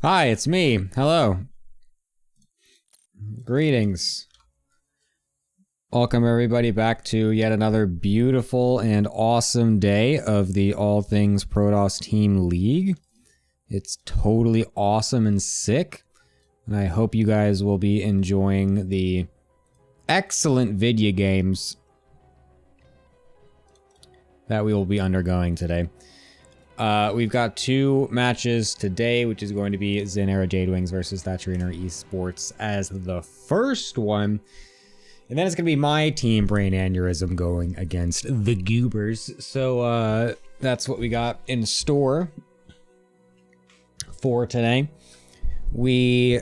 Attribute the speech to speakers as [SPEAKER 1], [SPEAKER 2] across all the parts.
[SPEAKER 1] Hi, it's me. Hello. Greetings. Welcome everybody back to yet another beautiful and awesome day of the All Things Protoss Team League. It's totally awesome and sick, and I hope you guys will be enjoying the excellent video games that we will be undergoing today. We've got two matches today, which is going to be XinEraJadeWings versus Thatcherino Esports as the first one. And then it's going to be my team, Brain Aneurysm, going against the Goobers. So that's what we got in store for today. We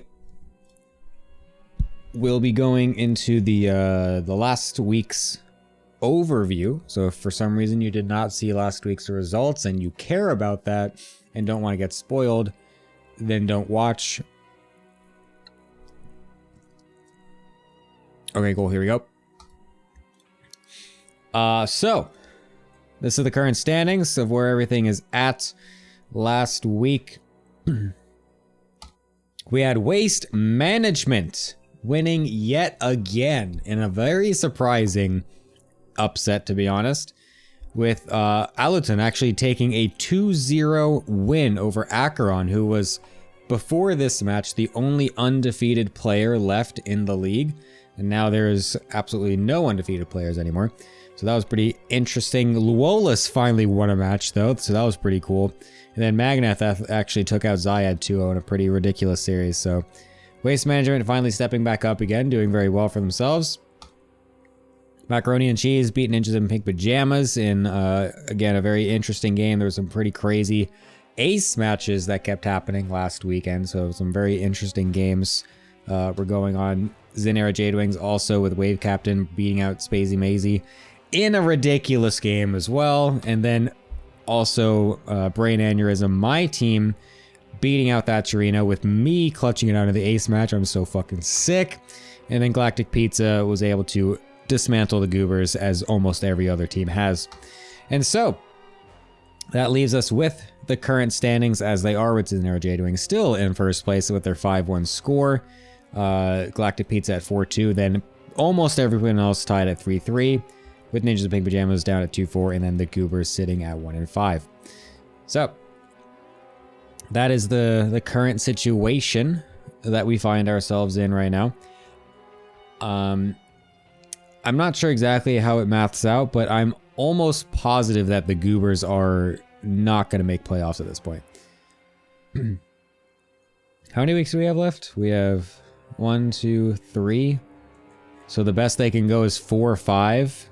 [SPEAKER 1] will be going into the last week's overview. So if for some reason you did not see last week's results and you care about that and don't want to get spoiled, then don't watch. Okay, cool. Here we go. So this is the current standings of where everything is at. Last week we had Waste Management winning yet again in a very surprising upset, to be honest, with ATL2 actually taking a 2-0 win over Acheron, who was, before this match, the only undefeated player left in the league. And now there's absolutely no undefeated players anymore. So that was pretty interesting. Luolus finally won a match, though, so that was pretty cool. And then Magnath actually took out Zyad 2-0 in a pretty ridiculous series. So Waste Management finally stepping back up again, doing very well for themselves. Macaroni and Cheese beat Ninjas in Pink Pajamas in, again, a very interesting game. There was some pretty crazy ace matches that kept happening last weekend, so some very interesting games were going on. XinEraJadeWings also with Wave Captain beating out Spacey Mazy in a ridiculous game as well. And then also Brain Aneurysm, my team, beating out Thatcherino with me clutching it out of the ace match. I'm so fucking sick. And then Galactic Pizza was able to dismantle the Goobers, as almost every other team has. And so that leaves us with the current standings as they are, with XinEraJadeWings still in first place with their 5-1 score. Galactic Pizza at 4-2, then almost everyone else tied at 3-3, with Ninjas in Pink Pajamas down at 2-4, and then the Goobers sitting at 1-5. So that is the current situation that we find ourselves in right now. I'm not sure exactly how it maths out, but I'm almost positive that the Goobers are not going to make playoffs at this point. How many weeks do we have left? We have 1, 2, 3. So the best they can go is 4 or 5.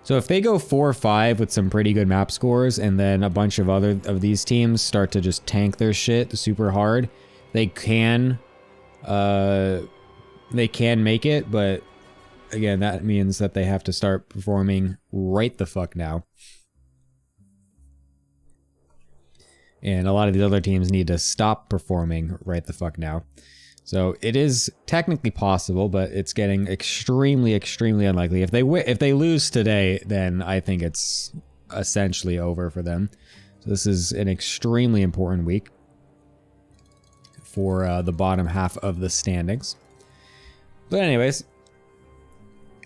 [SPEAKER 1] So if they go 4 or 5 with some pretty good map scores, and then a bunch of other of these teams start to just tank their shit super hard, they can make it, but again, that means that they have to start performing right the fuck now. And a lot of these other teams need to stop performing right the fuck now. So it is technically possible, but it's getting extremely, extremely unlikely. If they lose today, then I think it's essentially over for them. So this is an extremely important week for the bottom half of the standings. But anyways,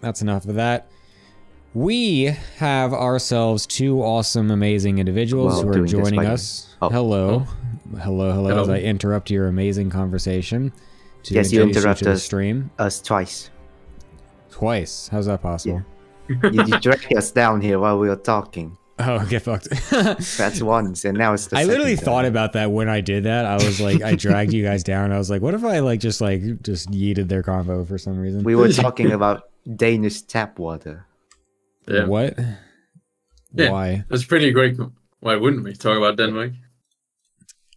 [SPEAKER 1] that's enough of that. We have ourselves two awesome, amazing individuals who are joining us. Oh. Hello. As I interrupt your amazing conversation to
[SPEAKER 2] yes, you interrupt
[SPEAKER 1] us
[SPEAKER 2] twice.
[SPEAKER 1] Twice? How's that possible?
[SPEAKER 2] Yeah. You dragged us down here while we were talking.
[SPEAKER 1] Oh, get fucked.
[SPEAKER 2] That's once, and now it's the
[SPEAKER 1] I literally
[SPEAKER 2] time.
[SPEAKER 1] thought about that when I did that. I was like, I dragged you guys down. I was like, what if I just yeeted their convo for some reason?
[SPEAKER 2] We were talking about Danish tap water.
[SPEAKER 1] Yeah. What?
[SPEAKER 3] Yeah,
[SPEAKER 1] why?
[SPEAKER 3] That's pretty great. Why wouldn't we talk about Denmark?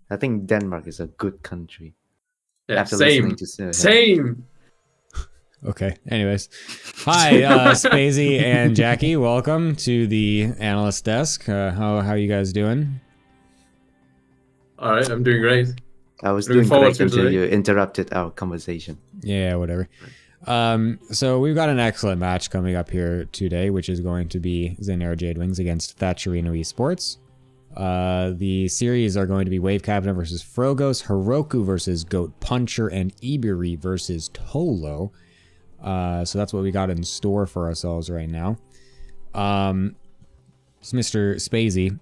[SPEAKER 2] I think Denmark is a good country.
[SPEAKER 3] Yeah,
[SPEAKER 2] After
[SPEAKER 3] same. Same.
[SPEAKER 1] Okay. Anyways, hi, Spacey and Jackie. Welcome to the analyst desk. How you guys doing?
[SPEAKER 3] All right, I'm doing great.
[SPEAKER 2] I was doing great until you interrupted our conversation.
[SPEAKER 1] Yeah, whatever. So we've got an excellent match coming up here today, which is going to be XinEraJadeWings against Thatcherino Esports. The series are going to be Wave Captain versus Frogos, Heroku versus Goat Puncher, and Iberi versus Tolo. So that's what we got in store for ourselves right now. Mr. Spacey,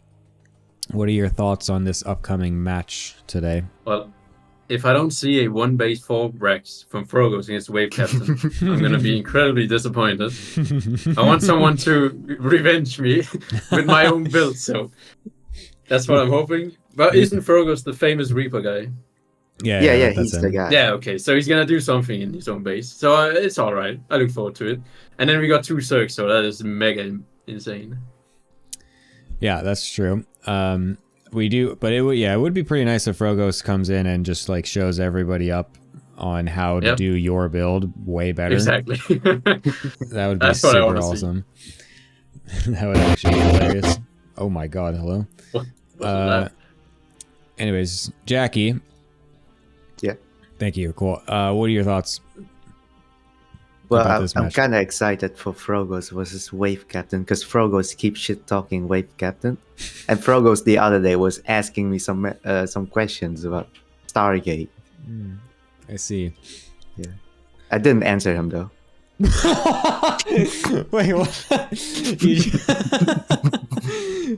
[SPEAKER 1] what are your thoughts on this upcoming match today?
[SPEAKER 3] Well, if I don't see a 1 base 4 Rex from Frogos against Wave Captain, I'm going to be incredibly disappointed. I want someone to revenge me with my own build, so that's what I'm hoping. But isn't Frogos the famous Reaper guy?
[SPEAKER 2] Yeah, he's the guy.
[SPEAKER 3] Yeah, okay, so he's going to do something in his own base. So it's all right. I look forward to it. And then we got 2 Zergs, so that is mega insane.
[SPEAKER 1] Yeah, that's true. We do, but it would be pretty nice if Frogos comes in and just like shows everybody up on how to do your build way better.
[SPEAKER 3] Exactly.
[SPEAKER 1] That would be super awesome. That would actually be hilarious. Oh my god, hello.
[SPEAKER 3] What that?
[SPEAKER 1] Anyways, Jackie.
[SPEAKER 2] Yeah.
[SPEAKER 1] Thank you. Cool. What are your thoughts?
[SPEAKER 2] Well, I'm kind of excited for Frogos versus Wave Captain because Frogos keeps shit talking Wave Captain, and Frogos the other day was asking me some questions about Stargate.
[SPEAKER 1] I see.
[SPEAKER 2] Yeah, I didn't answer him though.
[SPEAKER 1] Wait, what?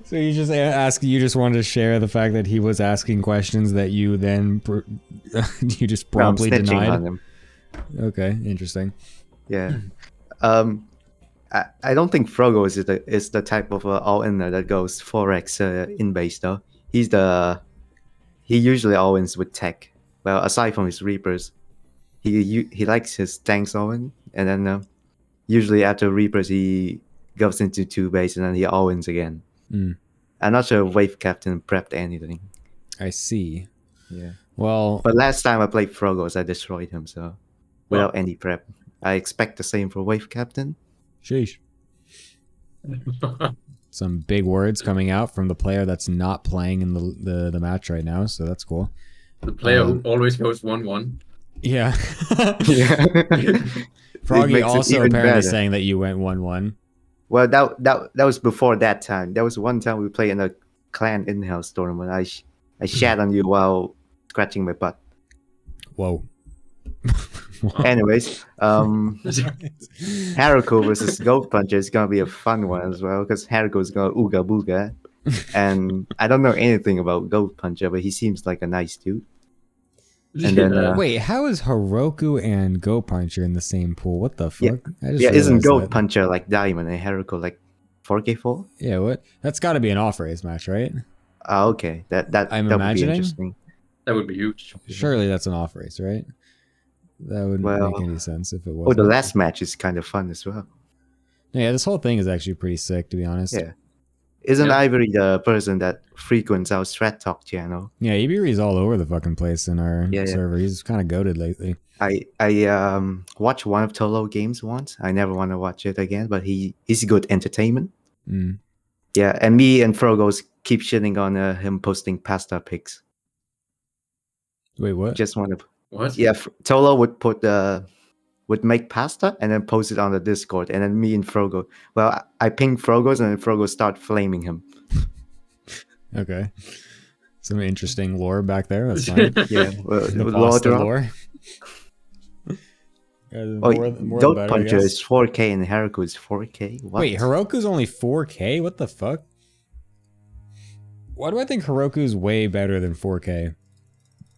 [SPEAKER 1] So you just ask? You just wanted to share the fact that he was asking questions that you then you just promptly denied.
[SPEAKER 2] On him.
[SPEAKER 1] Okay, interesting.
[SPEAKER 2] Yeah. I don't think Frogos is the type of all-inner that goes 4x in base though. He usually all-ins with tech. Well, aside from his Reapers, he likes his tanks all-in, and then usually after Reapers he goes into 2 base and then he all-ins again. I'm not sure if Wave Captain prepped anything.
[SPEAKER 1] I see.
[SPEAKER 2] Yeah.
[SPEAKER 1] Well,
[SPEAKER 2] but last time I played Frogos, I destroyed him, so without any prep. I expect the same for Wave Captain.
[SPEAKER 1] Sheesh. Some big words coming out from the player that's not playing in the match right now, so that's cool.
[SPEAKER 3] The player who always goes 1-1.
[SPEAKER 1] Yeah.
[SPEAKER 2] Yeah.
[SPEAKER 1] Froggy also apparently saying that you went 1-1.
[SPEAKER 2] Well, that was before that time. There was one time we played in a clan in-house tournament. I shat on you while scratching my butt.
[SPEAKER 1] Whoa.
[SPEAKER 2] Anyways, Haruko versus Goat Puncher is gonna be a fun one as well because Haruko is gonna ooga booga, and I don't know anything about Goat Puncher, but he seems like a nice dude. And then
[SPEAKER 1] wait, how is Heroku and Goat Puncher in the same pool? What the fuck?
[SPEAKER 2] Yeah, isn't Goat Puncher like Diamond and Haruko like 4k4?
[SPEAKER 1] Yeah, what? That's got to be an off-race match, right?
[SPEAKER 2] Okay, that
[SPEAKER 1] I'm
[SPEAKER 2] that
[SPEAKER 1] imagining.
[SPEAKER 2] would be interesting.
[SPEAKER 3] That would be huge.
[SPEAKER 1] Surely that's an off-race, right? That wouldn't make any sense if it was.
[SPEAKER 2] Oh, the last match is kind of fun as well.
[SPEAKER 1] Yeah, this whole thing is actually pretty sick, to be honest.
[SPEAKER 2] Yeah. Isn't Ivory the person that frequents our Strat Talk channel?
[SPEAKER 1] Yeah, Ivory's all over the fucking place in our server. He's kind of goated lately.
[SPEAKER 2] I watched one of Tolo games once. I never want to watch it again, but he's good entertainment. Yeah, and me and Frogos keep shitting on him posting pasta pics.
[SPEAKER 1] Wait, what?
[SPEAKER 2] Just want to...
[SPEAKER 3] What?
[SPEAKER 2] Yeah, Tolo would make pasta and then post it on the Discord, and then me and Frogo. Well, I ping Frogos and then Frogos start flaming him.
[SPEAKER 1] Okay, some interesting lore back there. That's fine.
[SPEAKER 2] Yeah,
[SPEAKER 1] lore.
[SPEAKER 2] Goat Puncher is 4K and Haruko is 4K. What?
[SPEAKER 1] Wait, Heroku's only 4K? What the fuck? Why do I think Heroku's way better than 4K?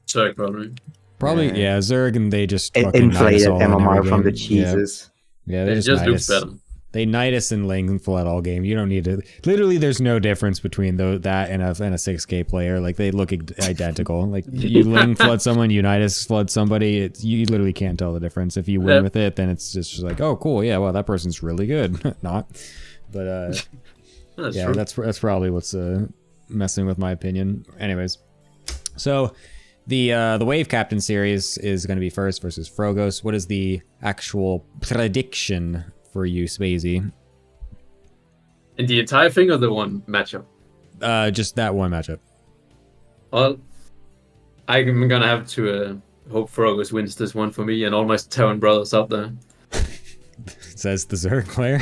[SPEAKER 3] Zerg, probably.
[SPEAKER 1] Probably, yeah, Zerg, and they just
[SPEAKER 2] inflated MMR from the cheeses.
[SPEAKER 1] Yeah, they just
[SPEAKER 3] looks better.
[SPEAKER 1] They knight us in lane flood all game. You don't need to. Literally, there's no difference between that and a 6K player. Like, they look identical. Like, you lane flood someone, you knight us flood somebody. You literally can't tell the difference. If you win with it, then it's just like, oh, cool, yeah, well, that person's really good. Not, but yeah, that's probably what's messing with my opinion. Anyways, so. The Wave Captain series is going to be first versus Frogos. What is the actual prediction for you, Spacey?
[SPEAKER 3] In the entire thing or the one matchup?
[SPEAKER 1] Just that one matchup.
[SPEAKER 3] Well, I'm going to have to hope Frogos wins this one for me and all my Terran brothers out there.
[SPEAKER 1] Says the Zerg player.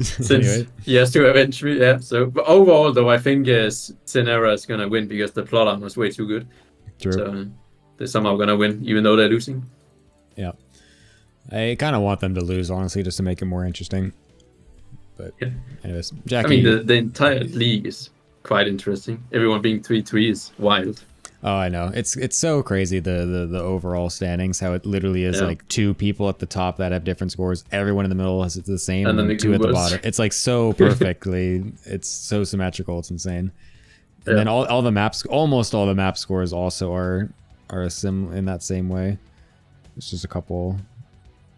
[SPEAKER 3] since
[SPEAKER 1] Anyway.
[SPEAKER 3] he has to avenge me. Yeah. So, but overall, though, I think XinEra is gonna win because the plot armor is way too good.
[SPEAKER 1] True.
[SPEAKER 3] So they're somehow gonna win, even though they're losing.
[SPEAKER 1] Yeah. I kind of want them to lose, honestly, just to make it more interesting. But
[SPEAKER 3] Yeah.
[SPEAKER 1] anyways,
[SPEAKER 3] I
[SPEAKER 1] Jackie.
[SPEAKER 3] mean, the entire league is quite interesting. Everyone being 3-3 is wild.
[SPEAKER 1] Oh, I know. It's so crazy, the overall standings, how it literally is like 2 people at the top that have different scores. Everyone in the middle has the same,
[SPEAKER 3] And then
[SPEAKER 1] and
[SPEAKER 3] the
[SPEAKER 1] 2 at the
[SPEAKER 3] Goobers.
[SPEAKER 1] bottom. It's like so perfectly, it's so symmetrical, it's insane. And
[SPEAKER 3] Yeah.
[SPEAKER 1] then all the maps, almost all the map scores also are in that same way. It's just a couple.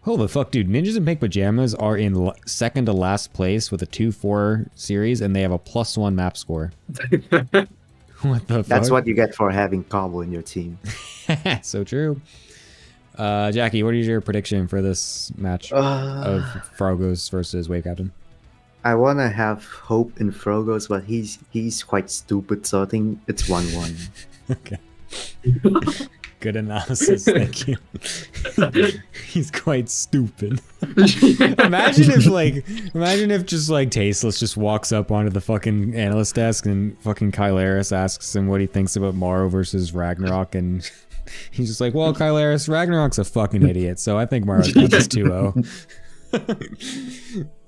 [SPEAKER 1] Holy fuck, dude. Ninjas in Pink Pajamas are in second to last place with a 2-4 series, and they have a +1 map score. What the fuck?
[SPEAKER 2] That's what you get for having Cobble in your team.
[SPEAKER 1] So true. Jackie, what is your prediction for this match of Frogos versus Wave Captain?
[SPEAKER 2] I want to have hope in Frogos, but he's quite stupid, so I think it's 1-1.
[SPEAKER 1] Okay. Good analysis, thank you. He's quite stupid. Imagine if just like Tasteless just walks up onto the fucking analyst desk and fucking Kylaris asks him what he thinks about Morrow versus Ragnarok, and he's just like, well, Kylaris, Ragnarok's a fucking idiot, so I think Morrow's got this 2-0.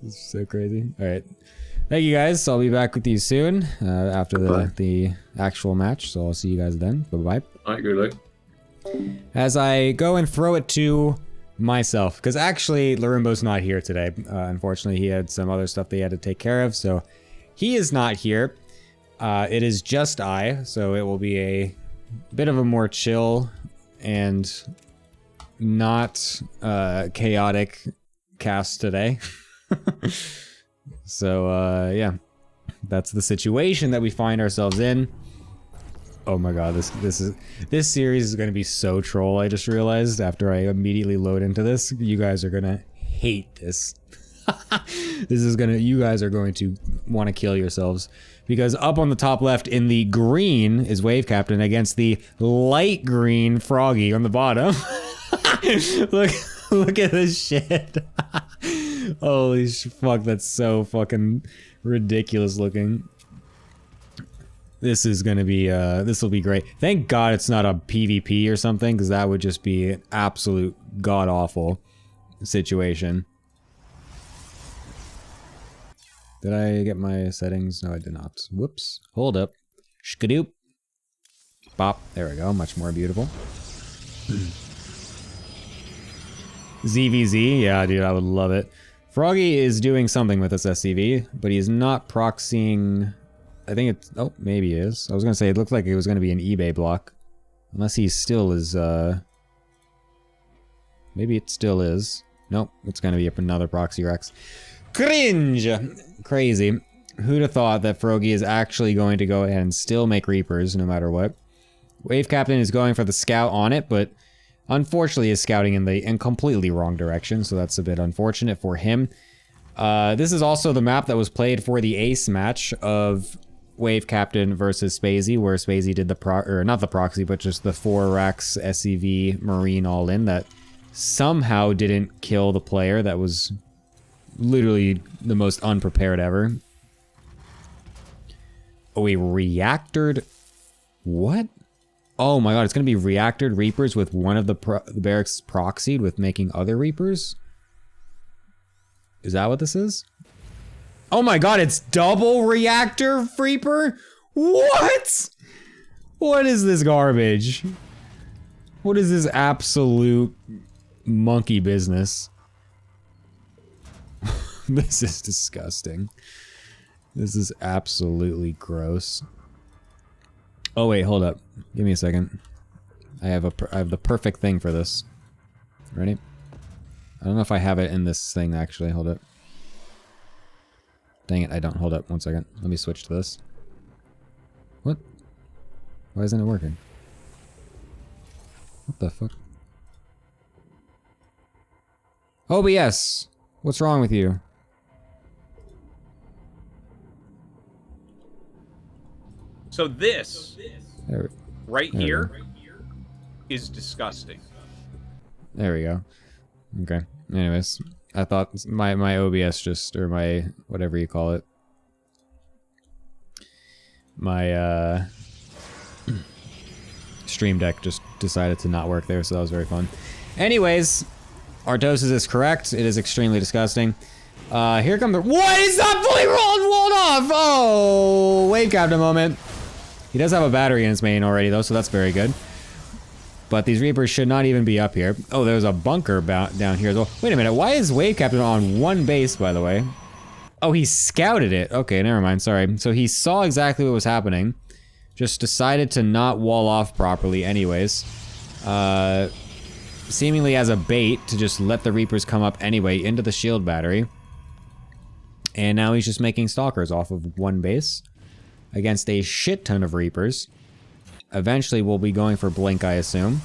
[SPEAKER 1] It's so crazy. Alright. Thank you guys. I'll be back with you soon after the actual match, so I'll see you guys then. Bye-bye.
[SPEAKER 3] Alright, good luck.
[SPEAKER 1] As I go and throw it to myself, because actually Larumbo's not here today. Unfortunately, he had some other stuff that he had to take care of, so he is not here. It is just I, so it will be a bit of a more chill and not chaotic cast today. So yeah, that's the situation that we find ourselves in. Oh my god, this series is gonna be so troll. I just realized after I immediately load into this, you guys are gonna hate this. You guys are going to want to kill yourselves, because up on the top left in the green is Wave Captain against the light green Froggy on the bottom. Look at this shit. Holy fuck, that's so fucking ridiculous looking. This is gonna be, this will be great. Thank God it's not a PvP or something, because that would just be an absolute god-awful situation. Did I get my settings? No, I did not. Whoops. Hold up. Shkadoop. Bop. There we go. Much more beautiful. ZVZ. Yeah, dude, I would love it. Froggy is doing something with this SCV, but he's not proxying... I think it's... Oh, maybe he is. I was going to say, it looked like it was going to be an eBay block. Unless he still is, Maybe it still is. Nope, it's going to be another proxy Rex. Cringe! Crazy. Who'd have thought that Froggy is actually going to go ahead and still make Reapers, no matter what. Wave Captain is going for the scout on it, but unfortunately is scouting in the completely wrong direction, so that's a bit unfortunate for him. This is also the map that was played for the ace match of Wave Captain versus Spacey, where Spacey did the not the proxy, but just the 4 racks SCV Marine all-in that somehow didn't kill the player that was literally the most unprepared ever. Oh, a reactored... What? Oh my god, it's gonna be reactored Reapers with one of the barracks proxied with making other Reapers? Is that what this is? Oh my god, it's double reactor Reaper? What? What is this garbage? What is this absolute monkey business? This is disgusting. This is absolutely gross. Oh wait, hold up. Give me a second. I have the perfect thing for this. Ready? I don't know if I have it in this thing actually. Hold up. Dang it, I don't. Hold up, 1 second. Let me switch to this. What? Why isn't it working? What the fuck? OBS! What's wrong with you?
[SPEAKER 4] So this, right
[SPEAKER 1] There we
[SPEAKER 4] here, is disgusting.
[SPEAKER 1] There we go. Okay. Anyways, I thought my OBS just, or my, whatever you call it. My, Stream Deck just decided to not work there, so that was very fun. Anyways, Artosis is correct. It is extremely disgusting. Here come the— what is that fully walled off? Oh, Wave Captain moment. He does have a battery in his main already though, so that's very good. But these Reapers should not even be up here. Oh, there's a bunker down here as well. Wait a minute, why is Wave Captain on one base, by the way? Oh, he scouted it. Okay, never mind, sorry. So he saw exactly what was happening. Just decided to not wall off properly anyways. Seemingly as a bait to just let the Reapers come up anyway into the shield battery. And now he's just making Stalkers off of one base against a shit ton of Reapers. Eventually we'll be going for Blink, I assume.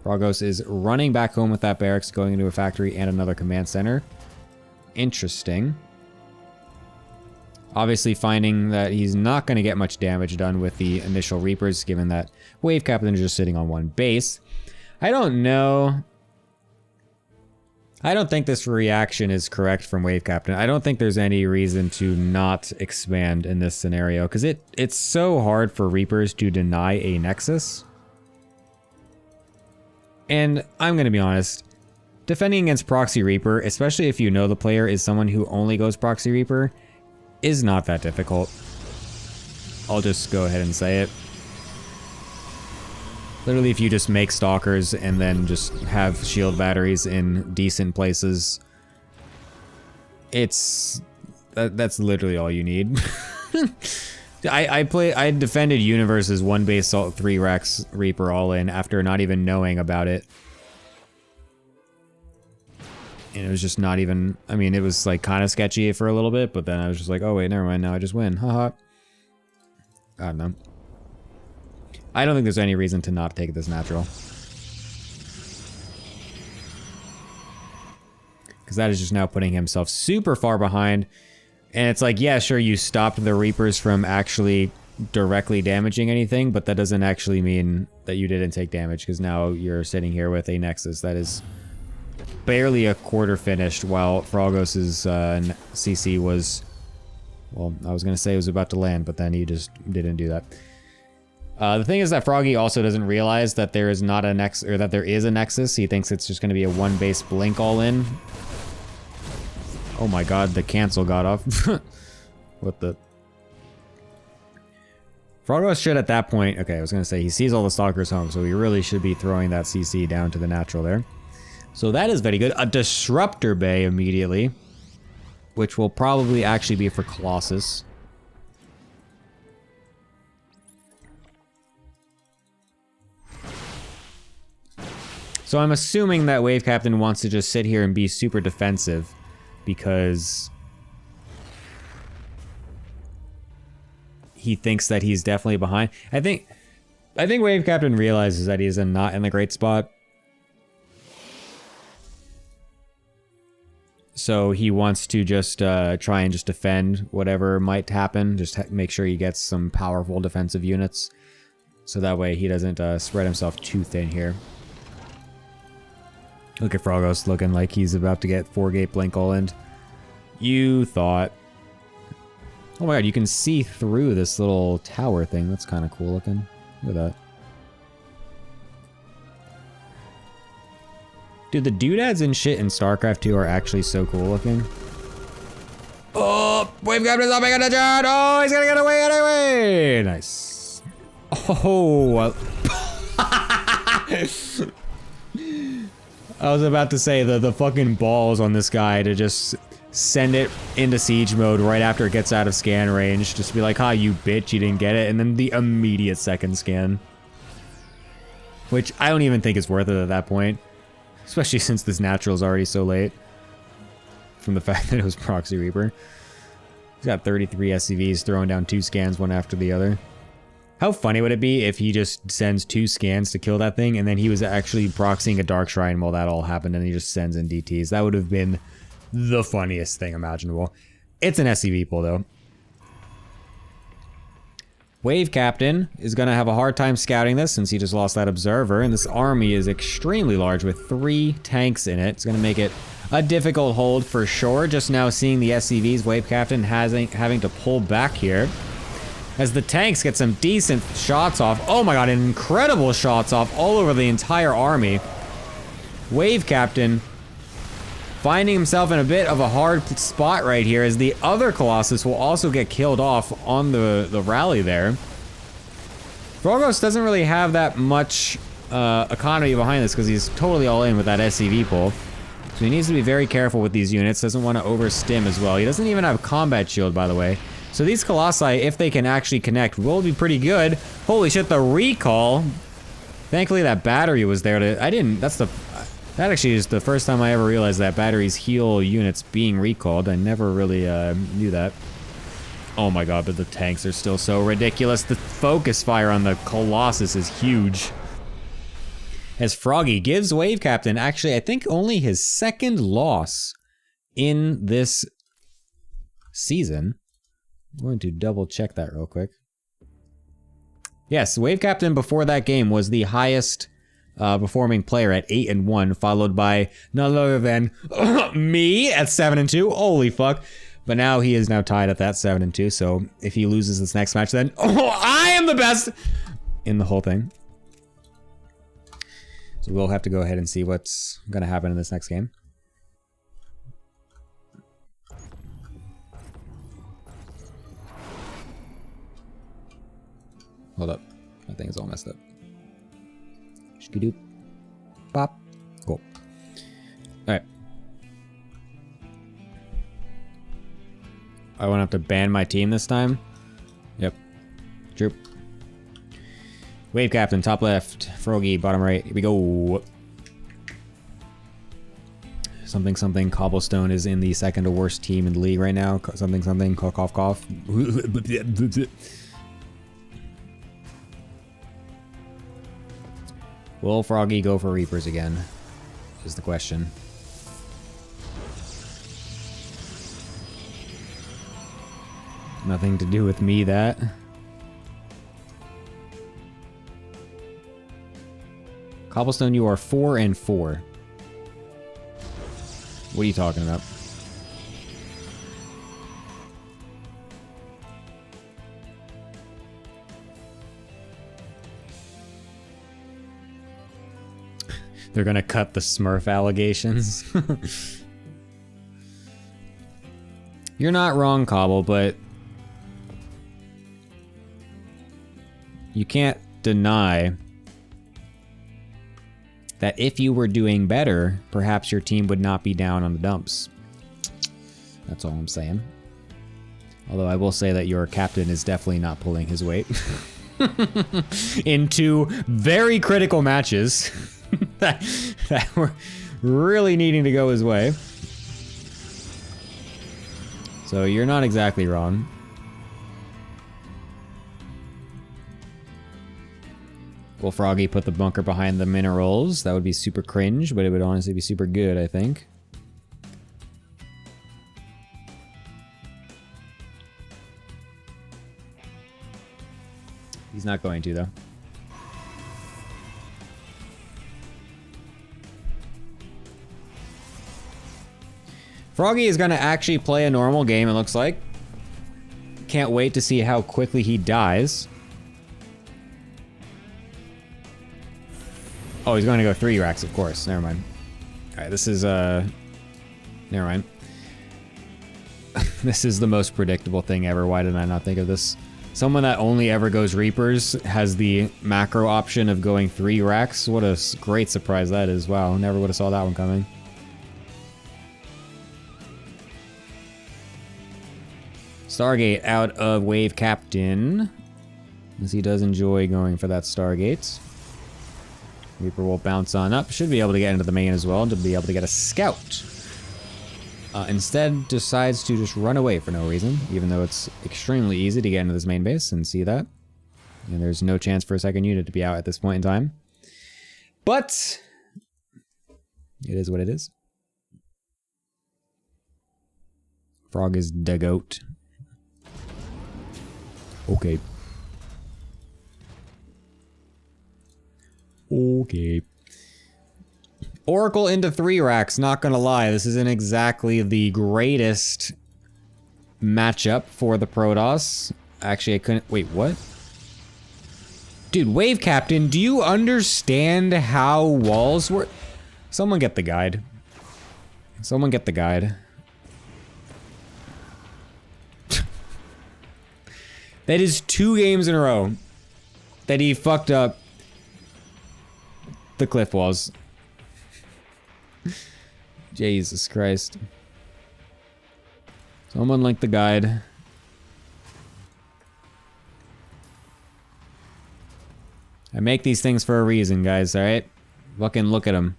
[SPEAKER 1] Frogos is running back home with that barracks, going into a factory and another command center. Interesting. Obviously finding that he's not going to get much damage done with the initial Reapers, given that Wave Captain is just sitting on one base. I don't know. I don't think this reaction is correct from Wave Captain. I don't think there's any reason to not expand in this scenario, because it's so hard for Reapers to deny a Nexus. And I'm going to be honest, defending against Proxy Reaper, especially if you know the player is someone who only goes Proxy Reaper, is not that difficult. I'll just go ahead and say it. Literally, if you just make Stalkers and then just have shield batteries in decent places, that's literally all you need. I defended Universe's one base Salt 3 Rex Reaper all in after not even knowing about it. And it was just not even, I mean, it was like kind of sketchy for a little bit, but then I was just like, oh wait, never mind, now I just win, haha. I don't know. I don't think there's any reason to not take this natural. Because that is just now putting himself super far behind. And it's like, yeah, sure, you stopped the Reapers from actually directly damaging anything, but that doesn't actually mean that you didn't take damage, because now you're sitting here with a Nexus that is barely a quarter finished, while Frogos's CC was, well, I was going to say it was about to land, but then he just didn't do that. The thing is that Froggy also doesn't realize that there is not a Nexus, or that there is a Nexus. He thinks it's just going to be a one base Blink all in. Oh my god, the cancel got off. What the? Frogos should at that point, okay, I was going to say, he sees all the Stalkers home, so he really should be throwing that CC down to the natural there. So that is very good. A Disruptor Bay immediately, which will probably actually be for Colossus. So I'm assuming that Wave Captain wants to just sit here and be super defensive, because he thinks that he's definitely behind. I think Wave Captain realizes that he's not in the great spot. So he wants to just try and just defend whatever might happen. Just make sure he gets some powerful defensive units, so that way he doesn't spread himself too thin here. Look at Frogos looking like he's about to get 4-gate Blink all in. You thought. Oh my god, you can see through this little tower thing. That's kind of cool looking. Look at that. Dude, the doodads and shit in StarCraft 2 are actually so cool looking. Oh, Wave Captain's not making a shot. Oh, he's gonna get away anyway. Nice. Oh. I was about to say the fucking balls on this guy to just send it into siege mode right after it gets out of scan range. Just be like, ha, you bitch, you didn't get it. And then the immediate second scan. Which I don't even think is worth it at that point. Especially since this natural is already so late. From the fact that it was Proxy Reaper. He's got 33 SCVs throwing down 2 scans one after the other. How funny would it be if he just sends 2 scans to kill that thing, and then he was actually proxying a Dark Shrine while that all happened, and he just sends in DTs? That would have been the funniest thing imaginable. It's an SCV pull, though. Wave Captain is going to have a hard time scouting this since he just lost that observer, and this army is extremely large with 3 tanks in it. It's going to make it a difficult hold for sure. Just now seeing the SCVs, Wave Captain having to pull back here. As the tanks get some decent shots off. Oh my god, incredible shots off all over the entire army. Wave Captain finding himself in a bit of a hard spot right here as the other Colossus will also get killed off on the rally there. Frogos doesn't really have that much economy behind this because he's totally all in with that SCV pull. So he needs to be very careful with these units, doesn't want to overstim as well. He doesn't even have combat shield, by the way. So these Colossi, if they can actually connect, will be pretty good. Holy shit, the recall. Thankfully that battery was there to, that actually is the first time I ever realized that batteries heal units being recalled. I never really knew that. Oh my god, but the tanks are still so ridiculous. The focus fire on the Colossus is huge. As Froggy gives Wave Captain, actually, I think only his 2nd loss in this season. I'm going to double check that real quick. Yes, Wave Captain before that game was the highest performing player at 8-1, followed by none other than me at 7-2. Holy fuck. But now he is now tied at that 7-2, so if he loses this next match, then I am the best in the whole thing. So we'll have to go ahead and see what's gonna happen in this next game. Hold up, that thing is all messed up. Shkidoop. Pop. Cool. Alright. I won't have to ban my team this time. Yep. Troop. Wave Captain, top left. Froggy, bottom right. Here we go. Something, something. Cobblestone is in the 2nd to worst team in the league right now. Something, something. Cough, cough, cough. Will Froggy go for Reapers again? Is the question. Nothing to do with me, that. Cobblestone, you are 4-4. What are you talking about? They're gonna cut the Smurf allegations. You're not wrong, Cobble, but you can't deny that if you were doing better, perhaps your team would not be down on the dumps. That's all I'm saying. Although I will say that your captain is definitely not pulling his weight. In 2 very critical matches that were really needing to go his way. So you're not exactly wrong. Will Froggy put the bunker behind the minerals? That would be super cringe, but it would honestly be super good, I think. He's not going to, though. Froggy is going to actually play a normal game, it looks like. Can't wait to see how quickly he dies. Oh, he's going to go 3 racks, of course. Never mind. Alright, this is, never mind. This is the most predictable thing ever. Why did I not think of this? Someone that only ever goes Reapers has the macro option of going 3 racks. What a great surprise that is. Wow, never would have saw that one coming. Stargate out of Wave Captain, as he does enjoy going for that Stargate. Reaper will bounce on up. Should be able to get into the main as well to be able to get a scout. Instead, decides to just run away for no reason, even though it's extremely easy to get into this main base and see that. And there's no chance for a second unit to be out at this point in time. But it is what it is. Frog is the goat. Okay. Okay. Oracle into 3 racks, not gonna lie, this isn't exactly the greatest matchup for the Protoss. Actually, I couldn't, wait, what? Dude, Wave Captain, do you understand how walls work? Someone get the guide. Someone get the guide. That is 2 games in a row that he fucked up the cliff walls. Jesus Christ. Someone link the guide. I make these things for a reason, guys, alright? Fucking look at them.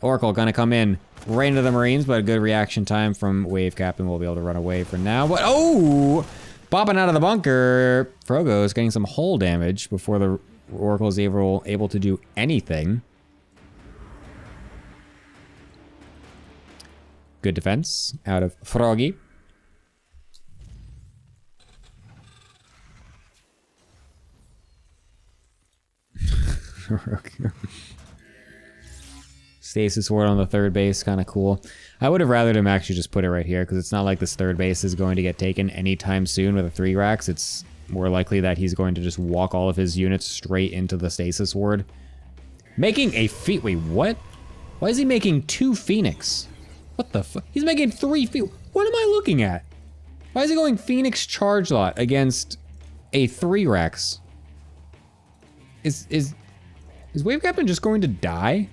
[SPEAKER 1] Oracle gonna come in right into the Marines, but a good reaction time from Wave Captain. We'll be able to run away for now. But oh! Popping out of the bunker. Frogo is getting some hull damage before the Oracle is able to do anything. Good defense out of Froggy. Stasis ward on the 3rd base, kind of cool. I would have rathered him actually just put it right here, because it's not like this 3rd base is going to get taken anytime soon with a 3 racks. It's more likely that he's going to just walk all of his units straight into the stasis ward. Making a wait, what? Why is he making 2 Phoenix? What the fuck? He's making 3 What am I looking at? Why is he going Phoenix charge lot against a 3 racks? Is Wave Captain just going to die?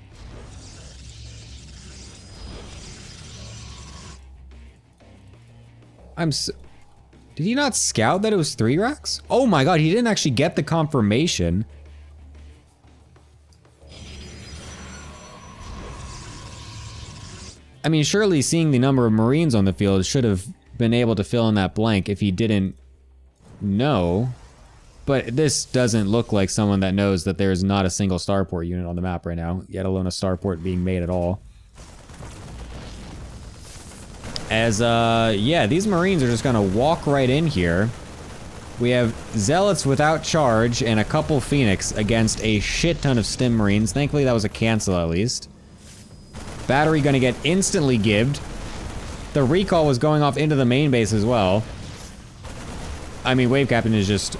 [SPEAKER 1] Did he not scout that it was 3 racks? Oh my god, he didn't actually get the confirmation. I mean, surely seeing the number of Marines on the field should have been able to fill in that blank if he didn't know. But this doesn't look like someone that knows that there's not a single starport unit on the map right now, yet alone a starport being made at all. As, yeah, these Marines are just gonna walk right in here. We have Zealots without charge and a couple Phoenix against a shit ton of Stim Marines. Thankfully that was a cancel at least. Battery gonna get instantly gibbed. The recall was going off into the main base as well. I mean, Wave Captain is just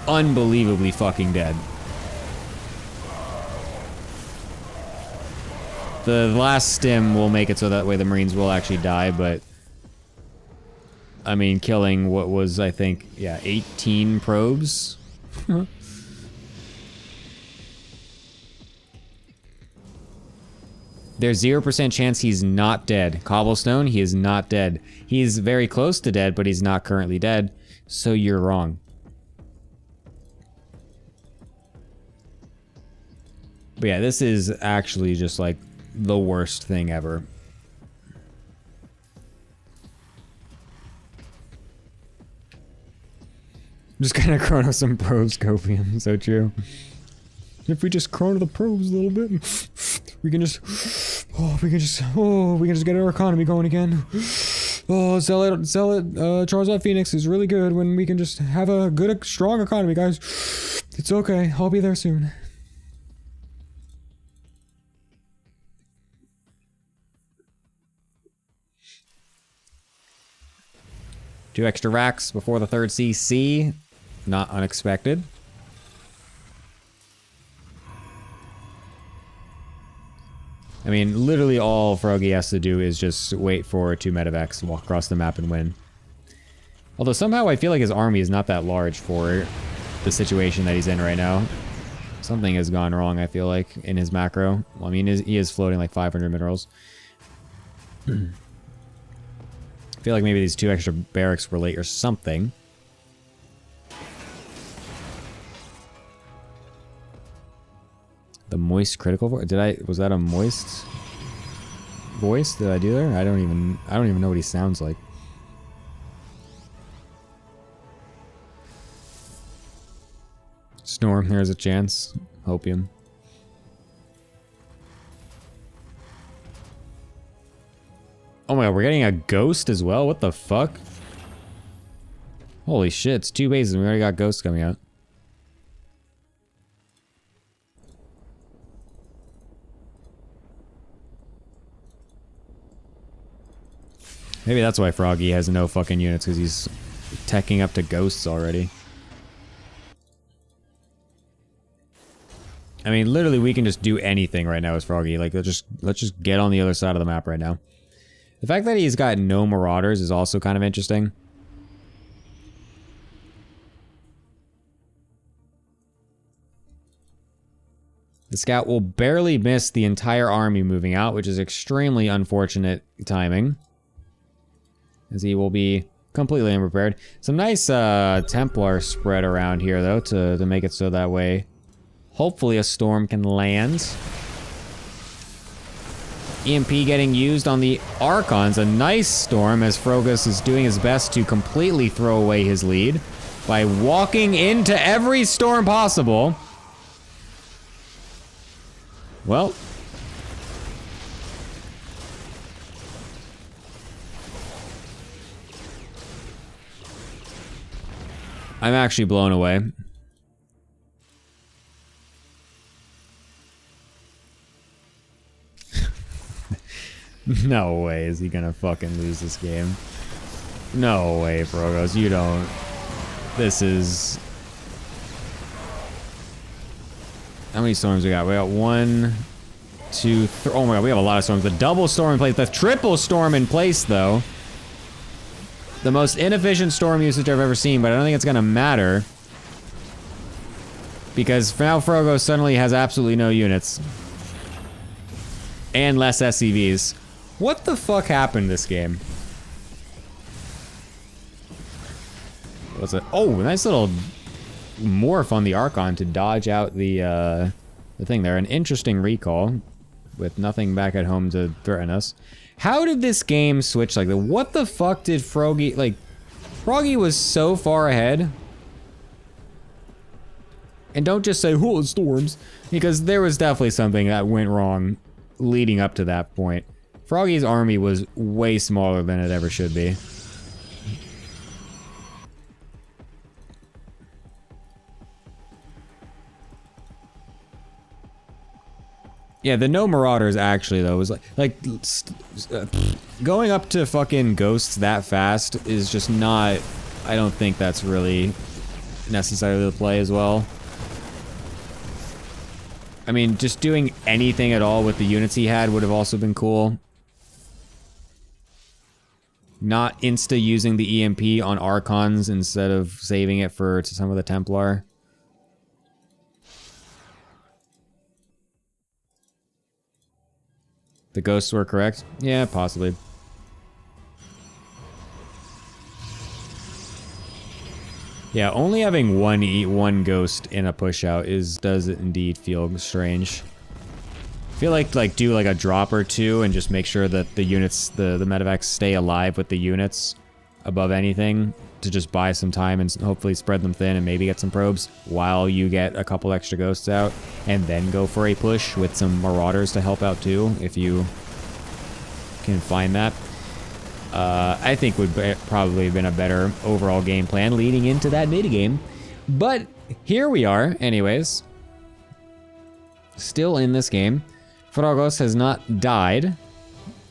[SPEAKER 1] unbelievably fucking dead. The last stim will make it so that way the Marines will actually die, but I mean, killing what was, I think, yeah, 18 probes. There's 0% chance he's not dead. Cobblestone, he is not dead. He's very close to dead, but he's not currently dead, so you're wrong. But yeah, this is actually just like the worst thing ever. I'm just gonna chrono some probes, Copium, so true. If we just chrono the probes a little bit, we can just get our economy going again. Oh, Zealot, Charizard Phoenix is really good when we can just have a good, strong economy, guys. It's okay, I'll be there soon. Two extra racks before the 3rd CC. Not unexpected. I mean, literally all Froggy has to do is just wait for 2 medevacs, walk across the map and win. Although somehow I feel like his army is not that large for the situation that he's in right now. Something has gone wrong, I feel like, in his macro. Well, I mean, he is floating like 500 minerals. I feel like maybe these 2 extra barracks were late or something. The moist critical voice? Was that a moist voice? Did I do there? I don't even know what he sounds like. Storm, there's a chance. Hopium. Oh my god, we're getting a ghost as well? What the fuck? Holy shit, it's 2 bases and we already got ghosts coming out. Maybe that's why Froggy has no fucking units, because he's teching up to ghosts already. I mean, literally, we can just do anything right now as Froggy. Like, let's just get on the other side of the map right now. The fact that he's got no Marauders is also kind of interesting. The scout will barely miss the entire army moving out, which is extremely unfortunate timing, as he will be completely unprepared. Some nice Templar spread around here, though, to make it so that way hopefully a storm can land. EMP getting used on the Archons. A nice storm as Frogus is doing his best to completely throw away his lead by walking into every storm possible. Well. I'm actually blown away. No way is he gonna fucking lose this game. No way, Frogos, you don't. This is... How many storms we got? We got 1, 2, 3. Oh my god, we have a lot of storms. The double storm in place. The triple storm in place, though. The most inefficient storm usage I've ever seen, but I don't think it's gonna matter. Because now Frogos suddenly has absolutely no units. And less SCVs. What the fuck happened this game? What's it? Oh, nice little morph on the Archon to dodge out the thing there. An interesting recall with nothing back at home to threaten us. How did this game switch like that? What the fuck did Froggy, like, Froggy was so far ahead. And don't just say, oh, it's storms, because there was definitely something that went wrong leading up to that point. Froggy's army was way smaller than it ever should be. Yeah, the no Marauders actually, though, was going up to fucking Ghosts that fast is just not... I don't think that's really necessarily the play as well. I mean, just doing anything at all with the units he had would have also been cool. Not insta using the EMP on Archons instead of saving it for some of the Templar. The ghosts were correct? Yeah, possibly. Yeah, only having one ghost in a push out does indeed feel strange. I feel like do like a drop or two and just make sure that the units, the medevacs stay alive with the units above anything to just buy some time and hopefully spread them thin and maybe get some probes while you get a couple extra ghosts out, and then go for a push with some Marauders to help out too if you can find that. I think would probably have been a better overall game plan leading into that mid-game. But here we are, anyways. Still in this game. Frogos has not died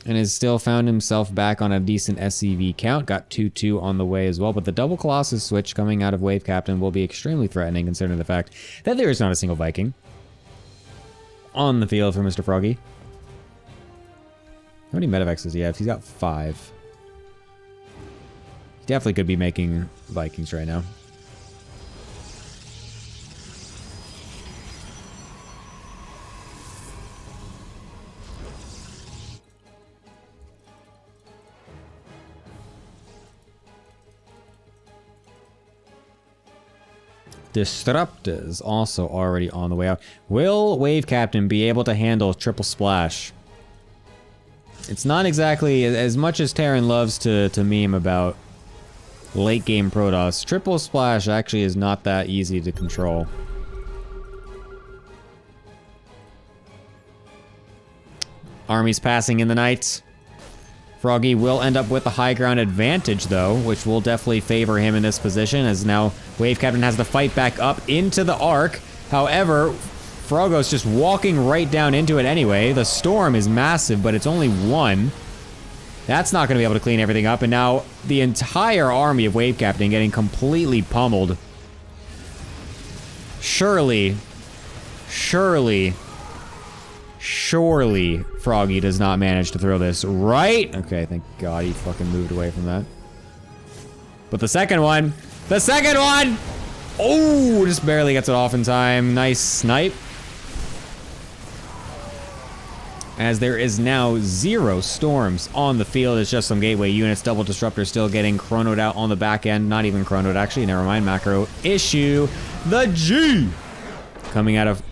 [SPEAKER 1] and has still found himself back on a decent SCV count. Got 2-2 on the way as well, but the double Colossus switch coming out of Wave Captain will be extremely threatening considering the fact that there is not a single Viking on the field for Mr. Froggy. How many medevacs does he have? He's got 5. He definitely could be making Vikings right now. Disrupt is also already on the way out. Will Wave Captain be able to handle triple splash? It's not exactly as much as Terran loves to meme about late game Protoss. Triple splash actually is not that easy to control. Armies passing in the night. Froggy will end up with the high ground advantage, though, which will definitely favor him in this position, as now Wave Captain has to fight back up into the Ark. However, Frogos just walking right down into it anyway. The storm is massive, but it's only 1. That's not going to be able to clean everything up. And now the entire army of Wave Captain getting completely pummeled. Surely Froggy does not manage to throw this right. Okay, thank God he fucking moved away from that. But the second one! Oh, just barely gets it off in time. Nice snipe. As there is now 0 storms on the field. It's just some gateway units. Double disruptor still getting chronoed out on the back end. Not even chronoed, actually. Never mind. Macro issue. The G coming out of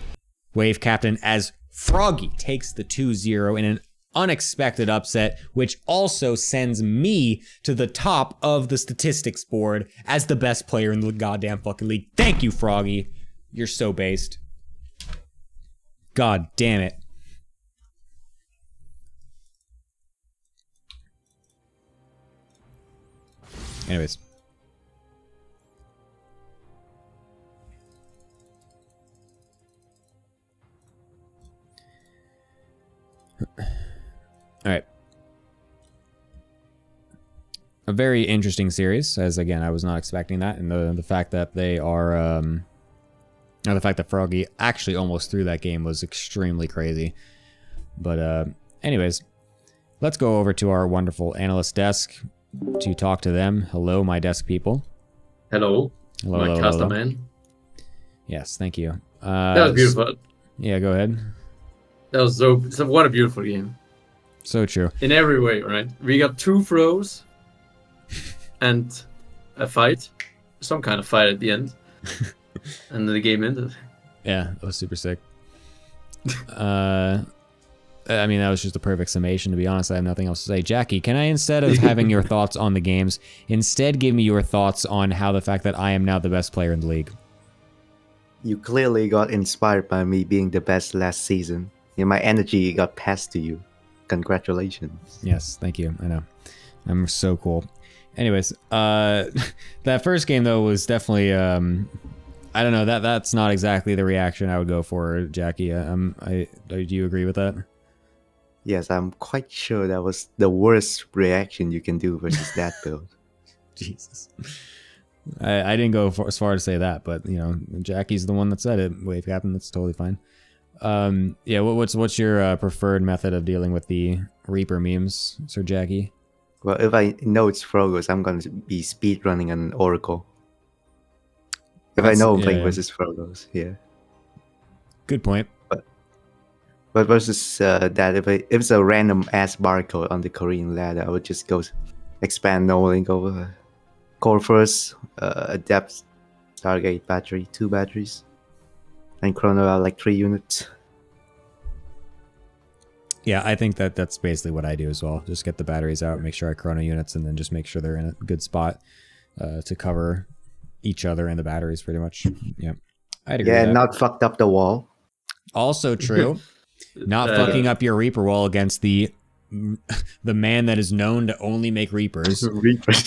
[SPEAKER 1] Wave Captain as Froggy takes the 2-0 in an unexpected upset, which also sends me to the top of the statistics board as the best player in the goddamn fucking league. Thank you, Froggy. You're so based. God damn it. Anyways. All right. A very interesting series, as again, I was not expecting that, and the fact that they are, the fact that Froggy actually almost threw that game was extremely crazy. But anyways, let's go over to our wonderful analyst desk to talk to them. Hello, my desk people.
[SPEAKER 3] Hello.
[SPEAKER 1] Hello,
[SPEAKER 3] my
[SPEAKER 1] hello,
[SPEAKER 3] caster
[SPEAKER 1] hello.
[SPEAKER 3] man.
[SPEAKER 1] Yes, thank you.
[SPEAKER 3] That was beautiful.
[SPEAKER 1] Yeah, go ahead.
[SPEAKER 3] That was so what a beautiful game.
[SPEAKER 1] So true.
[SPEAKER 3] In every way, right? We got 2 throws and a fight. Some kind of fight at the end. And the game ended.
[SPEAKER 1] Yeah, that was super sick. I mean, that was just a perfect summation, to be honest. I have nothing else to say. Jackie, can I, instead of having your thoughts on the games, instead give me your thoughts on how the fact that I am now the best player in the league?
[SPEAKER 2] You clearly got inspired by me being the best last season. And my energy got passed to you. Congratulations.
[SPEAKER 1] Yes, thank you. I know. I'm so cool. Anyways, that first game, though, was definitely... I don't know. That's not exactly the reaction I would go for, Jackie. Do you agree with that?
[SPEAKER 2] Yes, I'm quite sure that was the worst reaction you can do versus that build.
[SPEAKER 1] Jesus. I didn't go as far to say that, but, you know, Jackie's the one that said it. Wave Captain, that's totally fine. Yeah, what's your preferred method of dealing with the Reaper memes, Sir Jackie?
[SPEAKER 2] Well, if I know it's Frogos, I'm going to be speedrunning an Oracle. If I know I'm playing versus Frogos, yeah.
[SPEAKER 1] Good point.
[SPEAKER 2] But versus that, if it's a random ass barcode on the Korean ladder, I would just go expand no link over core first, adept Stargate battery, 2 batteries, and chrono out like 3 units.
[SPEAKER 1] Yeah, I think that's basically what I do as well. Just get the batteries out, make sure I chrono units, and then just make sure they're in a good spot to cover each other and the batteries pretty much. Yeah, I'd agree with that.
[SPEAKER 2] Yeah, not fucked up the wall.
[SPEAKER 1] Also true. Not fucking up your Reaper wall against the man that is known to only make Reapers.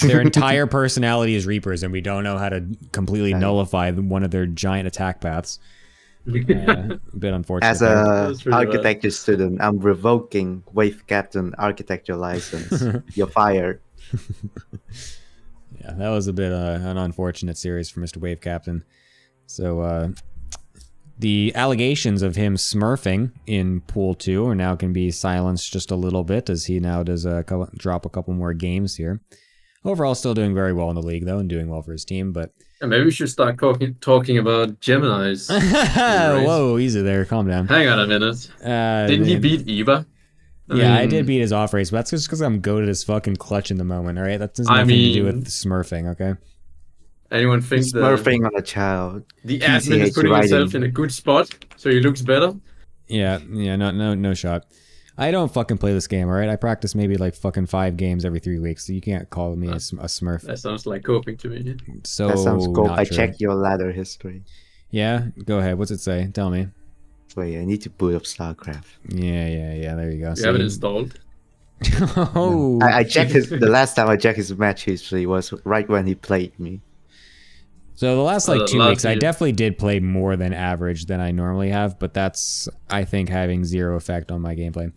[SPEAKER 1] Their entire personality is Reapers, and we don't know how to completely nullify one of their giant attack paths. A bit unfortunate.
[SPEAKER 2] As a architecture student, I'm revoking Wave Captain architecture license. You're fired.
[SPEAKER 1] Yeah, that was a bit an unfortunate series for Mr. Wave Captain. So the allegations of him smurfing in Pool 2 are now can be silenced just a little bit as he now does drop a couple more games here. Overall, still doing very well in the league, though, and doing well for his team, but...
[SPEAKER 3] Yeah, maybe we should start talking about Gemini's.
[SPEAKER 1] Whoa, easy there. Calm down.
[SPEAKER 3] Hang on a minute. Didn't he beat Eva?
[SPEAKER 1] I did beat his off race, but that's just because I'm goated as fucking clutch in the moment, alright? That has nothing to do with smurfing, okay?
[SPEAKER 3] Anyone think
[SPEAKER 2] smurfing on a child?
[SPEAKER 3] The admin is putting himself in a good spot, so he looks better?
[SPEAKER 1] Yeah, no shot. I don't fucking play this game, alright? I practice maybe like fucking 5 games every 3 weeks, so you can't call me a smurf.
[SPEAKER 3] That sounds like coping to me.
[SPEAKER 1] So
[SPEAKER 2] that sounds cool. I
[SPEAKER 1] true.
[SPEAKER 2] checked your ladder history.
[SPEAKER 1] Yeah? Go ahead. What's it say? Tell me.
[SPEAKER 2] Wait, I need to boot up StarCraft.
[SPEAKER 1] Yeah, there you go.
[SPEAKER 3] You have it installed?
[SPEAKER 1] Oh!
[SPEAKER 2] I checked the last time I checked his match history was right when he played me.
[SPEAKER 1] So the last 2 weeks, I definitely did play more than average than I normally have, but that's, I think, having 0 effect on my gameplay.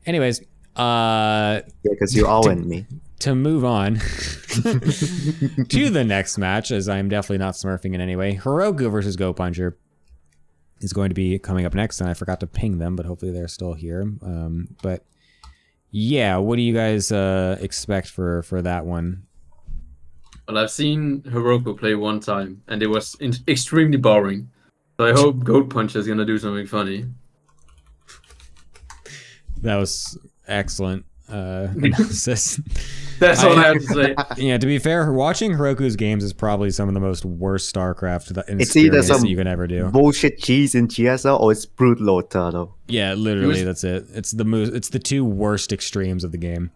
[SPEAKER 1] Anyways,
[SPEAKER 2] Yeah, because you all in me.
[SPEAKER 1] To move on to the next match, as I'm definitely not smurfing in any way, Heroku versus Go Puncher is going to be coming up next, and I forgot to ping them, but hopefully they're still here. But yeah, what do you guys expect for that one?
[SPEAKER 3] Well, I've seen Heroku play one time, and it was extremely boring. So I hope Goat Puncher is gonna do something funny.
[SPEAKER 1] That was excellent analysis.
[SPEAKER 3] That's all I have to say.
[SPEAKER 1] Yeah, to be fair, watching Heroku's games is probably some of the most worst StarCraft
[SPEAKER 2] It's either
[SPEAKER 1] experience
[SPEAKER 2] some
[SPEAKER 1] that you can ever do.
[SPEAKER 2] bullshit cheese in GSL or it's brute load turtle.
[SPEAKER 1] Yeah, literally, that's it. It's the two worst extremes of the game.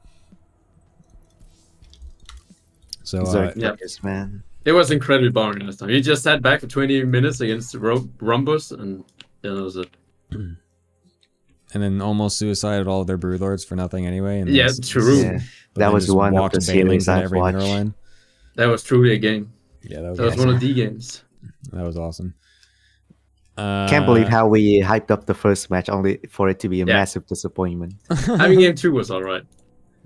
[SPEAKER 1] So,
[SPEAKER 3] yeah.
[SPEAKER 2] Man.
[SPEAKER 3] It was incredibly boring last time. He just sat back for 20 minutes against Rumbus, and that was it.
[SPEAKER 1] and then almost suicided all of their broodlords for nothing anyway. And
[SPEAKER 3] Yeah, true.
[SPEAKER 2] Yeah, that was one of the series I've watched.
[SPEAKER 3] That was truly a game.
[SPEAKER 1] Yeah, that was
[SPEAKER 3] one of the games.
[SPEAKER 1] That was awesome.
[SPEAKER 2] Can't believe how we hyped up the first match only for it to be a massive disappointment.
[SPEAKER 3] I mean, game 2 was alright.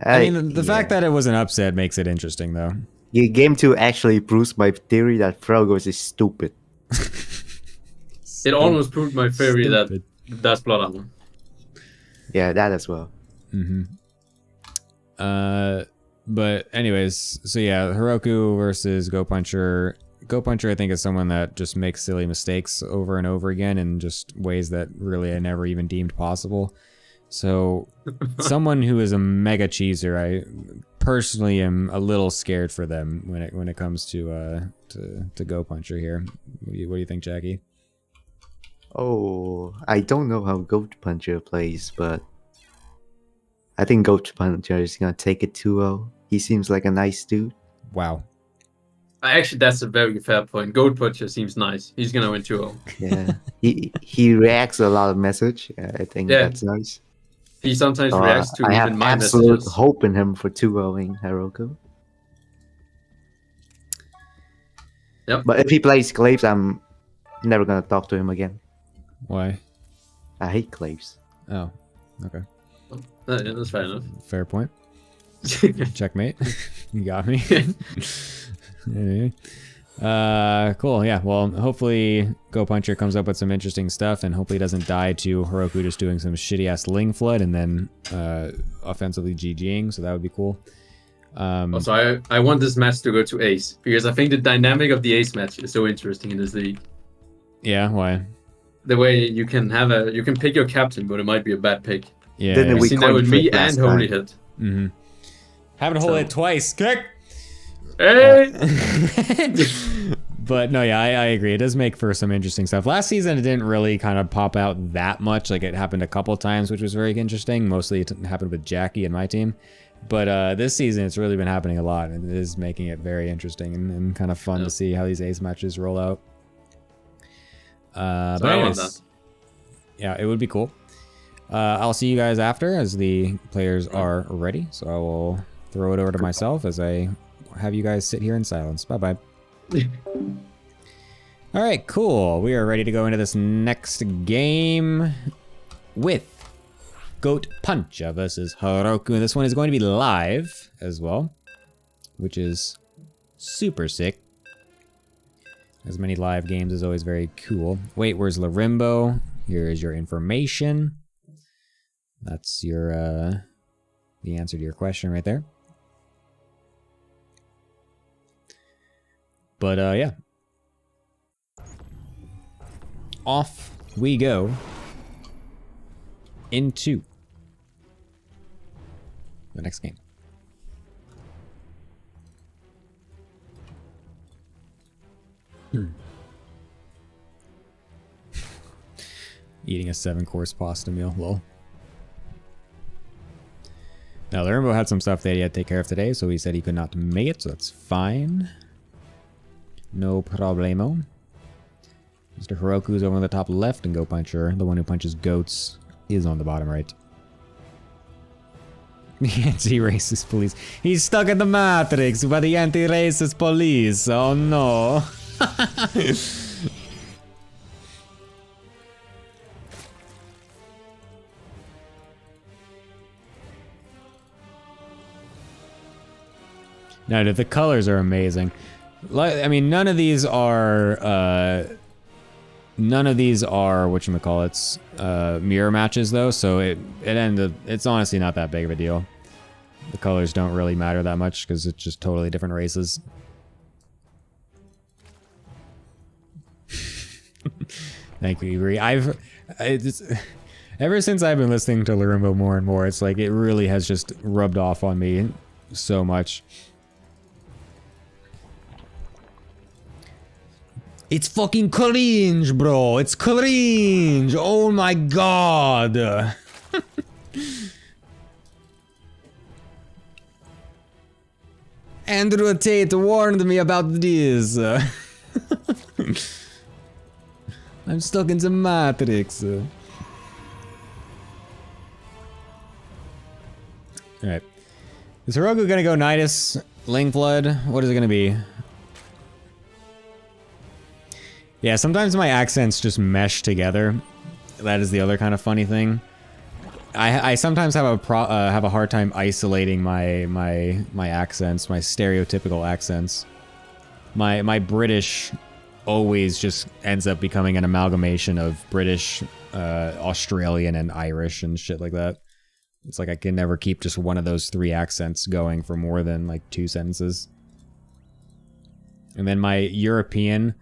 [SPEAKER 1] I mean, the fact that it was an upset makes it interesting, though.
[SPEAKER 2] Yeah, game 2 actually proves my theory that Frogos is stupid.
[SPEAKER 3] It almost proved my theory that that's Blood Armor.
[SPEAKER 2] Yeah, that as well.
[SPEAKER 1] But anyways, so yeah, Heroku versus Go Puncher. Go Puncher, I think, is someone that just makes silly mistakes over and over again in just ways that really I never even deemed possible. So, someone who is a mega cheeser, I personally am a little scared for them when it comes to Go Puncher here. What do you think, Jackie?
[SPEAKER 2] Oh, I don't know how Goat Puncher plays, but I think Goat Puncher is gonna take it 2-0. He seems like a nice dude.
[SPEAKER 1] Wow.
[SPEAKER 3] Actually, that's a very fair point. Goat Puncher seems nice. He's gonna win 2-0.
[SPEAKER 2] Yeah, he reacts a lot of message. I think that's nice.
[SPEAKER 3] He sometimes reacts to
[SPEAKER 2] I
[SPEAKER 3] even
[SPEAKER 2] have
[SPEAKER 3] my
[SPEAKER 2] absolute
[SPEAKER 3] messages.
[SPEAKER 2] hope in him for 2-0ing Heroku.
[SPEAKER 3] Yep.
[SPEAKER 2] But if he plays Claves, I'm never gonna talk to him again.
[SPEAKER 1] Why?
[SPEAKER 2] I hate Claves.
[SPEAKER 1] Oh, okay.
[SPEAKER 3] Yeah, that's fair enough.
[SPEAKER 1] Fair point. Checkmate. You got me. Anyway. Cool. Yeah. Well, hopefully Go Puncher comes up with some interesting stuff, and hopefully doesn't die to Heroku just doing some shitty ass Ling Flood and then offensively GGing. So that would be cool.
[SPEAKER 3] Also, I want this match to go to Ace because I think the dynamic of the Ace match is so interesting in this league.
[SPEAKER 1] Yeah. Why?
[SPEAKER 3] The way you can pick your captain, but it might be a bad pick.
[SPEAKER 1] Yeah.
[SPEAKER 2] Didn't
[SPEAKER 3] We've seen that with me and Holy
[SPEAKER 2] time.
[SPEAKER 3] Hit.
[SPEAKER 1] Mm-hmm. Having Holy Hit twice. Kick.
[SPEAKER 3] Hey!
[SPEAKER 1] But no, yeah, I agree. It does make for some interesting stuff. Last season, it didn't really kind of pop out that much. Like, it happened a couple times, which was very interesting. Mostly it happened with Jackie and my team. But this season, it's really been happening a lot, and it is making it very interesting and kind of fun to see how these Ace matches roll out. But anyways, yeah, it would be cool. I'll see you guys after as the players are ready. So I will throw it over to myself as I have you guys sit here in silence. Bye-bye. All right, cool. We are ready to go into this next game with Goat Puncher versus Heroku. This one is going to be live as well, which is super sick. As many live games is always very cool. Wait, where's Larimbo? Here is your information. That's your the answer to your question right there. But yeah. Off we go into the next game. Eating a 7-course pasta meal, lol. Now, Larimbo had some stuff that he had to take care of today, so he said he could not make it, so that's fine. No problemo. Mr. Heroku's over on the top left, and Go Puncher, the one who punches goats, is on the bottom right. The anti-racist police. He's stuck in the Matrix by the anti-racist police. Oh no. No, dude, the colors are amazing. I mean, none of these are whatchamacallits, mirror matches though, so it's honestly not that big of a deal. The colors don't really matter that much because it's just totally different races. Thank you, Yuri. Ever since I've been listening to Larimbo more and more, it's like it really has just rubbed off on me so much. It's fucking cringe, bro. It's cringe. Oh my god. Andrew Tate warned me about this. I'm stuck in the Matrix. Alright. Is Heroku gonna go Nidus? Ling Flood? What is it gonna be? Yeah, sometimes my accents just mesh together. That is the other kind of funny thing. I sometimes have a hard time isolating my accents, my stereotypical accents. My British always just ends up becoming an amalgamation of British, Australian, and Irish and shit like that. It's like I can never keep just one of those 3 accents going for more than like 2 sentences. And then my European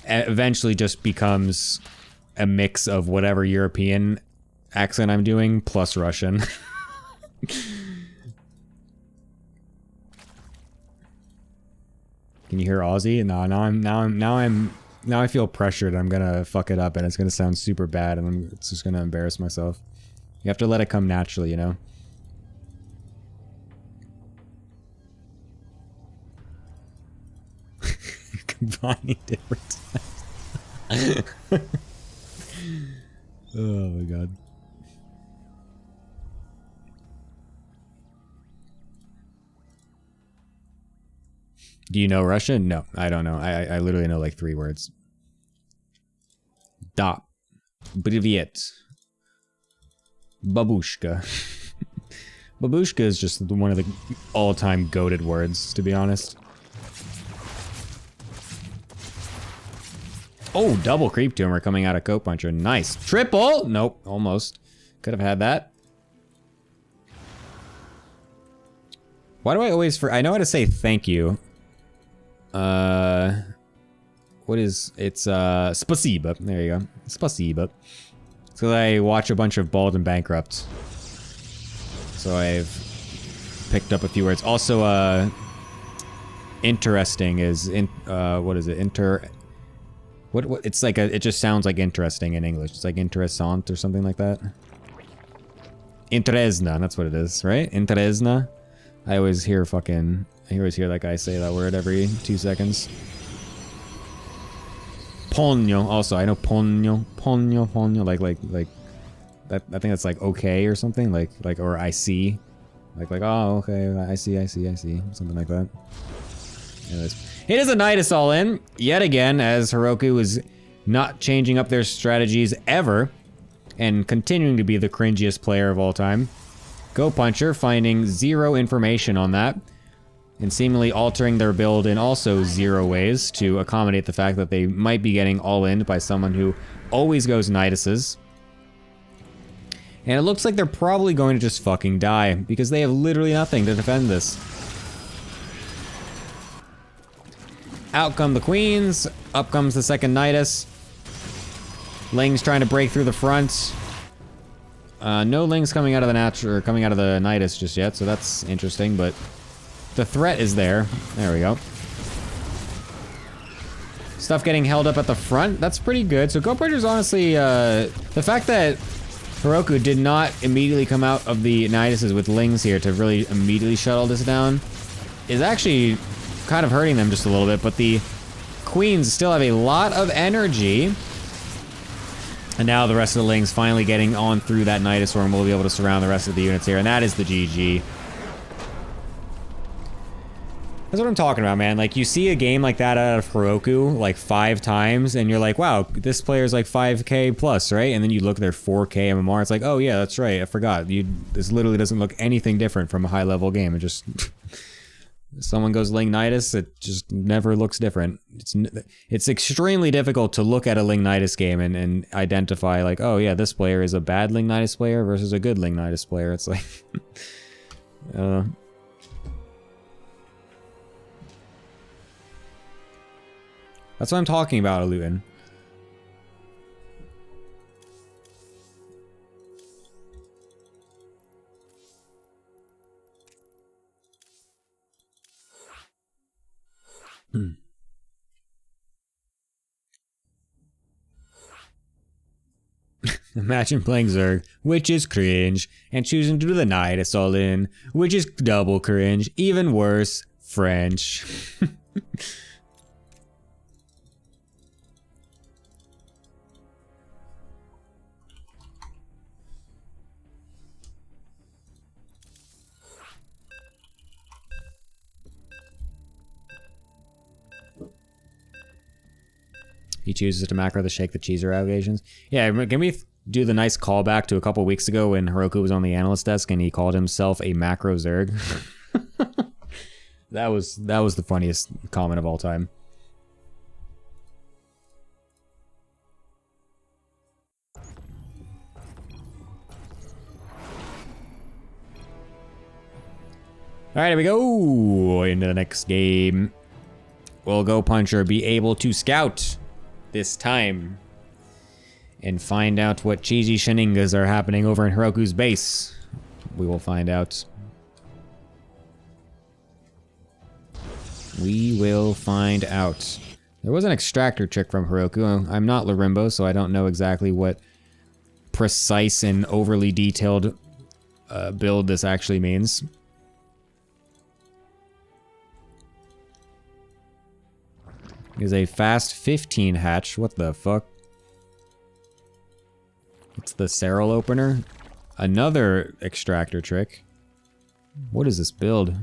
[SPEAKER 1] eventually just becomes a mix of whatever European accent I'm doing plus Russian. Can you hear Aussie? No, now I feel pressured. I'm gonna fuck it up and it's gonna sound super bad and it's just gonna embarrass myself. You have to let it come naturally, you know? Combining different times. Oh my god. Do you know Russian? No, I don't know. I literally know like 3 words. Da. Privyet. Babushka. Babushka is just one of the all-time goated words, to be honest. Oh, double creep tumor coming out of Coat Puncher. Nice. Triple! Nope, almost. Could have had that. Why do I always... I know how to say thank you. What is... It's, spasiba. There you go. Spasiba. So I watch a bunch of Bald and Bankrupt. So I've picked up a few words. Also, interesting is... what is it? What it's like it just sounds like interesting in English. It's like interessant or something like that. Interesna, that's what it is, right? Interesna. I always hear that guy say that word every 2 seconds. Ponyo, also, I know ponyo, like that, I think that's like okay or something, like, or I see. Like, oh, okay, I see, something like that. Anyways. It is a Nidus all in, yet again, as Heroku is not changing up their strategies ever, and continuing to be the cringiest player of all time. Go Puncher finding 0 information on that, and seemingly altering their build in also 0 ways to accommodate the fact that they might be getting all in by someone who always goes Niduses. And it looks like they're probably going to just fucking die, because they have literally nothing to defend this. Out come the queens, up comes the second Nidus. Ling's trying to break through the front. No Ling's coming out of the Nidus just yet, so that's interesting, but the threat is there. There we go. Stuff getting held up at the front, that's pretty good. So GoPushers honestly, the fact that Heroku did not immediately come out of the Niduses with Lings here to really immediately shut all this down is actually kind of hurting them just a little bit, but the queens still have a lot of energy. And now the rest of the Lings finally getting on through that Nidus Swarm will be able to surround the rest of the units here, and that is the GG. That's what I'm talking about, man. Like, you see a game like that out of Heroku, like 5 times, and you're like, wow, this player's like 5k plus, right? And then you look at their 4k MMR, it's like, oh yeah, that's right, I forgot. This literally doesn't look anything different from a high-level game. It just... someone goes Lignitis, it just never looks different. It's extremely difficult to look at a Lignitis game and identify like, oh yeah, this player is a bad Lignitis player versus a good Lignitis player. It's like, that's what I'm talking about, Luton. Imagine playing Zerg, which is cringe, and choosing to do the Nidus all in, which is double cringe. Even worse, French. He chooses to macro the Shake the Cheeser allegations. Yeah, can we do the nice callback to a couple weeks ago when Heroku was on the analyst desk and he called himself a macro Zerg? That was the funniest comment of all time. Alright, here we go. Into the next game. Will Go Puncher be able to scout this time and find out what cheesy sheningas are happening over in Heroku's base? We will find out. We will find out. There was an extractor trick from Heroku. I'm not Lorimbo, so I don't know exactly what precise and overly detailed build this actually means. Is a fast 15 hatch. What the fuck? It's the Serral opener. Another extractor trick. What is this build?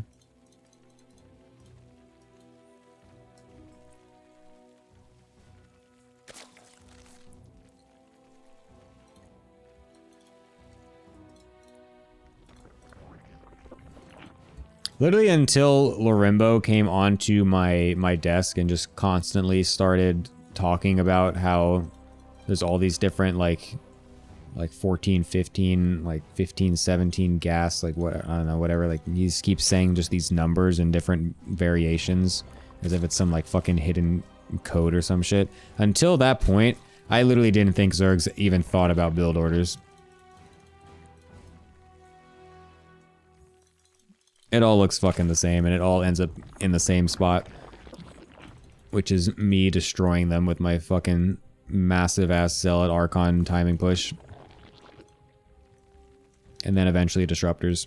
[SPEAKER 1] Literally until Lorimbo came onto my desk and just constantly started talking about how there's all these different like 14, 15, like 15, 17 gas, like what, I don't know, whatever. Like he just keeps saying just these numbers and different variations as if it's some like fucking hidden code or some shit. Until that point, I literally didn't think Zergs even thought about build orders. It all looks fucking the same, and it all ends up in the same spot. Which is me destroying them with my fucking massive-ass Zealot Archon timing push. And then eventually Disruptors.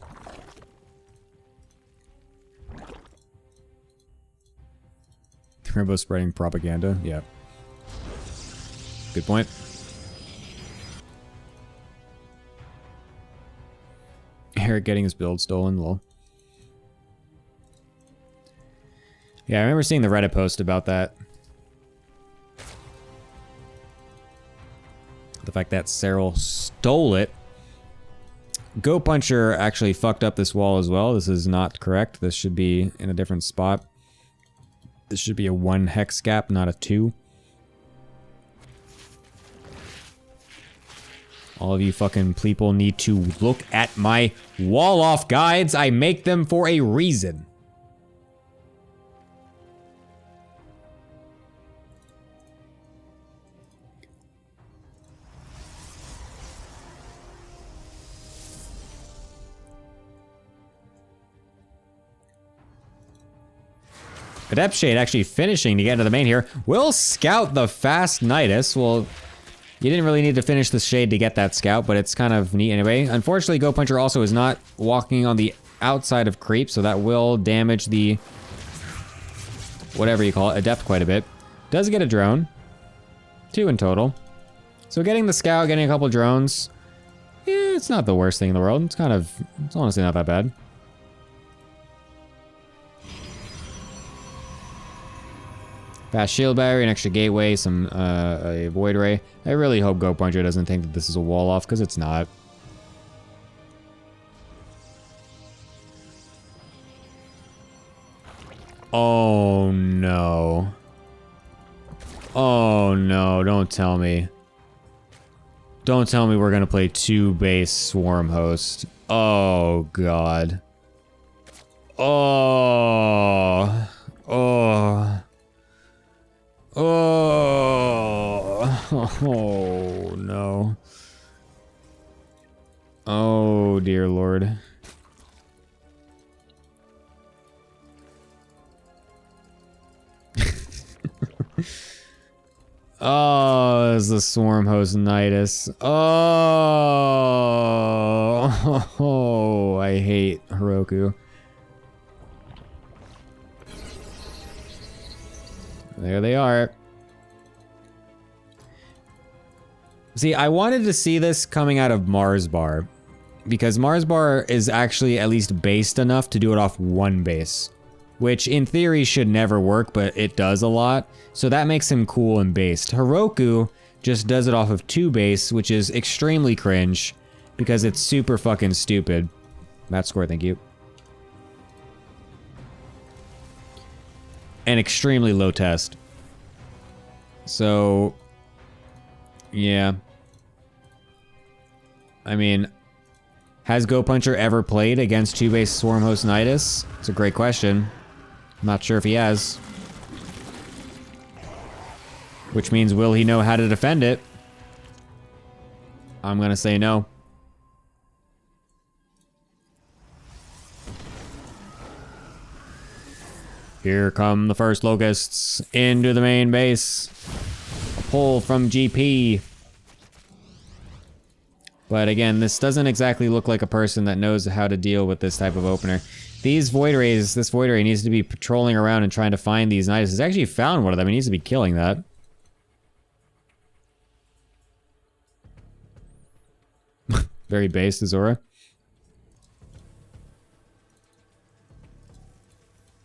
[SPEAKER 1] Rainbow spreading propaganda? Yeah. Good point. Eric getting his build stolen, lol. Yeah, I remember seeing the Reddit post about that. The fact that Serral stole it. Go Puncher actually fucked up this wall as well. This is not correct. This should be in a different spot. This should be a 1 hex gap, not a 2. All of you fucking people need to look at my wall off guides. I make them for a reason. Adept Shade actually finishing to get into the main here. Will scout the fast Nidus. Well, you didn't really need to finish the Shade to get that scout, but it's kind of neat anyway. Unfortunately, Go Puncher also is not walking on the outside of creep, so that will damage the whatever you call it, Adept quite a bit. Does get a drone. 2 in total. So getting the scout, getting a couple drones, yeah, it's not the worst thing in the world. It's honestly not that bad. Fast shield battery, an extra gateway, some a void ray. I really hope Go Puncher doesn't think that this is a wall off, because it's not. Oh no. Oh no, don't tell me. Don't tell me we're gonna play 2 base swarm host. Oh god. Oh. Oh. Oh. Oh no. Oh dear lord. Oh, it's the swarm host Nidus. Oh, I hate Heroku. There they are. See, I wanted to see this coming out of Mars Bar, because Mars Bar is actually at least based enough to do it off 1 base, which in theory should never work, but it does a lot. So that makes him cool and based. Heroku just does it off of 2 base, which is extremely cringe because it's super fucking stupid. Matt score, thank you. And extremely low test. So, yeah. I mean, has Go Puncher ever played against 2 base swarm host Nidus? It's a great question. I'm not sure if he has. Which means, will he know how to defend it? I'm gonna say no. Here come the first locusts into the main base. A pull from GP. But again, this doesn't exactly look like a person that knows how to deal with this type of opener. These Void Rays, this Void Ray needs to be patrolling around and trying to find these Nidus. He's actually found one of them. He needs to be killing that. Very based, Azora.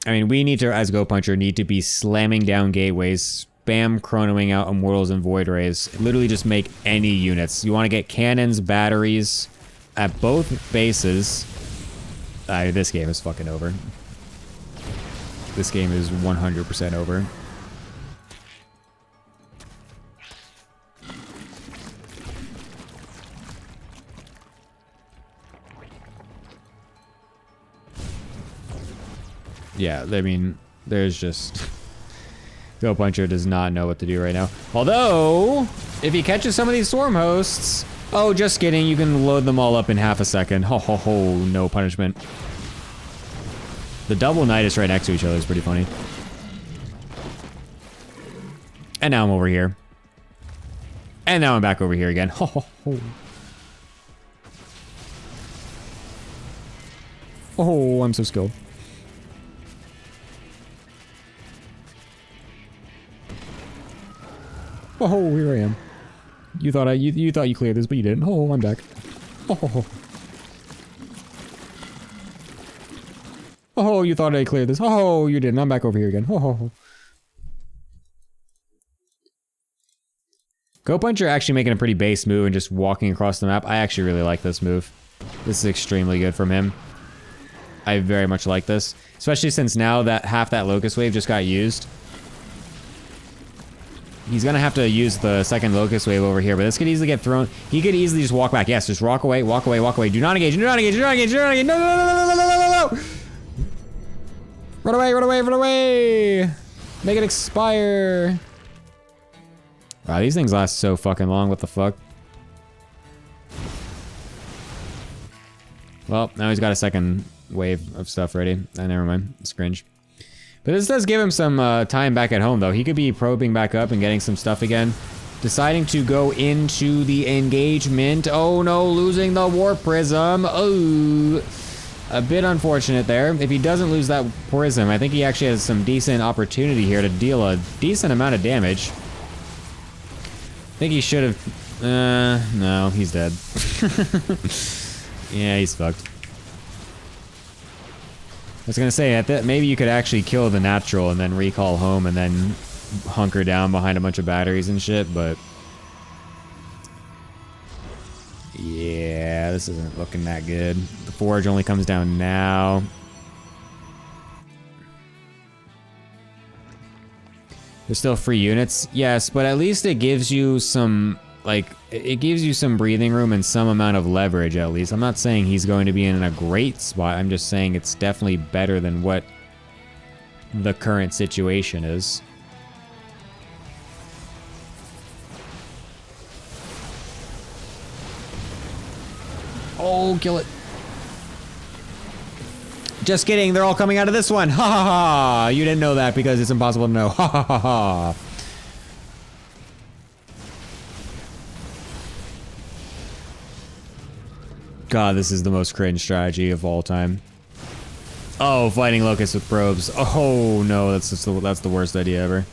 [SPEAKER 1] I mean, we need to, as Go Puncher, need to be slamming down gateways, spam chronoing out Immortals and Void Rays. Literally just make any units. You want to get cannons, batteries at both bases. This game is fucking over. This game is 100% over. Yeah, I mean, there's just... Go Puncher does not know what to do right now. Although, if he catches some of these swarm hosts... Oh, just kidding, you can load them all up in half a second. Ho ho ho, no punishment. The double Nidus right next to each other is pretty funny. And now I'm over here. And now I'm back over here again. Ho ho ho. Oh, I'm so skilled. Oh, here I am. You thought you thought you cleared this, but you didn't. Oh, I'm back. Oh, oh, you thought I cleared this. Oh, you didn't. I'm back over here again. Oh. Go Puncher actually making a pretty base move and just walking across the map. I actually really like this move. This is extremely good from him. I very much like this, especially since now that half that Locust Wave just got used. He's gonna have to use the second Locust Wave over here, but this could easily get thrown. He could easily just walk back. Yes, just walk away, walk away, walk away. Do not engage, do not engage, do not engage, do not engage. No, no, no, no, no, no, no, no, no. Run away, run away, run away. Make it expire. Wow, these things last so fucking long. What the fuck? Well, now he's got a second wave of stuff ready. Never mind. It's cringe. But this does give him some time back at home, though. He could be probing back up and getting some stuff again. Deciding to go into the engagement. Oh no, losing the Warp Prism. Oh, a bit unfortunate there. If he doesn't lose that Prism, I think he actually has some decent opportunity here to deal a decent amount of damage. I think he should have... no, he's dead. Yeah, he's fucked. I was gonna say, maybe you could actually kill the natural and then recall home and then hunker down behind a bunch of batteries and shit, but... Yeah, this isn't looking that good. The Forge only comes down now. There's still free units, yes, but at least it gives you some, like, it gives you some breathing room and some amount of leverage at least. I'm not saying he's going to be in a great spot, I'm just saying it's definitely better than what the current situation is. Oh, kill it. Just kidding, they're all coming out of this one. Ha ha ha. You didn't know that because it's impossible to know. Ha ha ha ha. God, this is the most cringe strategy of all time. Oh, fighting locusts with probes. Oh no, that's the worst idea ever.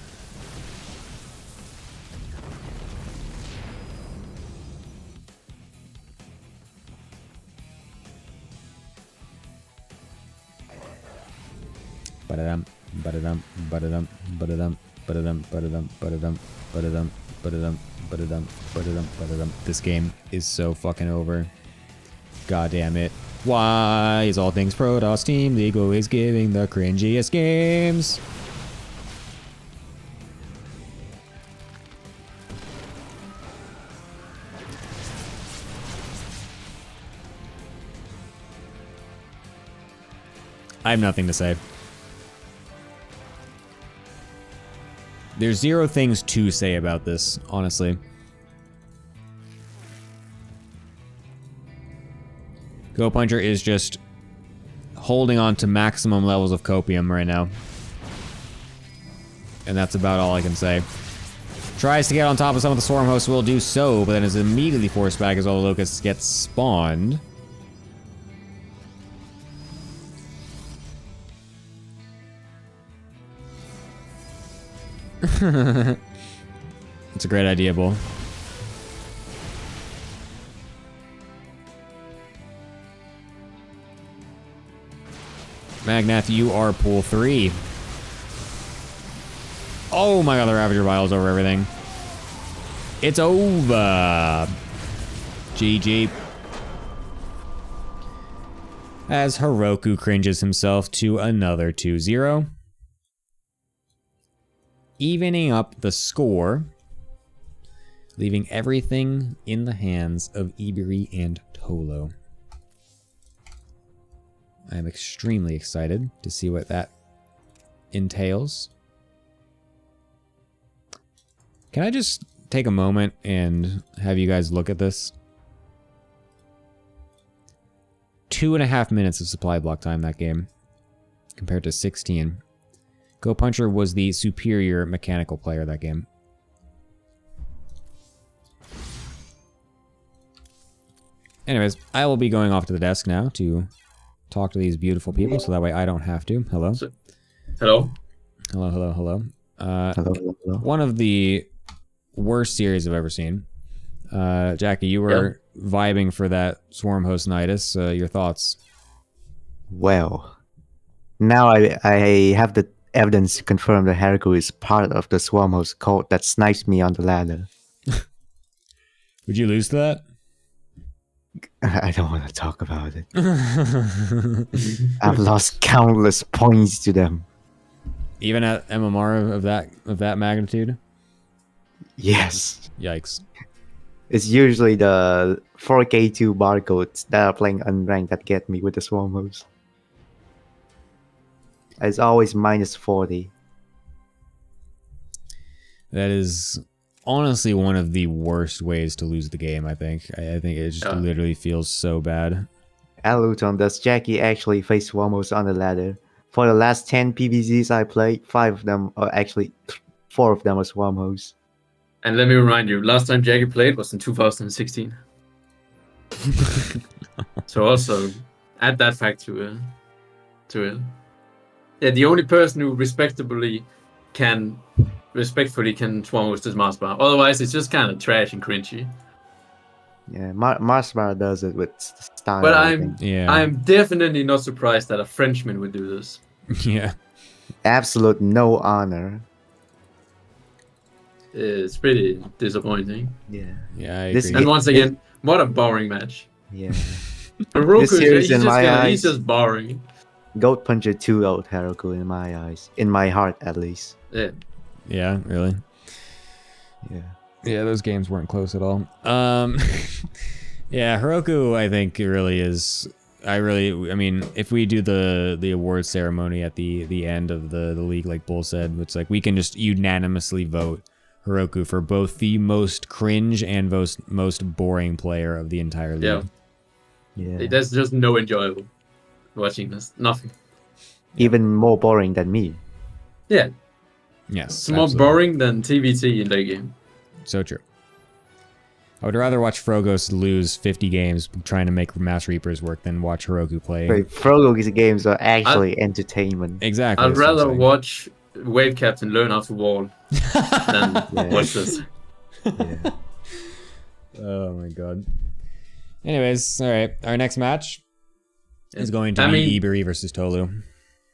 [SPEAKER 1] Ba-da-dum, ba-da-dum, ba-da-dum, ba-da-dum, ba-da-dum, ba-da-dum, ba-da-dum, ba-da-dum, ba-da-dum, ba-da-dum, ba-da-dum, ba-da-dum. This game is so fucking over. God damn it. Why is all things Protoss Team League always giving the cringiest games? I have nothing to say. There's zero things to say about this, honestly. Go Puncher is just holding on to maximum levels of copium right now. And that's about all I can say. Tries to get on top of some of the swarm hosts, will do so, but then is immediately forced back as all the locusts get spawned. It's a great idea, Bull. Magnath, you are pool 3. Oh my god, the Ravager Vile's over everything. It's over. GG. As Heroku cringes himself to another 2-0. Evening up the score, leaving everything in the hands of Iberi and Tolo. I am extremely excited to see what that entails. Can I just take a moment and have you guys look at this? 2.5 minutes of supply block time that game, compared to 16. Go Puncher was the superior mechanical player that game. Anyways, I will be going off to the desk now to talk to these beautiful people, so that way I don't have to. Hello.
[SPEAKER 3] Hello.
[SPEAKER 1] Hello, hello, hello.
[SPEAKER 2] Hello.
[SPEAKER 1] One of the worst series I've ever seen. Jackie, you were vibing for that Swarm Host Nidus. Your thoughts?
[SPEAKER 2] Well, now I have the evidence to confirm that Heroku is part of the Swarm Host cult that snipes me on the ladder.
[SPEAKER 1] Would you lose to that?
[SPEAKER 2] I don't want to talk about it. I've lost countless points to them.
[SPEAKER 1] Even at MMR of that magnitude?
[SPEAKER 2] Yes.
[SPEAKER 1] Yikes.
[SPEAKER 2] It's usually the 4K2 barcodes that are playing unranked that get me with the Swarm Host. It's always minus 40.
[SPEAKER 1] That is honestly one of the worst ways to lose the game, I think. I think it just literally feels so bad.
[SPEAKER 2] Aluton, does Jackie actually face Swarm Host on the ladder? For the last 10 PvZs I played, 5 of them, or actually 4 of them are Swarm Hosts.
[SPEAKER 3] And let me remind you, last time Jackie played was in 2016. So also add that fact to it. Yeah, the only person who respectfully can Swarm Host is Marsbar. Otherwise, it's just kind of trash and cringy.
[SPEAKER 2] Yeah, Marsbar does it with style.
[SPEAKER 3] But I'm definitely not surprised that a Frenchman would do this.
[SPEAKER 1] Yeah.
[SPEAKER 2] Absolute no honor.
[SPEAKER 3] It's pretty disappointing.
[SPEAKER 2] Yeah.
[SPEAKER 1] Yeah, I agree.
[SPEAKER 3] And once again, what a boring match.
[SPEAKER 2] Yeah.
[SPEAKER 3] Heroku, he's just boring.
[SPEAKER 2] Goat Puncher 2 out Heroku in my eyes. In my heart, at least.
[SPEAKER 3] Yeah.
[SPEAKER 1] Yeah, really.
[SPEAKER 2] Yeah.
[SPEAKER 1] Yeah, those games weren't close at all. Yeah, Heroku, I think it really is. I mean, if we do the award ceremony at the end of the league, like Bull said, it's like we can just unanimously vote Heroku for both the most cringe and most boring player of the entire league.
[SPEAKER 2] Yeah.
[SPEAKER 3] There's just no enjoyable watching this. Nothing.
[SPEAKER 2] Even more boring than me.
[SPEAKER 3] Yeah.
[SPEAKER 1] Yes.
[SPEAKER 3] It's more boring than TVT in their game.
[SPEAKER 1] So true. I would rather watch Frogos lose 50 games trying to make Mass Reapers work than watch Heroku play.
[SPEAKER 2] Wait, Frogo's games are actually entertainment.
[SPEAKER 1] Exactly.
[SPEAKER 3] I'd rather watch Wave Captain learn how to wall than watch this.
[SPEAKER 2] Yeah.
[SPEAKER 1] Oh my god. Anyways, all right. Our next match is going to be Ebury versus Tolu.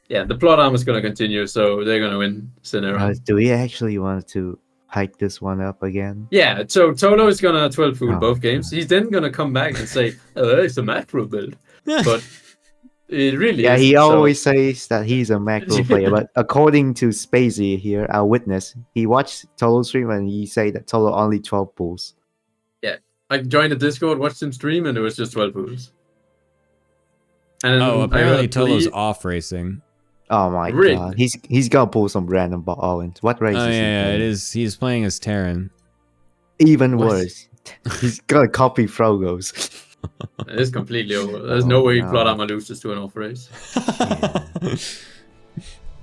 [SPEAKER 3] Yeah, the plot armor is going to continue, so they're going to win XinEra.
[SPEAKER 2] Do we actually want to hike this one up again?
[SPEAKER 3] Yeah, so Tolo is going to 12 food
[SPEAKER 2] Oh,
[SPEAKER 3] both games. He's then going to come back and say, oh, it's a macro build. But it really
[SPEAKER 2] Yeah,
[SPEAKER 3] is.
[SPEAKER 2] he always says that he's a macro player, but according to Spacey here, our witness, he watched Tolo's stream and he said that Tolo only 12 bulls.
[SPEAKER 3] Yeah, I joined the Discord, watched him stream, and it was just 12 bulls. And
[SPEAKER 1] apparently Tolo's off racing.
[SPEAKER 2] Oh my god, he's gonna pull some random ball. What race is he
[SPEAKER 1] it is. He's playing as Terran.
[SPEAKER 2] Even worse, he's gonna copy Frogos.
[SPEAKER 3] It is completely over. There's no way plot armor loses to an off race.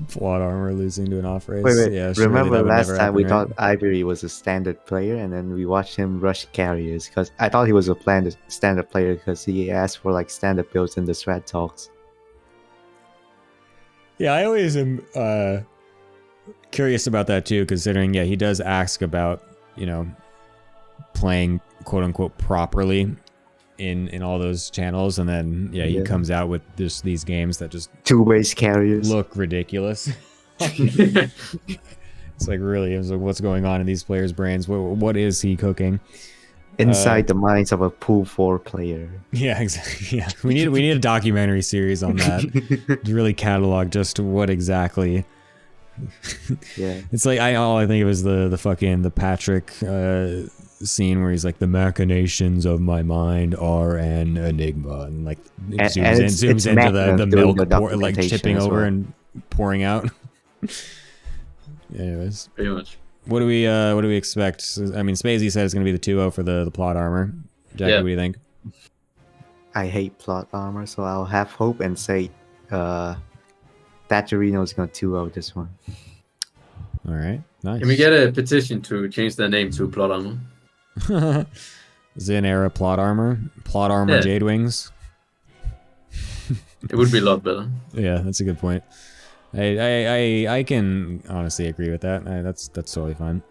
[SPEAKER 1] Plot armor losing to an off race.
[SPEAKER 2] Wait.
[SPEAKER 1] Yeah,
[SPEAKER 2] remember last time we thought Ivory was a standard player, and then we watched him rush carriers because I thought he was a standard player because he asked for like standard builds in the strat talks.
[SPEAKER 1] Yeah, I always am curious about that too, considering he does ask about playing quote unquote properly in all those channels, and then he comes out with just these games that just
[SPEAKER 2] two-base carriers
[SPEAKER 1] look ridiculous. It's like, really, it's like, what's going on in these players' brains? What is he cooking
[SPEAKER 2] inside the minds of a pool 4 player?
[SPEAKER 1] Yeah, exactly. Yeah, we need a documentary series on that to really catalog just what exactly.
[SPEAKER 2] Yeah,
[SPEAKER 1] it's like all I think of is the Patrick scene where he's like, the machinations of my mind are an enigma, and like zooms into the milk like tipping over and pouring out. Anyways,
[SPEAKER 3] pretty much.
[SPEAKER 1] What do we expect? I mean, Spacey said it's going to be the 2-0 for the plot armor. Jackie, what do you think?
[SPEAKER 2] I hate plot armor, so I'll have hope and say Thatcherino is going to 2-0 this one.
[SPEAKER 1] All right, nice.
[SPEAKER 3] Can we get a petition to change their name to plot armor?
[SPEAKER 1] XinEra plot armor JadeWings.
[SPEAKER 3] It would be a lot better.
[SPEAKER 1] Yeah, that's a good point. I can honestly agree with that. That's totally fine.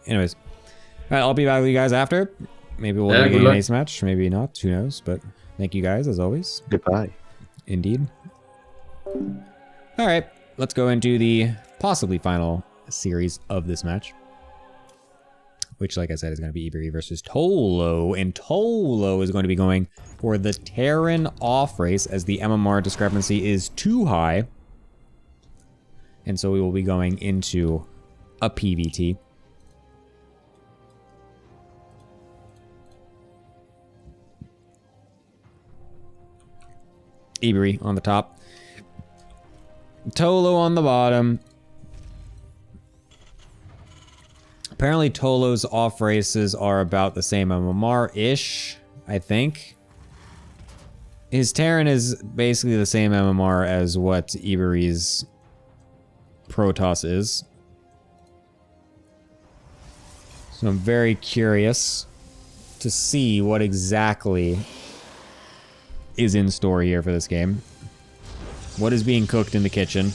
[SPEAKER 1] Anyways, all right, I'll be back with you guys after. Maybe we'll do a ace match, maybe not. Who knows? But thank you guys as always.
[SPEAKER 2] Goodbye.
[SPEAKER 1] Indeed. All right, let's go into the possibly final series of this match, which, like I said, is going to be Ebury versus Tolo, and Tolo is going to be going for the Terran off race as the MMR discrepancy is too high, and so we will be going into a PVT. Ebury on the top, Tolo on the bottom. Apparently Tolo's off races are about the same MMR-ish, I think. His Terran is basically the same MMR as what Ebury's Protoss is. So I'm very curious to see what exactly is in store here for this game. What is being cooked in the kitchen?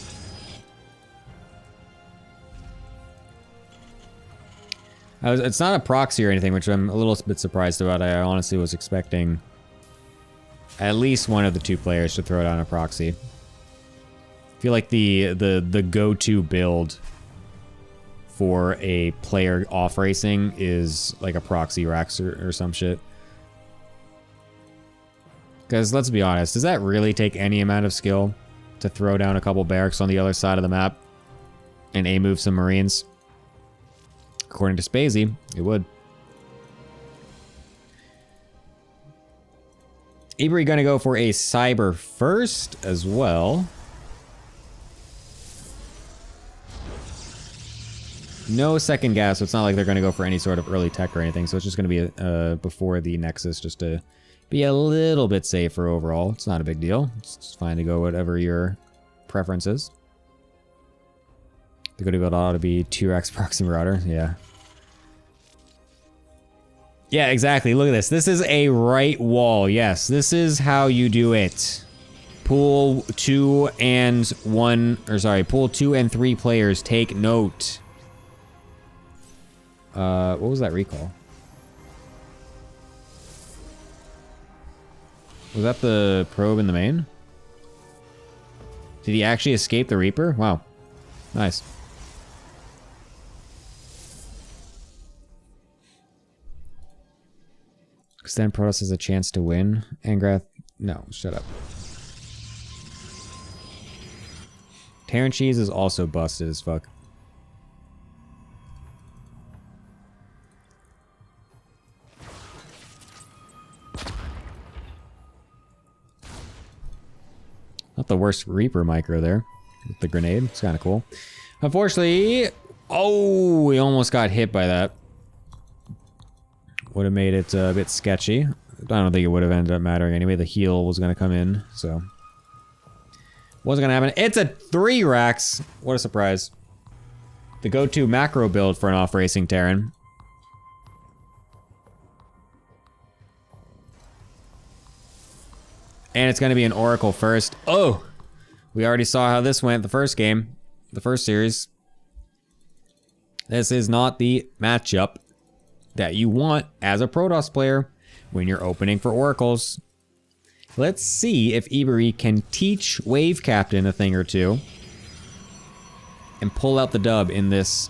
[SPEAKER 1] It's not a proxy or anything, which I'm a little bit surprised about. I honestly was expecting at least one of the two players to throw down a proxy. I feel like the go-to build for a player off racing is like a proxy Rax or some shit. Because let's be honest, does that really take any amount of skill to throw down a couple barracks on the other side of the map? and A-move some Marines. According to Spacey, it would. Ebury gonna go for a cyber first as well. No second gas, so it's not like they're gonna go for any sort of early tech or anything, so it's just gonna be before the Nexus, just to be a little bit safer overall. It's not a big deal. It's fine to go whatever your preference is. The good ought to be 2x proxy marauder, yeah. Yeah, exactly. Look at this. This is a right wall. Yes, this is how you do it. Pool 2 and 3 players. Take note. What was that recall? Was that the probe in the main? Did he actually escape the Reaper? Wow. Nice. Extend Protoss has a chance to win. Angrath, no, shut up. Terran Cheese is also busted as fuck. Not the worst Reaper micro there with the grenade. It's kind of cool. Unfortunately, oh, we almost got hit by that. Would have made it a bit sketchy. I don't think it would have ended up mattering anyway. The heal was going to come in, so. Wasn't going to happen. It's a 3 racks. What a surprise. The go-to macro build for an off-racing Terran. And it's going to be an Oracle first. Oh! We already saw how this went the first game. The first series. This is not the matchup that you want as a Protoss player when you're opening for Oracles. Let's see if Ebury can teach Wave Captain a thing or two and pull out the dub in this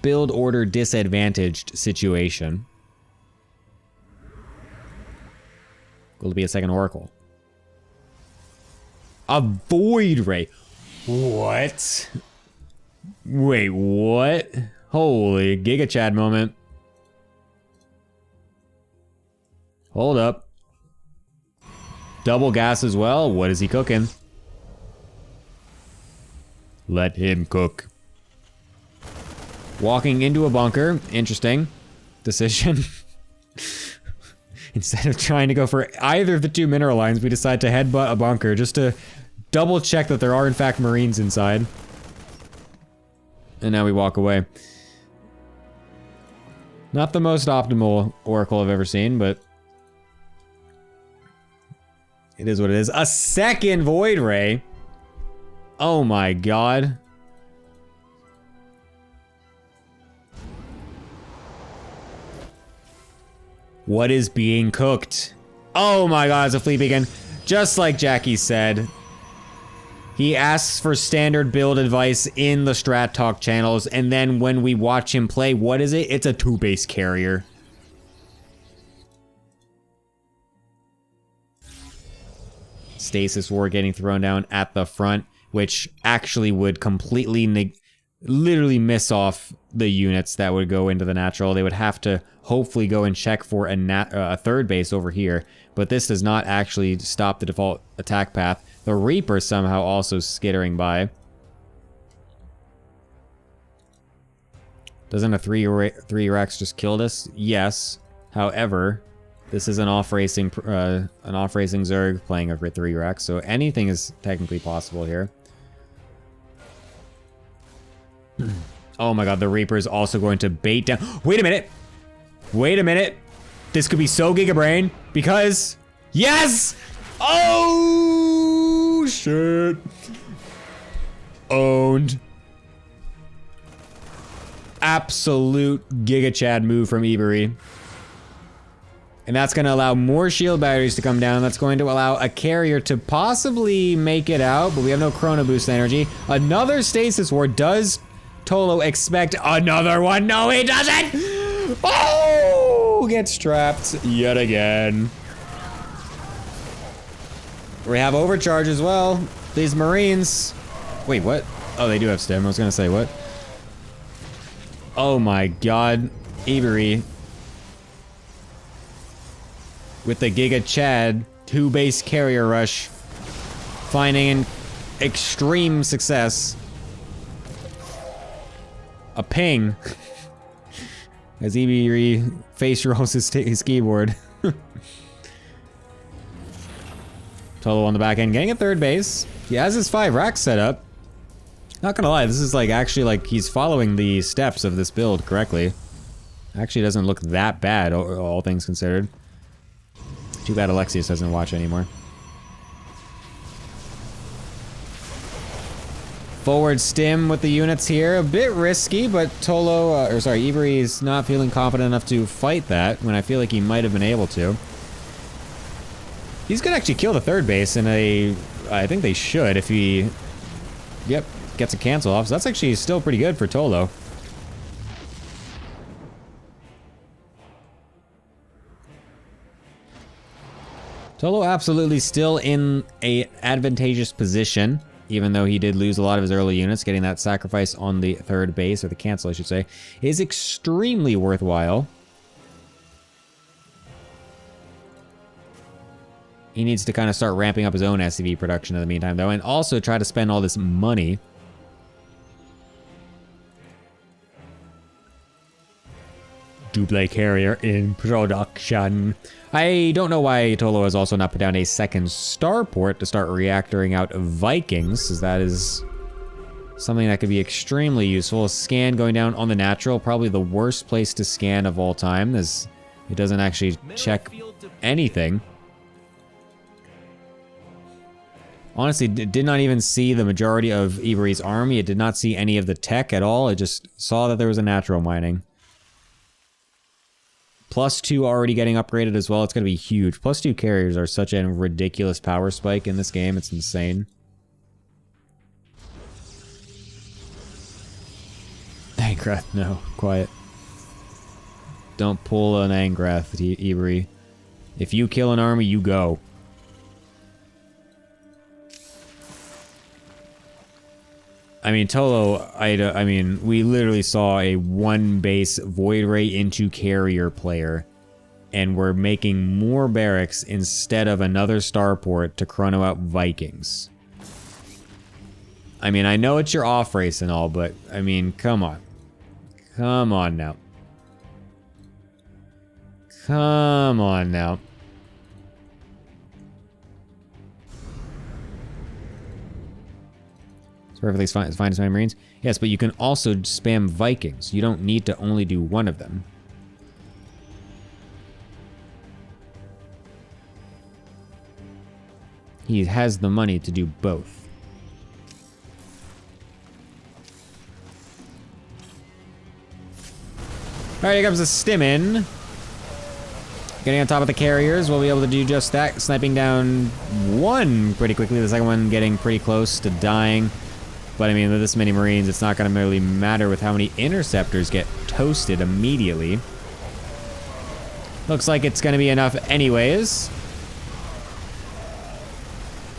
[SPEAKER 1] build order disadvantaged situation. Will it be a second Oracle? A Void Ray. What? Wait, what? Holy Giga Chad moment. Hold up. Double gas as well. What is he cooking? Let him cook. Walking into a bunker. Interesting decision. Instead of trying to go for either of the 2 mineral lines, we decide to headbutt a bunker just to double check that there are in fact Marines inside. And now we walk away. Not the most optimal Oracle I've ever seen, but it is what it is. A second Void Ray. Oh my god. What is being cooked? Oh my god, it's a fleet beacon. Just like Jackie said. He asks for standard build advice in the Strat Talk channels, and then when we watch him play, what is it? It's a 2-base carrier. Stasis War getting thrown down at the front, which actually would completely literally miss off the units that would go into the natural. They would have to hopefully go and check for a third base over here, but this does not actually stop the default attack path. The Reaper somehow also skittering by. Doesn't a 3 Rex just kill us? Yes. However, this is an off-racing Zerg playing a 3 Rex, so anything is technically possible here. Oh my god, the Reaper is also going to bait down. Wait a minute. Wait a minute. This could be so Giga Brain because yes! Oh shit. Owned. Absolute Giga Chad move from Ebury. And that's going to allow more shield batteries to come down. That's going to allow a carrier to possibly make it out, but we have no Chrono Boost energy. Another Stasis War. Does Tolo expect another one? No, he doesn't! Oh! Gets trapped yet again. We have overcharge as well. These Marines. Wait, what? Oh, they do have stim. I was gonna say, what? Oh my god. Avery. With the Giga Chad 2-base carrier rush. Finding an extreme success. A ping. As Avery face rolls his keyboard. Tolo on the back end getting a third base. He has his 5 racks set up. Not gonna lie, this is like actually like he's following the steps of this build correctly. Actually doesn't look that bad, all things considered. Too bad Alexius doesn't watch anymore. Forward stim with the units here. A bit risky, but Tolo, Avery is not feeling confident enough to fight that when I feel like he might have been able to. He's gonna actually kill the third base in a... I think they should if he... Yep, gets a cancel off. So that's actually still pretty good for Tolo. Tolo absolutely still in a advantageous position, even though he did lose a lot of his early units. Getting that sacrifice on the third base, or the cancel I should say, is extremely worthwhile. He needs to kind of start ramping up his own SCV production in the meantime, though, and also try to spend all this money. Double carrier in production. I don't know why Tolo has also not put down a second starport to start reactoring out Vikings, as that is something that could be extremely useful. A scan going down on the natural, probably the worst place to scan of all time, as it doesn't actually check anything. Honestly, did not even see the majority of Avery's army. It did not see any of the tech at all. It just saw that there was a natural mining. +2 already getting upgraded as well. It's going to be huge. +2 carriers are such a ridiculous power spike in this game. It's insane. Angrath, no. Quiet. Don't pull an Angrath, Avery. If you kill an army, you go. I mean, Tolo, I mean, we literally saw a 1-base Void Ray into carrier player, and we're making more barracks instead of another starport to chrono out Vikings. I mean, I know it's your off race and all, but, I mean, come on. Come on now. Come on now. Perfectly fine to spam Marines. Yes, but you can also spam Vikings. You don't need to only do one of them. He has the money to do both. Alright, here comes the Stimmin. Getting on top of the carriers, we'll be able to do just that. Sniping down one pretty quickly. The second one getting pretty close to dying. But I mean, with this many Marines, it's not going to really matter with how many interceptors get toasted immediately. Looks like it's going to be enough anyways.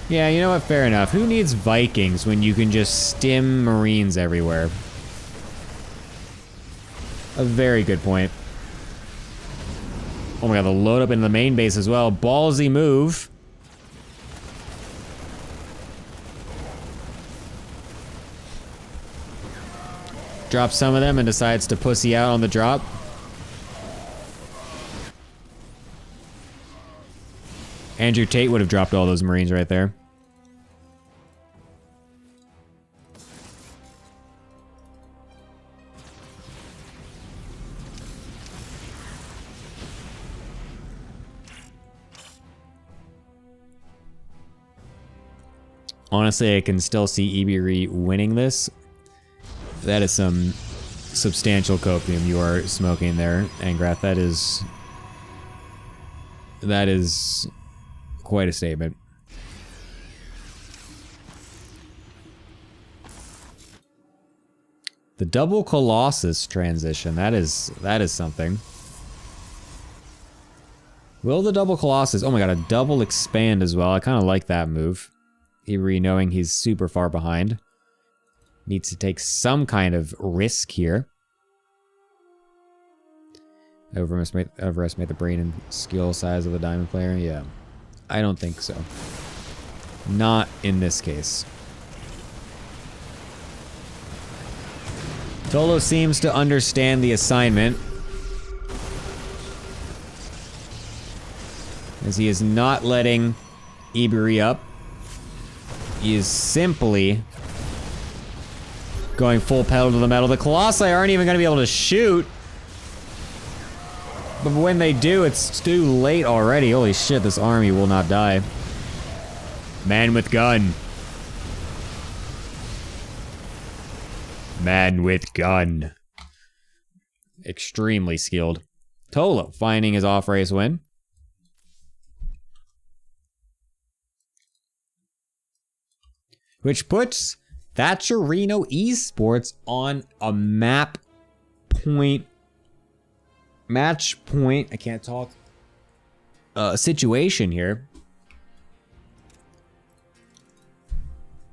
[SPEAKER 1] Yeah, you know what? Fair enough. Who needs Vikings when you can just stim Marines everywhere? A very good point. Oh my god, the load up into the main base as well. Ballsy move. Drops some of them and decides to pussy out on the drop. Andrew Tate would have dropped all those Marines right there. Honestly, I can still see Iberi winning this. That is some substantial copium you are smoking there, Angrath. That is quite a statement. The double Colossus transition, that is something. Will the double Colossus, oh my god, a double expand as well. I kind of like that move. Iberi knowing he's super far behind. needs to take some kind of risk here. Overestimate the brain and skill size of the diamond player? Yeah. I don't think so. Not in this case. Tolo seems to understand the assignment, as he is not letting Iberi up. He is simply going full pedal to the metal. The Colossi aren't even going to be able to shoot. But when they do, it's too late already. Holy shit, this army will not die. Man with gun. Man with gun. Extremely skilled. Tolo finding his off-race win. Which puts Thatcherino Esports on a match point, I can't talk, situation here.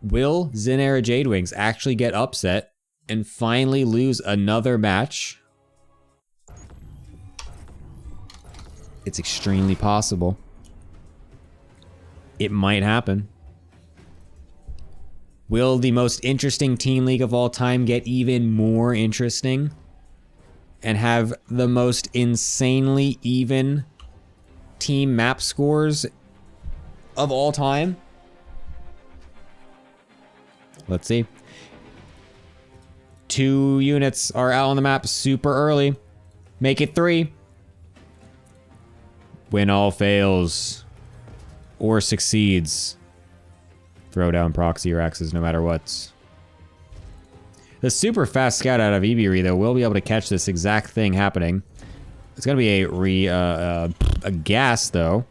[SPEAKER 1] Will XinEraJadeWings actually get upset and finally lose another match? It's extremely possible. It might happen. Will the most interesting team league of all time get even more interesting and have the most insanely even team map scores of all time? Let's see. 2 units are out on the map super early. Make it 3. Win all fails or succeeds. Throw down proxy Raxes no matter what. The super fast scout out of Iberi, though, will be able to catch this exact thing happening. It's gonna be a gas, though.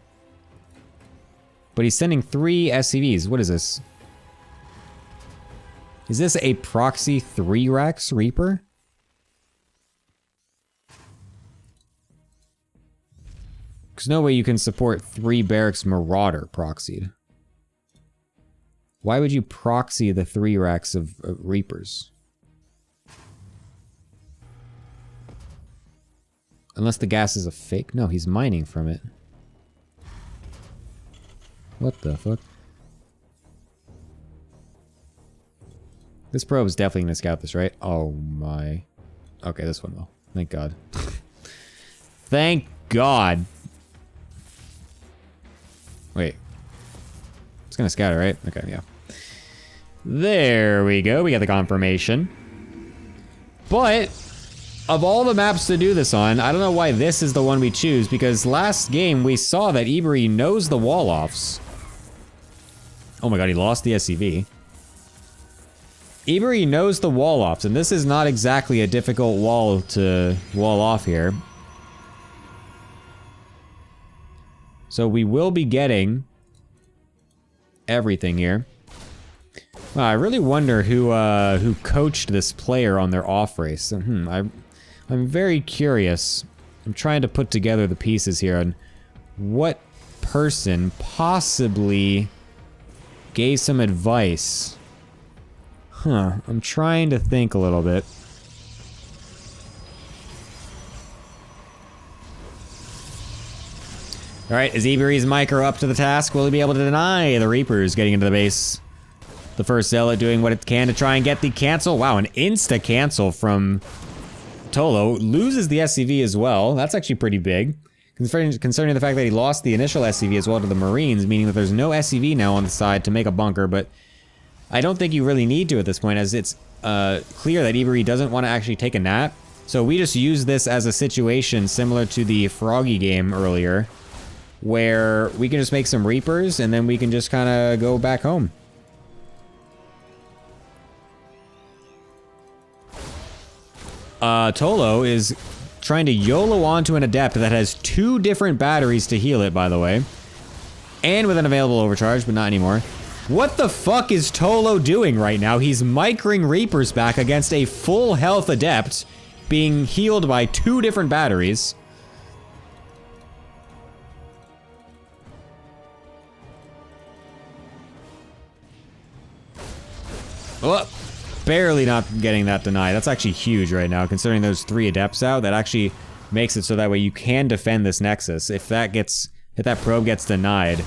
[SPEAKER 1] But he's sending 3 SCVs. What is this? Is this a proxy 3 Rax Reaper? There's no way you can support 3 Barracks Marauder proxied. Why would you proxy the 3 racks of Reapers? Unless the gas is a fake? No, he's mining from it. What the fuck? This probe is definitely gonna scout this, right? Oh my. Okay, this one will. Thank God. Thank God. Wait. It's gonna scout it, right? Okay, yeah. There we go. We got the confirmation. But of all the maps to do this on, I don't know why this is the one we choose, because last game we saw that Iberi knows the wall-offs. Oh my god, he lost the SCV. Iberi knows the wall-offs, and this is not exactly a difficult wall to wall off here. So we will be getting everything here. Wow, I really wonder who coached this player on their off race. I'm very curious. I'm trying to put together the pieces here on what person possibly gave some advice. Huh, I'm trying to think a little bit. Alright, is Iberi's micro up to the task? Will he be able to deny the Reapers getting into the base? The first Zealot doing what it can to try and get the cancel. Wow, an insta-cancel from Tolo. Loses the SCV as well. That's actually pretty big. Concerning the fact that he lost the initial SCV as well to the Marines, meaning that there's no SCV now on the side to make a bunker, but I don't think you really need to at this point, as it's clear that Iberi doesn't want to actually take a nap. So we just use this as a situation similar to the Froggy game earlier, where we can just make some Reapers and then we can just kind of go back home. Tolo is trying to YOLO onto an Adept that has 2 different batteries to heal it, by the way. And with an available overcharge, but not anymore. What the fuck is Tolo doing right now? He's micring Reapers back against a full health Adept being healed by 2 different batteries. Oh, barely not getting that denied. That's actually huge right now, considering those 3 Adepts out. That actually makes it so that way you can defend this Nexus. If that probe gets denied,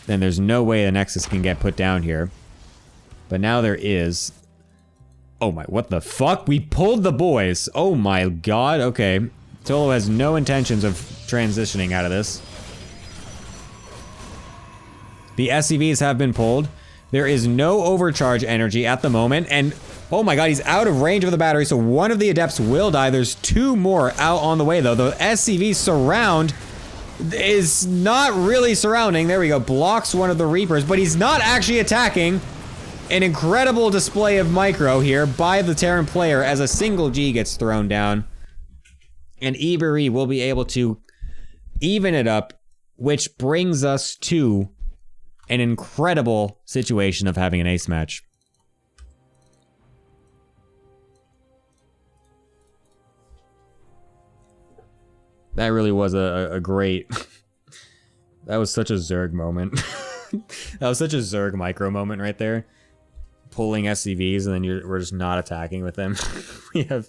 [SPEAKER 1] then there's no way the Nexus can get put down here. But now there is. Oh my, what the fuck? We pulled the boys. Oh my god, okay. Tolo has no intentions of transitioning out of this. The SCVs have been pulled. There is no overcharge energy at the moment, and oh my god, he's out of range of the battery, so one of the Adepts will die. There's 2 more out on the way, though. The SCV surround is not really surrounding. There we go, blocks one of the Reapers, but he's not actually attacking. An incredible display of micro here by the Terran player as a single G gets thrown down. And Ebury will be able to even it up, which brings us to an incredible situation of having an ace match. That really was a great... That was such a Zerg moment. That was such a Zerg micro moment right there. Pulling SCVs and then we're just not attacking with them. We have...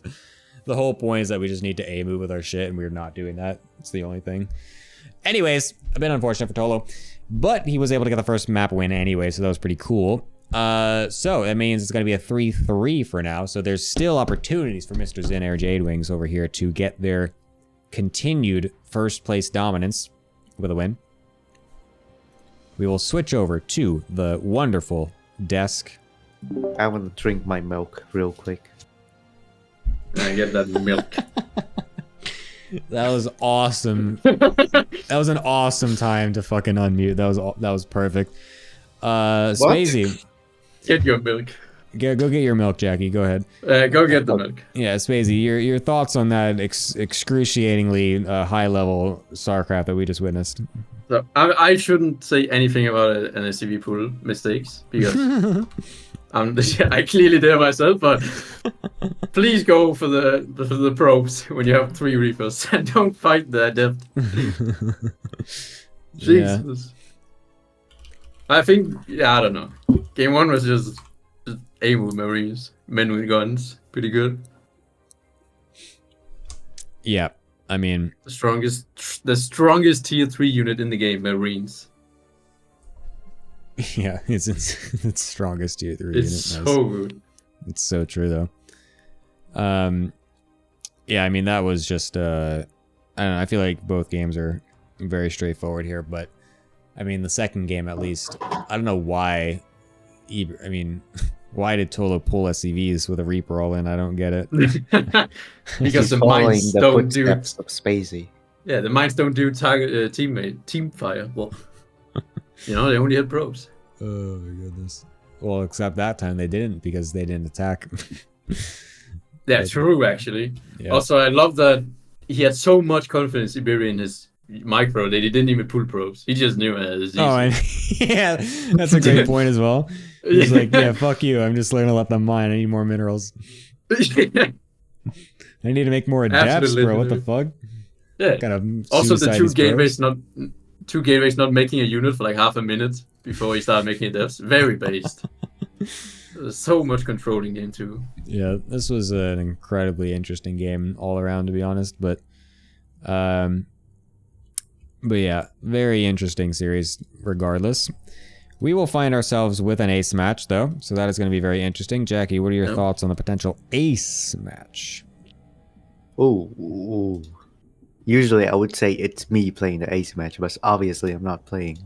[SPEAKER 1] The whole point is that we just need to A-move with our shit, and we're not doing that. It's the only thing. Anyways, a bit unfortunate for Tolo. But he was able to get the first map win anyway, so that was pretty cool. So that means it's going to be a 3-3 for now. So there's still opportunities for Mr. XinEraJadeWings over here to get their continued first place dominance with a win. We will switch over to the wonderful desk.
[SPEAKER 2] I want to drink my milk real quick.
[SPEAKER 3] I get that milk.
[SPEAKER 1] That was awesome. That was an awesome time to fucking unmute. That was perfect. Spacey.
[SPEAKER 3] Get your milk.
[SPEAKER 1] Go get your milk, Jackie. Go ahead.
[SPEAKER 3] Go get the milk.
[SPEAKER 1] Yeah, Spacey, your thoughts on that excruciatingly high level StarCraft that we just witnessed?
[SPEAKER 3] So I shouldn't say anything about an SCV pool mistakes because I clearly did myself. But please go for the probes when you have 3 Reapers and don't fight the Adept. Jesus. Yeah. I think I don't know. Game 1 was just aim with Marines, men with guns, pretty good.
[SPEAKER 1] Yeah. I mean,
[SPEAKER 3] the strongest tier 3 unit in the game, Marines.
[SPEAKER 1] Yeah, it's strongest tier 3
[SPEAKER 3] it's
[SPEAKER 1] unit.
[SPEAKER 3] So good.
[SPEAKER 1] It's so true though. Yeah, I mean that was just I don't know, I feel like both games are very straightforward here, but I mean the second game at least, I don't know why why did Tolo pull SCVs with a Reaper all in? I don't get it.
[SPEAKER 3] Because the mines don't do
[SPEAKER 2] of Spacey.
[SPEAKER 3] Yeah, the mines don't do target team fire. Well, they only had probes.
[SPEAKER 1] Oh my goodness. Well, except that time they didn't because they didn't attack.
[SPEAKER 3] Yeah, true actually.
[SPEAKER 1] Yeah.
[SPEAKER 3] Also, I love that he had so much confidence in his micro that he didn't even pull probes. He just knew it was easy.
[SPEAKER 1] Oh, and yeah, that's a great point as well. He's like, yeah, fuck you. I'm just gonna let them mine. I need more minerals. I need to make more adepts, bro. What the fuck?
[SPEAKER 3] Yeah.
[SPEAKER 1] Kind of
[SPEAKER 3] also, the two gateways not making a unit for like half a minute before he started making adepts. Very based. There's so much control in game 2.
[SPEAKER 1] Yeah, this was an incredibly interesting game all around, to be honest. But yeah, very interesting series regardless. We will find ourselves with an ace match, though, so that is going to be very interesting. Jackie, what are your thoughts on the potential ace match?
[SPEAKER 2] Oh, usually I would say it's me playing the ace match, but obviously I'm not playing.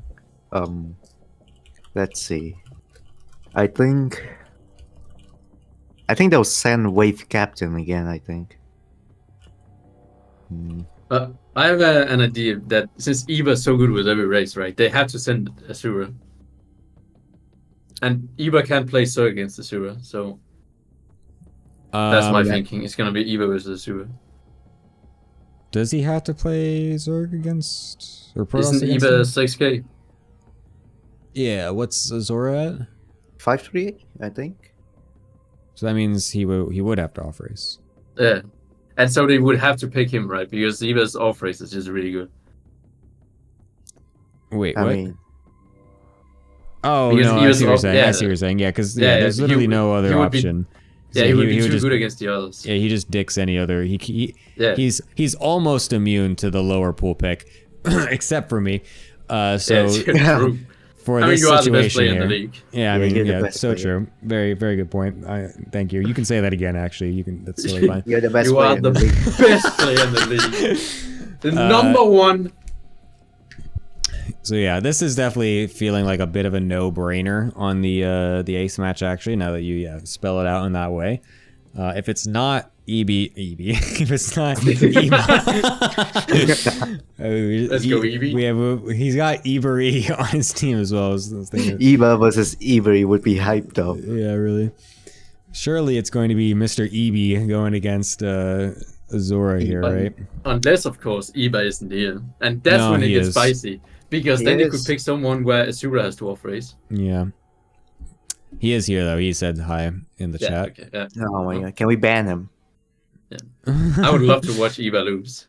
[SPEAKER 2] Let's see. I think they'll send Wave Captain again, I think.
[SPEAKER 3] I have an idea that since Eva is so good with every race, right, they have to send Asura. And Eva can't play Zerg against Asura, so that's my thinking. It's gonna be Eva versus Asura.
[SPEAKER 1] Does he have to play Zerg against or Protoss
[SPEAKER 3] Isn't
[SPEAKER 1] against
[SPEAKER 3] Eva
[SPEAKER 1] him?
[SPEAKER 3] 6k?
[SPEAKER 1] Yeah, what's Azora at?
[SPEAKER 2] 538, I think.
[SPEAKER 1] So that means he would have to off race.
[SPEAKER 3] Yeah. And so they would have to pick him, right? Because Eva's off race is just really good.
[SPEAKER 1] Wait,
[SPEAKER 2] I
[SPEAKER 1] what?
[SPEAKER 2] mean,
[SPEAKER 1] Oh
[SPEAKER 3] Because
[SPEAKER 1] no,
[SPEAKER 3] he
[SPEAKER 1] I
[SPEAKER 3] was
[SPEAKER 1] see what you're
[SPEAKER 3] all-
[SPEAKER 1] saying.
[SPEAKER 3] yeah.
[SPEAKER 1] I see what you're saying. Yeah, because
[SPEAKER 3] Yeah,
[SPEAKER 1] there's
[SPEAKER 3] he
[SPEAKER 1] literally
[SPEAKER 3] would-
[SPEAKER 1] no other
[SPEAKER 3] he would be-
[SPEAKER 1] option.
[SPEAKER 3] Yeah,
[SPEAKER 1] So
[SPEAKER 3] he would be too
[SPEAKER 1] just,
[SPEAKER 3] good against the others.
[SPEAKER 1] Yeah, he just dicks any other.
[SPEAKER 3] Yeah.
[SPEAKER 1] He's almost immune to the lower pool pick, except for me. So
[SPEAKER 3] Yeah, true.
[SPEAKER 1] for
[SPEAKER 3] I mean,
[SPEAKER 1] this
[SPEAKER 3] you are the best
[SPEAKER 1] situation
[SPEAKER 3] player
[SPEAKER 1] here,
[SPEAKER 3] in the league.
[SPEAKER 1] yeah, I
[SPEAKER 2] Yeah,
[SPEAKER 1] mean,
[SPEAKER 2] you're the
[SPEAKER 1] yeah,
[SPEAKER 2] best
[SPEAKER 1] so
[SPEAKER 2] player.
[SPEAKER 1] true. Very, very good point. Thank you. You can say that again. Actually, you can. That's totally fine.
[SPEAKER 2] You're the best
[SPEAKER 3] You
[SPEAKER 2] player
[SPEAKER 3] are
[SPEAKER 2] in
[SPEAKER 3] the
[SPEAKER 2] the league.
[SPEAKER 3] best player in the league. The number one.
[SPEAKER 1] So yeah, this is definitely feeling like a bit of a no-brainer on the ace match. Actually, now that you spell it out in that way, if it's not EB, if it's not EB,
[SPEAKER 3] Let's go, EB.
[SPEAKER 1] He's got Ebery on his team as well.
[SPEAKER 2] Eva versus Ebery would be hyped though.
[SPEAKER 1] Yeah, really. Surely it's going to be Mr. EB going against Azura here, right?
[SPEAKER 3] Unless, of course, eBay isn't here. And that's
[SPEAKER 1] No,
[SPEAKER 3] when it
[SPEAKER 1] he
[SPEAKER 3] gets
[SPEAKER 1] is.
[SPEAKER 3] spicy. Because
[SPEAKER 2] He
[SPEAKER 3] then you
[SPEAKER 2] is.
[SPEAKER 3] could pick someone where Azura has dwarf race.
[SPEAKER 1] Yeah. He is here though. He said hi in the
[SPEAKER 3] Yeah,
[SPEAKER 1] chat.
[SPEAKER 3] okay, yeah.
[SPEAKER 2] Oh my god, can we ban him?
[SPEAKER 3] I would love to watch Eva lose.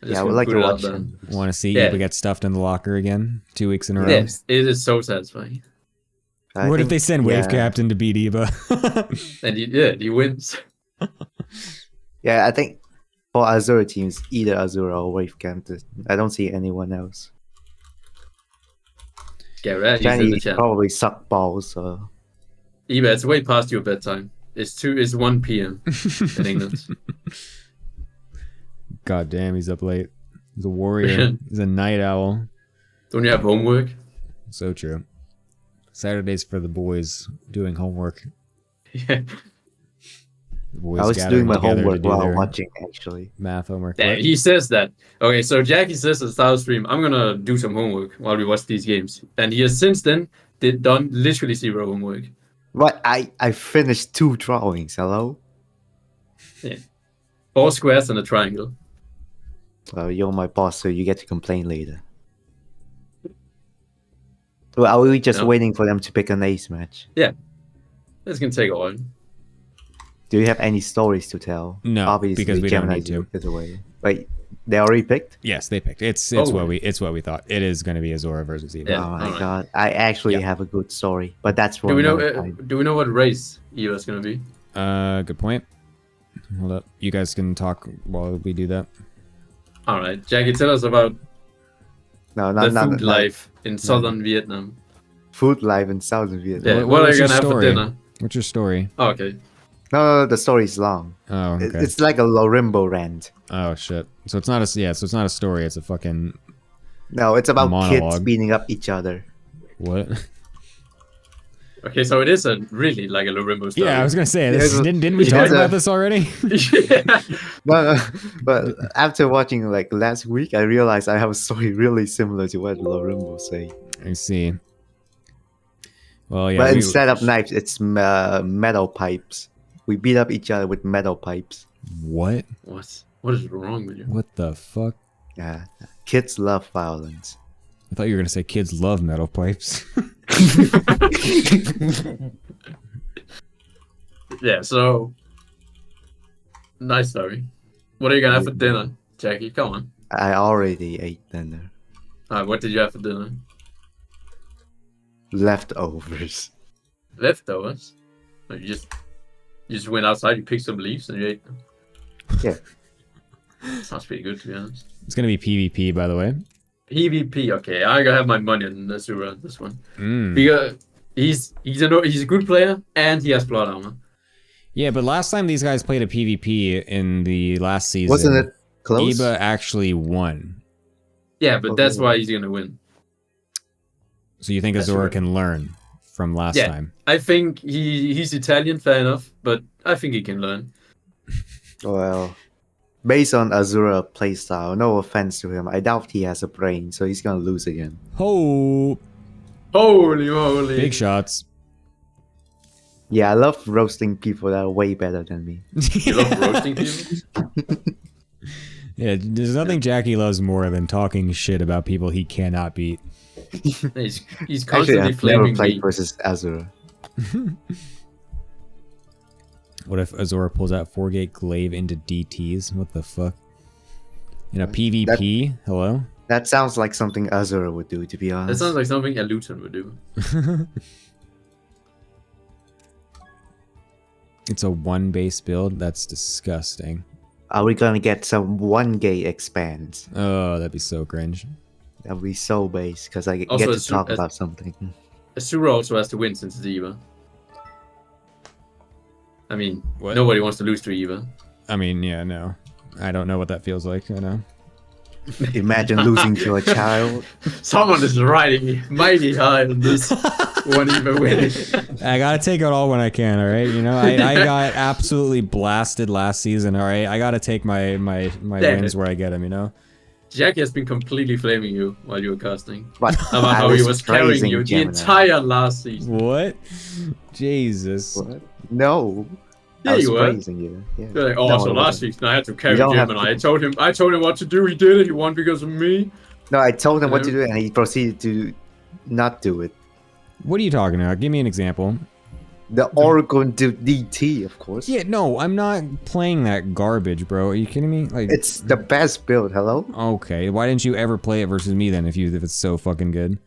[SPEAKER 2] Yeah, I would like to watch him.
[SPEAKER 1] Want to see
[SPEAKER 3] Yeah.
[SPEAKER 1] Eba get stuffed in the locker again 2 weeks in a row?
[SPEAKER 3] Yes, it is so satisfying.
[SPEAKER 2] I
[SPEAKER 1] What if
[SPEAKER 2] think-
[SPEAKER 1] they send Wave
[SPEAKER 2] yeah.
[SPEAKER 1] Captain to beat Eba?
[SPEAKER 3] And he wins.
[SPEAKER 2] Yeah, I think for Azura teams, either Azura or Wave Captain. I don't see anyone else.
[SPEAKER 3] Garrett, he's in the
[SPEAKER 2] Johnny
[SPEAKER 3] chat.
[SPEAKER 2] probably suck balls, so
[SPEAKER 3] Eva, it's way past your bedtime. It's 1 p.m. in England.
[SPEAKER 1] God damn, he's up late. He's a warrior. He's a night owl.
[SPEAKER 3] Don't you have homework?
[SPEAKER 1] So true. Saturdays for the boys doing homework.
[SPEAKER 3] Yeah.
[SPEAKER 1] The boys
[SPEAKER 2] I was
[SPEAKER 1] gathering
[SPEAKER 2] doing my
[SPEAKER 1] together to
[SPEAKER 2] homework
[SPEAKER 1] do
[SPEAKER 2] while
[SPEAKER 1] their
[SPEAKER 2] watching actually.
[SPEAKER 1] math homework.
[SPEAKER 3] Yeah,
[SPEAKER 1] What?
[SPEAKER 3] he says that. Okay, so Jackie says at the start of the stream, I'm gonna do some homework while we watch these games. And he has since then done literally 0 homework.
[SPEAKER 2] What? I finished 2 drawings. Hello.
[SPEAKER 3] 4 squares and a triangle.
[SPEAKER 2] Well, you're my boss, so you get to complain later. Well, are we just
[SPEAKER 3] No.
[SPEAKER 2] waiting for them to pick an ace match?
[SPEAKER 3] This can take a while.
[SPEAKER 2] Do you have any stories to tell?
[SPEAKER 1] No, because we don't
[SPEAKER 2] Gemini
[SPEAKER 1] need to.
[SPEAKER 2] is away. Wait, they already picked?
[SPEAKER 1] Yes, they picked. It's
[SPEAKER 3] Oh.
[SPEAKER 1] what we thought. It is going to be Azora versus Eva.
[SPEAKER 3] Yeah,
[SPEAKER 2] Oh my
[SPEAKER 3] alright.
[SPEAKER 2] god, I actually
[SPEAKER 1] Yeah.
[SPEAKER 2] have a good story, but that's for
[SPEAKER 3] Do we know?
[SPEAKER 2] another time.
[SPEAKER 3] Do we know what race Eva is gonna be?
[SPEAKER 1] Good point. Hold up. You guys can talk while we do that.
[SPEAKER 3] All right, Jackie, tell us about
[SPEAKER 2] No,
[SPEAKER 3] the
[SPEAKER 2] not
[SPEAKER 3] food life in southern Vietnam.
[SPEAKER 2] Food life in Southern Vietnam.
[SPEAKER 3] Yeah, what are
[SPEAKER 1] what's
[SPEAKER 3] you
[SPEAKER 1] your
[SPEAKER 3] gonna have for
[SPEAKER 1] story?
[SPEAKER 3] dinner?
[SPEAKER 1] What's your story?
[SPEAKER 3] Oh, okay.
[SPEAKER 2] No, the story is long.
[SPEAKER 1] Oh, okay.
[SPEAKER 2] It's like a Lorimbo rant.
[SPEAKER 1] Oh shit. So it's not a so it's not a story. It's a fucking
[SPEAKER 2] No, it's about kids
[SPEAKER 1] Monologue.
[SPEAKER 2] beating up each other.
[SPEAKER 1] what?
[SPEAKER 3] Okay, so it is a really like a Lorimbo story.
[SPEAKER 1] Yeah, I was gonna say this.
[SPEAKER 2] There's a-
[SPEAKER 1] Didn't we
[SPEAKER 2] there's
[SPEAKER 1] talk
[SPEAKER 2] a-
[SPEAKER 1] about this already?
[SPEAKER 3] Yeah.
[SPEAKER 2] No, but after watching like last week, I realized I have a story really similar to what Lorimbo say.
[SPEAKER 1] I see. Well, yeah.
[SPEAKER 2] But
[SPEAKER 1] we-
[SPEAKER 2] instead of knives, it's metal pipes. We beat up each other with metal pipes.
[SPEAKER 1] what?
[SPEAKER 3] What is wrong with you?
[SPEAKER 1] What the fuck?
[SPEAKER 2] Yeah, kids love violence.
[SPEAKER 1] I thought you were gonna say kids love metal pipes.
[SPEAKER 3] Yeah, so nice story. What are you gonna have for dinner, Jackie? Come on.
[SPEAKER 2] I already ate dinner.
[SPEAKER 3] What did you have for dinner?
[SPEAKER 2] Leftovers.
[SPEAKER 3] Leftovers. Or you just went outside, you picked some leaves, and you ate them.
[SPEAKER 2] Yeah.
[SPEAKER 3] Sounds pretty good, to be honest.
[SPEAKER 1] It's gonna be PvP, by the way.
[SPEAKER 3] PvP. Okay, I gotta have my money on Azura on this one
[SPEAKER 1] Mm.
[SPEAKER 3] because he's a good player and he has blood armor.
[SPEAKER 1] Yeah, but last time these guys played a PvP in the last season,
[SPEAKER 2] Wasn't it close?
[SPEAKER 1] Eba actually won.
[SPEAKER 3] Yeah, but that's
[SPEAKER 2] Okay.
[SPEAKER 3] why he's gonna win.
[SPEAKER 1] So you think
[SPEAKER 3] That's
[SPEAKER 1] Azora
[SPEAKER 3] right.
[SPEAKER 1] can learn from last
[SPEAKER 3] Yeah.
[SPEAKER 1] time?
[SPEAKER 3] I think he's Italian, fair enough, but I think he can learn.
[SPEAKER 2] Well, based on Azura playstyle, no offense to him, I doubt he has a brain, so he's gonna lose again.
[SPEAKER 1] Oh,
[SPEAKER 3] Holy moly!
[SPEAKER 1] big shots.
[SPEAKER 2] Yeah, I love roasting people that are way better than me.
[SPEAKER 3] You love roasting people?
[SPEAKER 1] Yeah, there's nothing Jackie loves more than talking shit about people he cannot beat.
[SPEAKER 3] He's
[SPEAKER 2] Actually,
[SPEAKER 3] constantly
[SPEAKER 2] I've never
[SPEAKER 3] flaming
[SPEAKER 2] played
[SPEAKER 3] me.
[SPEAKER 2] versus Azura.
[SPEAKER 1] What if Azora pulls out 4-gate glaive into DTs? What the fuck? In a PvP? Hello?
[SPEAKER 2] That sounds like something Azura would do, to be
[SPEAKER 3] That
[SPEAKER 2] honest.
[SPEAKER 3] sounds like something a Luton would do.
[SPEAKER 1] It's a 1 base build? That's disgusting.
[SPEAKER 2] Are we gonna get some 1 gay expands?
[SPEAKER 1] Oh, that'd be so cringe.
[SPEAKER 2] That'll be so base, because I get
[SPEAKER 3] Also,
[SPEAKER 2] to talk about something.
[SPEAKER 3] Asura also has to win since it's Eva. I mean,
[SPEAKER 1] What?
[SPEAKER 3] nobody wants to lose to Eva.
[SPEAKER 1] I mean, yeah, no. I don't know what that feels like, I know.
[SPEAKER 2] Imagine losing to a child.
[SPEAKER 3] Someone is riding mighty high on this one Eva winning.
[SPEAKER 1] I gotta take it all when I can, alright? You know, I got absolutely blasted last season, alright? I gotta take my wins where I get them, you know?
[SPEAKER 3] Jackie has been completely flaming you while you were casting.
[SPEAKER 2] But
[SPEAKER 3] About how he was carrying you the entire last season.
[SPEAKER 1] What? Jesus.
[SPEAKER 2] What? No.
[SPEAKER 3] Yeah,
[SPEAKER 2] I was
[SPEAKER 3] you were.
[SPEAKER 2] praising you. Yeah.
[SPEAKER 3] You're like, oh,
[SPEAKER 2] No,
[SPEAKER 3] so
[SPEAKER 2] I
[SPEAKER 3] last
[SPEAKER 2] wasn't.
[SPEAKER 3] season I had to carry
[SPEAKER 2] don't have
[SPEAKER 3] Gemini.
[SPEAKER 2] to-
[SPEAKER 3] I told him what to do. He did it. He won because of me.
[SPEAKER 2] No, I told him what to do, and he proceeded to not do it.
[SPEAKER 1] What are you talking about? Give me an example.
[SPEAKER 2] The Oregon DT, of course.
[SPEAKER 1] Yeah, no, I'm not playing that garbage, bro. Are you kidding me? Like,
[SPEAKER 2] It's the best build. Hello.
[SPEAKER 1] okay. Why didn't you ever play it versus me then if it's so fucking good?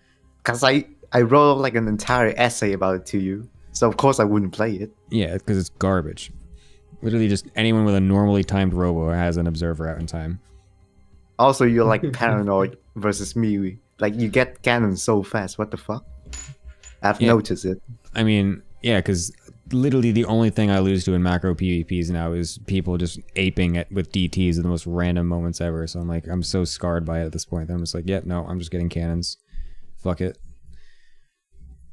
[SPEAKER 2] Because I wrote like an entire essay about it to you, so of course I wouldn't play it.
[SPEAKER 1] Yeah, because it's garbage. Literally just anyone with a normally timed robo has an observer out in time.
[SPEAKER 2] Also, you're like paranoid versus me. Like you get cannon so fast. What the fuck? I've noticed it.
[SPEAKER 1] I mean, yeah, because literally the only thing I lose to in macro PvPs now is people just aping it with DTs in the most random moments ever. So I'm like, I'm so scarred by it at this point. I'm just like, yep, no, I'm just getting cannons. Fuck it.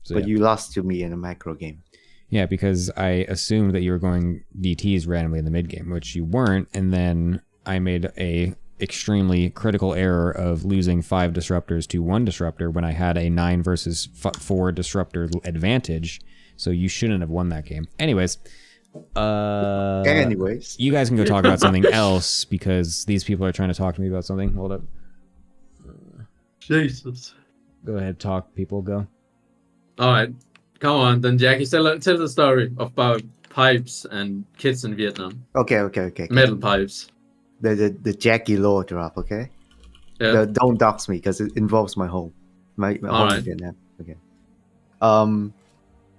[SPEAKER 1] So,
[SPEAKER 2] But
[SPEAKER 1] yeah.
[SPEAKER 2] you lost to me in a macro game.
[SPEAKER 1] Yeah, because I assumed that you were going DTs randomly in the mid game, which you weren't, and then I made a extremely critical error of losing 5 disruptors to 1 disruptor when I had a 9 versus 4 disruptor advantage. So you shouldn't have won that game. Anyways, you guys can go talk about something else because these people are trying to talk to me about something. Hold up.
[SPEAKER 3] Jesus.
[SPEAKER 1] Go ahead, talk, people. Go.
[SPEAKER 3] All right, come on, then Jackie, tell the story about pipes and kids in Vietnam.
[SPEAKER 2] Okay.
[SPEAKER 3] Metal pipes.
[SPEAKER 2] The Jackie lore drop. Okay.
[SPEAKER 3] Yeah.
[SPEAKER 2] Don't dox me because it involves my home. My home
[SPEAKER 3] Alright.
[SPEAKER 2] in Vietnam. Okay.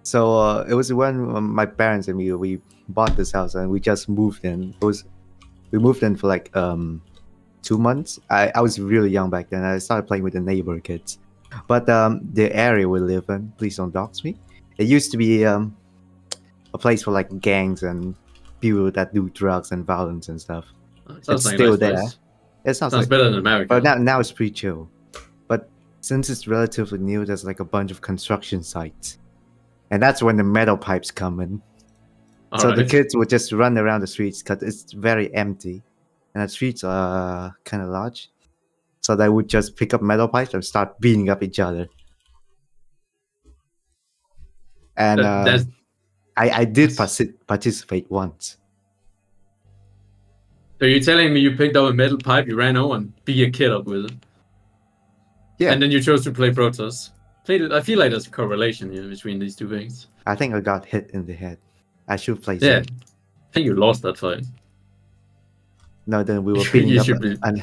[SPEAKER 2] So it was when my parents and me we bought this house and we just moved in. We moved in for like 2 months. I was really young back then. I started playing with the neighbor kids. But the area we live in, please don't dox me. It used to be a place for like gangs and people that do drugs and violence and stuff.
[SPEAKER 3] Sounds
[SPEAKER 2] It's
[SPEAKER 3] like a
[SPEAKER 2] still
[SPEAKER 3] nice
[SPEAKER 2] there.
[SPEAKER 3] place.
[SPEAKER 2] It sounds
[SPEAKER 3] Sounds
[SPEAKER 2] like,
[SPEAKER 3] better than America.
[SPEAKER 2] but now it's pretty chill. But since it's relatively new, there's like a bunch of construction sites, and that's when the metal pipes come in. So the
[SPEAKER 3] Alright.
[SPEAKER 2] kids would just run around the streets because it's very empty, and the streets are kind of large. So they would just pick up metal pipes and start beating up each other. And
[SPEAKER 3] That's
[SPEAKER 2] I did participate once.
[SPEAKER 3] So you're telling me you picked up a metal pipe, you ran over and beat a kid up with it,
[SPEAKER 2] Yeah,
[SPEAKER 3] and then you chose to play Protoss. I feel like there's a correlation here between these two things.
[SPEAKER 2] I think I got hit in the head. I should play.
[SPEAKER 3] Yeah, I think you lost that fight.
[SPEAKER 2] No, then we were beating
[SPEAKER 3] You
[SPEAKER 2] up,
[SPEAKER 3] should be-
[SPEAKER 2] and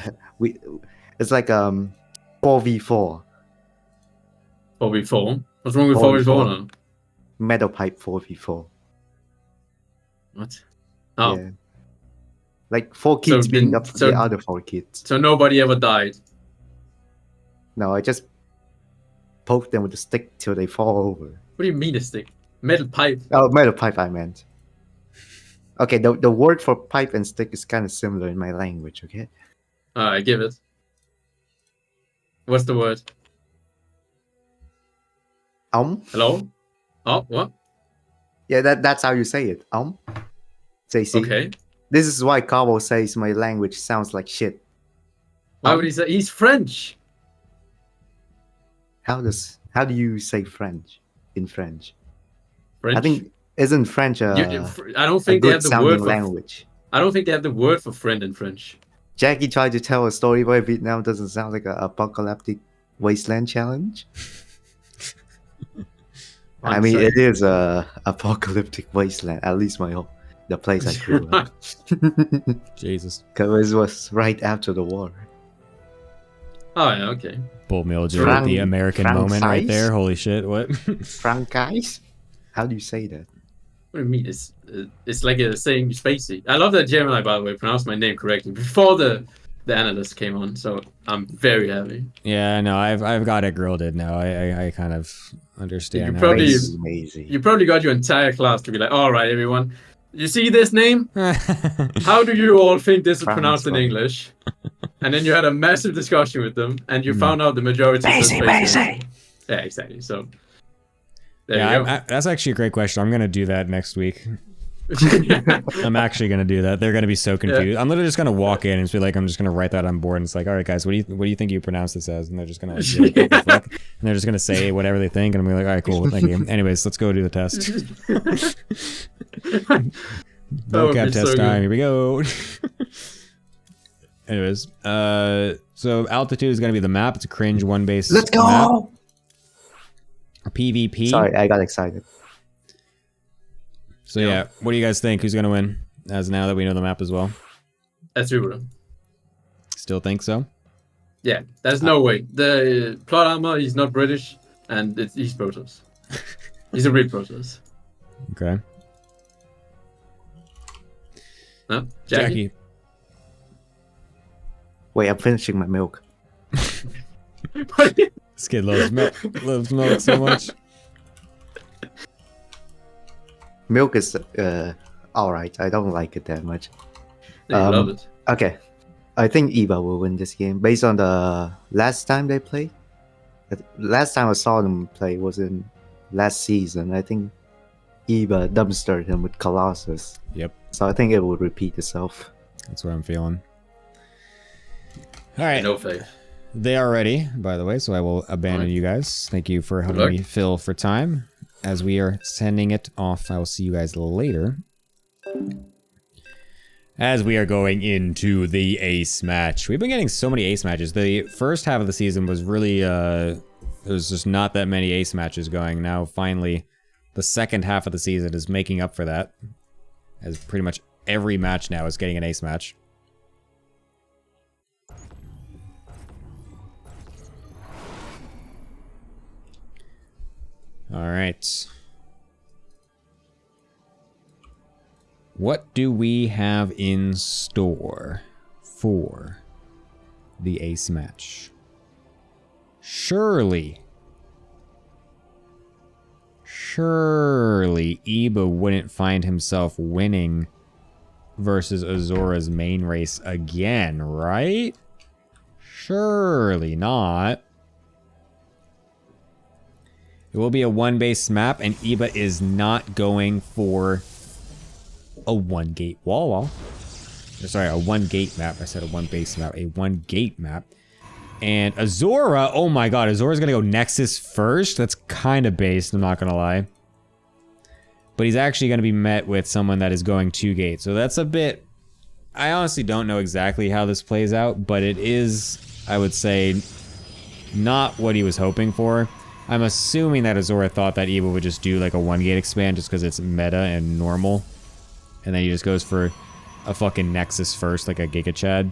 [SPEAKER 2] it's like 4v4
[SPEAKER 3] 4v4. What's wrong with
[SPEAKER 2] 4v4
[SPEAKER 3] 4v4 now?
[SPEAKER 2] metal pipe 4v4.
[SPEAKER 3] What? Oh,
[SPEAKER 2] Yeah. Like 4 kids
[SPEAKER 3] So
[SPEAKER 2] beating
[SPEAKER 3] then-
[SPEAKER 2] up
[SPEAKER 3] so-
[SPEAKER 2] the other 4 kids.
[SPEAKER 3] so nobody ever died.
[SPEAKER 2] No, I just poke them with a stick till they fall over.
[SPEAKER 3] What do you mean a stick? Metal pipe.
[SPEAKER 2] Oh, metal pipe I meant. Okay, the word for pipe and stick is kind of similar in my language, okay?
[SPEAKER 3] I give it. What's the word? Hello? Oh, what?
[SPEAKER 2] Yeah, that's how you say it. Say, see.
[SPEAKER 3] Okay.
[SPEAKER 2] This is why Cabo says my language sounds like shit.
[SPEAKER 3] Why would he say he's French?
[SPEAKER 2] How do you say French in French?
[SPEAKER 3] French.
[SPEAKER 2] I think isn't French
[SPEAKER 3] I don't
[SPEAKER 2] a
[SPEAKER 3] think they
[SPEAKER 2] good
[SPEAKER 3] have the
[SPEAKER 2] sounding
[SPEAKER 3] word for.
[SPEAKER 2] language.
[SPEAKER 3] I don't think they have the word for friend in French.
[SPEAKER 2] Jackie tried to tell a story why Vietnam doesn't sound like an apocalyptic wasteland challenge. I mean, it is a apocalyptic wasteland. At least the place I grew up.
[SPEAKER 1] Jesus.
[SPEAKER 2] Because it was right after the war.
[SPEAKER 3] Oh, yeah, okay.
[SPEAKER 1] Bull Mildew at the American moment right there. Holy shit, what?
[SPEAKER 2] Franchise? How do you say that?
[SPEAKER 3] What do you mean? It's like a saying spacey. I love that Gemini, by the way, pronounced my name correctly before the analyst came on, so I'm very happy.
[SPEAKER 1] Yeah, no, I've got it grilled in now. I kind of understand.
[SPEAKER 3] You probably got your entire class to be like, all right, everyone, you see this name? How do you all think this is pronounced in English? And then you had a massive discussion with them, and you found out the majority says spacey. Yeah, exactly. So there you go.
[SPEAKER 1] That's actually a great question. I'm gonna do that next week. I'm actually gonna do that. They're gonna be so confused. Yeah. I'm literally just gonna walk in and just be like, I'm just gonna write that on board, and it's like, all right, guys, what do you think you pronounce this as? And they're just gonna like, what the fuck? And they're just gonna say whatever they think, and I'm gonna be like, all right, cool, thank you. Anyways, let's go do the test. Vocab test time. Here we go. Anyways, so altitude is gonna be the map. It's a cringe one base.
[SPEAKER 2] Let's go.
[SPEAKER 1] Map. A PvP.
[SPEAKER 2] Sorry, I got excited.
[SPEAKER 1] So yeah, what do you guys think? Who's gonna win? As now that we know the map as well.
[SPEAKER 3] Thatcherino.
[SPEAKER 1] Still think so?
[SPEAKER 3] Yeah, there's no way. The plot armor, he's not British, and he's Protoss. He's a real Protoss.
[SPEAKER 1] Okay.
[SPEAKER 3] No, Jackie.
[SPEAKER 2] Wait, I'm finishing my milk.
[SPEAKER 1] This kid loves milk so much.
[SPEAKER 2] Milk is alright. I don't like it that much.
[SPEAKER 3] I love it.
[SPEAKER 2] Okay. I think Eva will win this game based on the last time they played. Last time I saw them play was in last season. I think Eva dumpstered him with Colossus.
[SPEAKER 1] Yep.
[SPEAKER 2] So I think it will repeat itself.
[SPEAKER 1] That's what I'm feeling. Alright.
[SPEAKER 3] No faith.
[SPEAKER 1] They are ready, by the way, so I will abandon you guys. Thank you for helping me fill for time. As we are sending it off, I will see you guys later. As we are going into the ace match. We've been getting so many ace matches. The first half of the season was really, there was just not that many ace matches going. Now, finally, the second half of the season is making up for that. As pretty much every match now is getting an ace match. All right. What do we have in store for the ace match? Surely Eba wouldn't find himself winning versus Azora's main race again, right? Surely not. It will be a one-base map, and Eba is not going for a one-gate wall. Sorry, a one-gate map. I said a one-base map. A one-gate map. And Azora, oh my god, Azora's gonna go Nexus first? That's kind of based, I'm not gonna lie. But he's actually gonna be met with someone that is going two-gate. So that's a bit... I honestly don't know exactly how this plays out, but it is, I would say, not what he was hoping for. I'm assuming that Azora thought that Eva would just do like a one-gate expand just because it's meta and normal. And then he just goes for a fucking Nexus first, like a Giga Chad.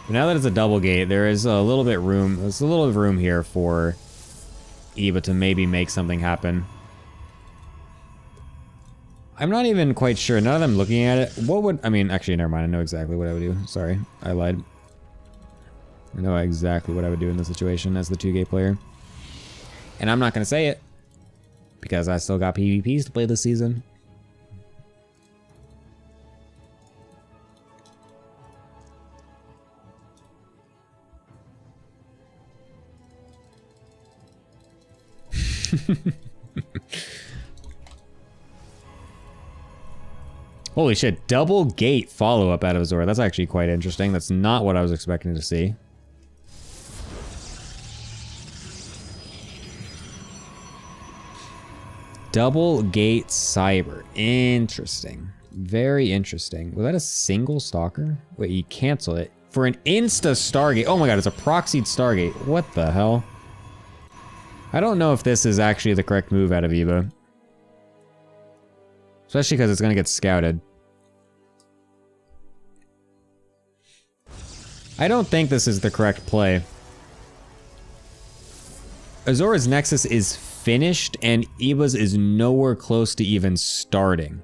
[SPEAKER 1] But now that it's a double gate, there is a little bit room. There's a little room here for Eva to maybe make something happen. I'm not even quite sure. Now that I'm looking at it, what would... I mean, actually, never mind. I know exactly what I would do. Sorry, I lied. I know exactly what I would do in this situation as the two-gate player. And I'm not going to say it. Because I still got PvPs to play this season. Holy shit, double gate follow-up out of Azora. That's actually quite interesting. That's not what I was expecting to see. Double gate cyber. Interesting. Very interesting. Was that a single stalker? Wait, you cancel it. For an insta Stargate. Oh my god, it's a proxied Stargate. What the hell? I don't know if this is actually the correct move out of Eva. Especially because it's going to get scouted. I don't think this is the correct play. Azora's Nexus is finished, and Eva's is nowhere close to even starting.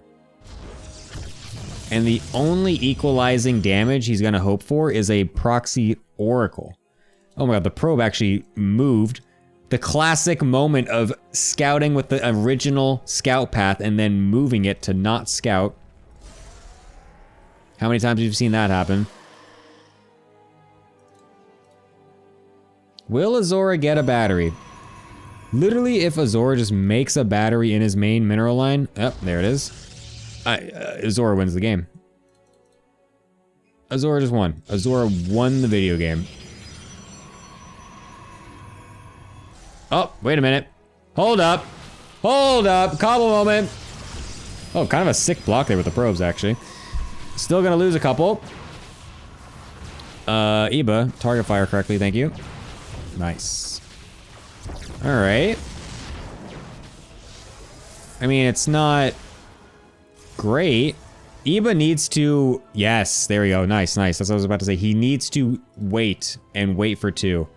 [SPEAKER 1] And the only equalizing damage he's gonna hope for is a proxy Oracle. Oh my god, the probe actually moved. The classic moment of scouting with the original scout path and then moving it to not scout. How many times have you seen that happen? Will Azora get a battery? Literally, if Azora just makes a battery in his main mineral line, oh, there it is. Azora wins the game. Azora just won. Azora won the video game. Oh, wait a minute. Hold up. Hold up. Cobble moment. Oh, kind of a sick block there with the probes, actually. Still gonna lose a couple. Eba, target fire correctly, thank you. Nice. Alright. I mean, it's not great. Eba needs to... Yes, there we go. Nice, nice. That's what I was about to say. He needs to wait and wait for 2.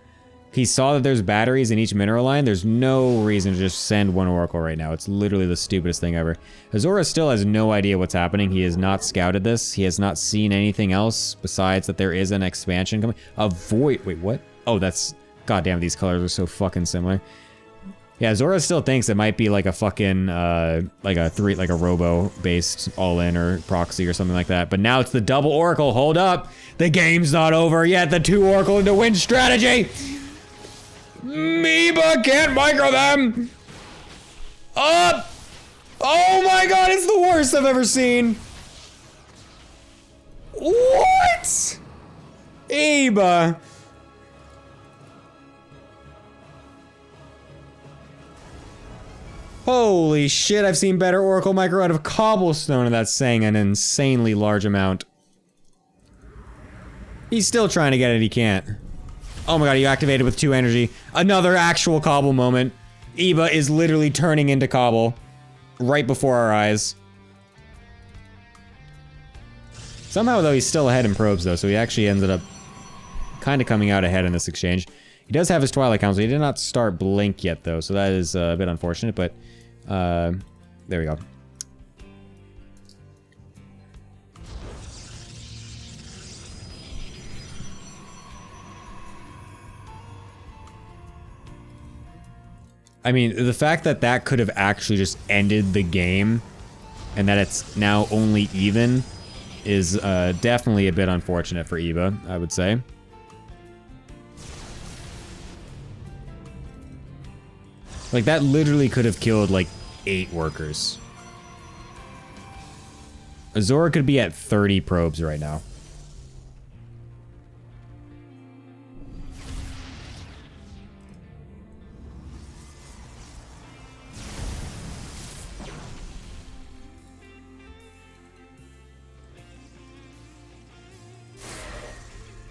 [SPEAKER 1] He saw that there's batteries in each mineral line. There's no reason to just send 1 Oracle right now. It's literally the stupidest thing ever. Azora still has no idea what's happening. He has not scouted this. He has not seen anything else besides that there is an expansion coming. A void... Wait, what? Oh, that's... God damn, these colors are so fucking similar. Yeah, Zora still thinks it might be like a fucking, like a robo-based all-in or proxy or something like that. But now it's the double Oracle. Hold up. The game's not over yet. The 2 Oracle into win strategy. Eba can't micro them. Up. Oh my god, it's the worst I've ever seen. What? Eba. Holy shit, I've seen better Oracle Micro out of Cobblestone, and that's saying an insanely large amount. He's still trying to get it, he can't. Oh my god, he activated with 2 energy. Another actual Cobble moment. Eba is literally turning into Cobble. Right before our eyes. Somehow, though, he's still ahead in probes, though, so he actually ended up kind of coming out ahead in this exchange. He does have his Twilight Council. He did not start Blink yet, though, so that is a bit unfortunate, but there we go. I mean, the fact that that could have actually just ended the game and that it's now only even is definitely a bit unfortunate for Eba, I would say. Like, that literally could have killed, like, 8 workers. Azora could be at 30 probes right now.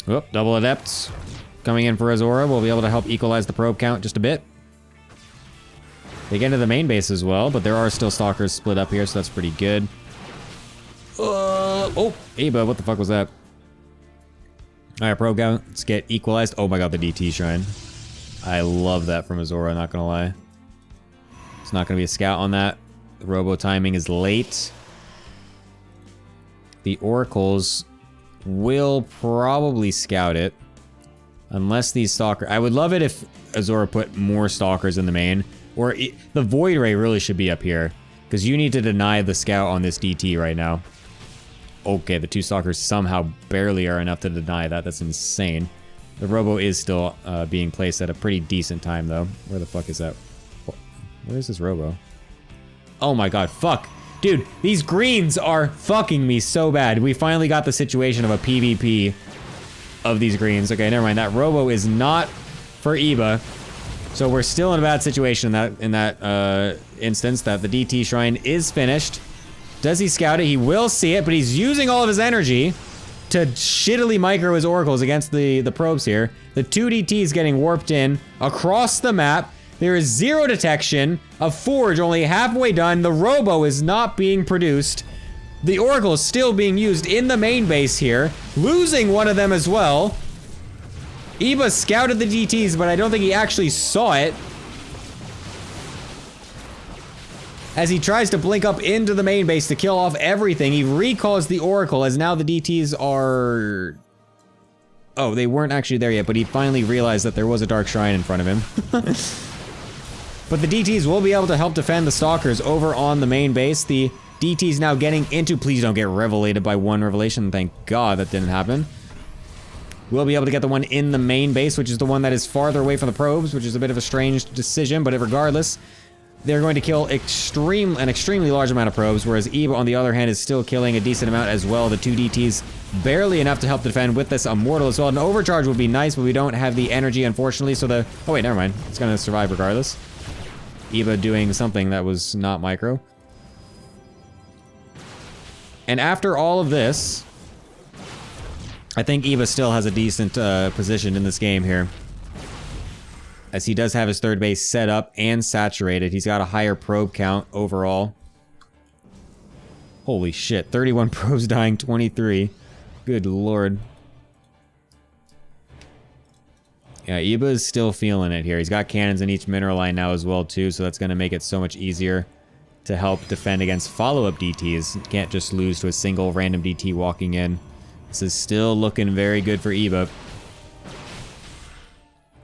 [SPEAKER 1] Whoop, double adepts coming in for Azora. We'll be able to help equalize the probe count just a bit. They get into the main base as well, but there are still stalkers split up here, so that's pretty good. Oh, Eba, what the fuck was that? Alright, probe counts get equalized. Oh my god, the DT shrine. I love that from Azora, not gonna lie. It's not gonna be a scout on that. The robo timing is late. The oracles will probably scout it. Unless these stalkers... I would love it if Azora put more stalkers in the main. Or the Void Ray really should be up here. Because you need to deny the scout on this DT right now. Okay, the 2 stalkers somehow barely are enough to deny that. That's insane. The Robo is still being placed at a pretty decent time, though. Where the fuck is that? Where is this Robo? Oh my god, fuck. Dude, these greens are fucking me so bad. We finally got the situation of a PvP of these greens. Okay, never mind. That Robo is not for Eba. So we're still in a bad situation in that instance that the DT shrine is finished. Does he scout it? He will see it, but he's using all of his energy to shittily micro his oracles against the probes here. The 2 DTs getting warped in across the map. There is 0 detection. A forge only halfway done. The Robo is not being produced. The Oracle is still being used in the main base here. Losing one of them as well. Eba scouted the DTs, but I don't think he actually saw it. As he tries to blink up into the main base to kill off everything, he recalls the Oracle as now the DTs are... Oh, they weren't actually there yet, but he finally realized that there was a Dark Shrine in front of him. But the DTs will be able to help defend the Stalkers over on the main base. The DTs now getting into... Please don't get revelated by one revelation. Thank God that didn't happen. We'll be able to get the one in the main base, which is the one that is farther away from the probes, which is a bit of a strange decision, but regardless... They're going to kill an extremely large amount of probes, whereas Eba, on the other hand, is still killing a decent amount as well. The two DTs barely enough to help defend with this Immortal as well. An overcharge would be nice, but we don't have the energy, unfortunately, so the... Oh, wait, never mind. It's going to survive regardless. Eba doing something that was not micro. And after all of this, I think Eba still has a decent position in this game here. As he does have his third base set up and saturated. He's got a higher probe count overall. Holy shit. 31 probes dying, 23. Good lord. Yeah, Eba is still feeling it here. He's got cannons in each mineral line now as well, too. So that's going to make it so much easier to help defend against follow-up DTs. You can't just lose to a single random DT walking in. This is still looking very good for Eba.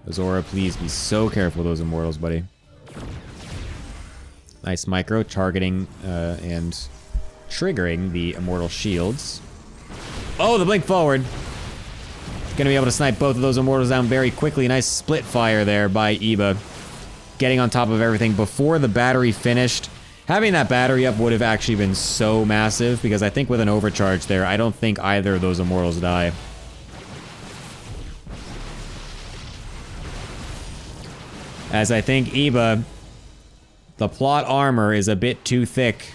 [SPEAKER 1] Azora, please be so careful with those Immortals, buddy. Nice micro, targeting and triggering the Immortal shields. Oh, the blink forward. Gonna be able to snipe both of those Immortals down very quickly. Nice split fire there by Eba. Getting on top of everything before the battery finished. Having that battery up would have actually been so massive, because I think with an overcharge there, I don't think either of those Immortals die. As I think Eba, the plot armor is a bit too thick.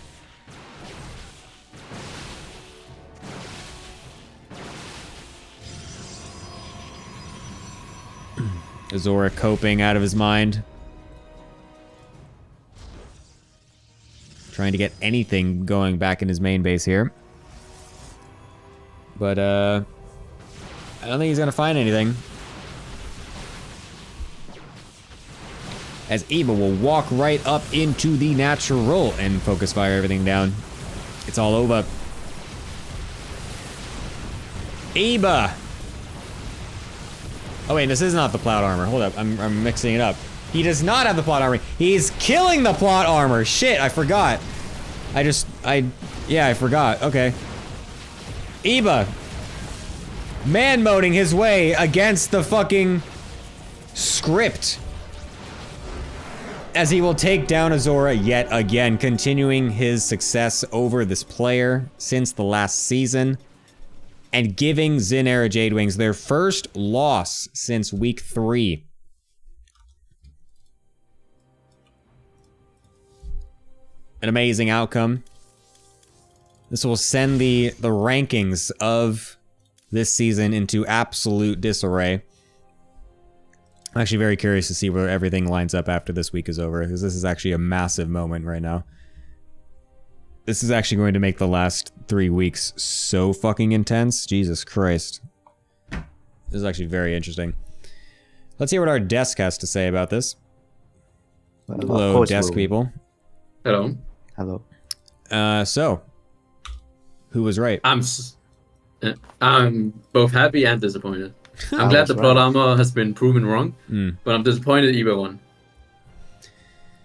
[SPEAKER 1] Azora coping out of his mind. Trying to get anything going back in his main base here. But, I don't think he's gonna find anything. As Eba will walk right up into the natural and focus fire everything down. It's all over. Eba! Oh wait, this is not the plot armor. Hold up, I'm mixing it up. He does not have the plot armor. He's killing the plot armor. Shit, I forgot. Yeah, I forgot. Okay. Eba! Man-moding his way against the fucking script. As he will take down Azora yet again, continuing his success over this player since the last season, and giving XinEraJadeWings their first loss since week 3. An amazing outcome. This will send the rankings of this season into absolute disarray. I'm actually very curious to see where everything lines up after this week is over, because this is actually a massive moment right now. This is actually going to make the last 3 weeks so fucking intense. Jesus Christ. This is actually very interesting. Let's hear what our desk has to say about this.
[SPEAKER 2] Well,
[SPEAKER 1] hello, desk people.
[SPEAKER 3] Hello.
[SPEAKER 2] Hello.
[SPEAKER 1] So, who was right?
[SPEAKER 3] I'm both happy and disappointed. I'm glad the plot armor has been proven wrong, but I'm disappointed Eba won.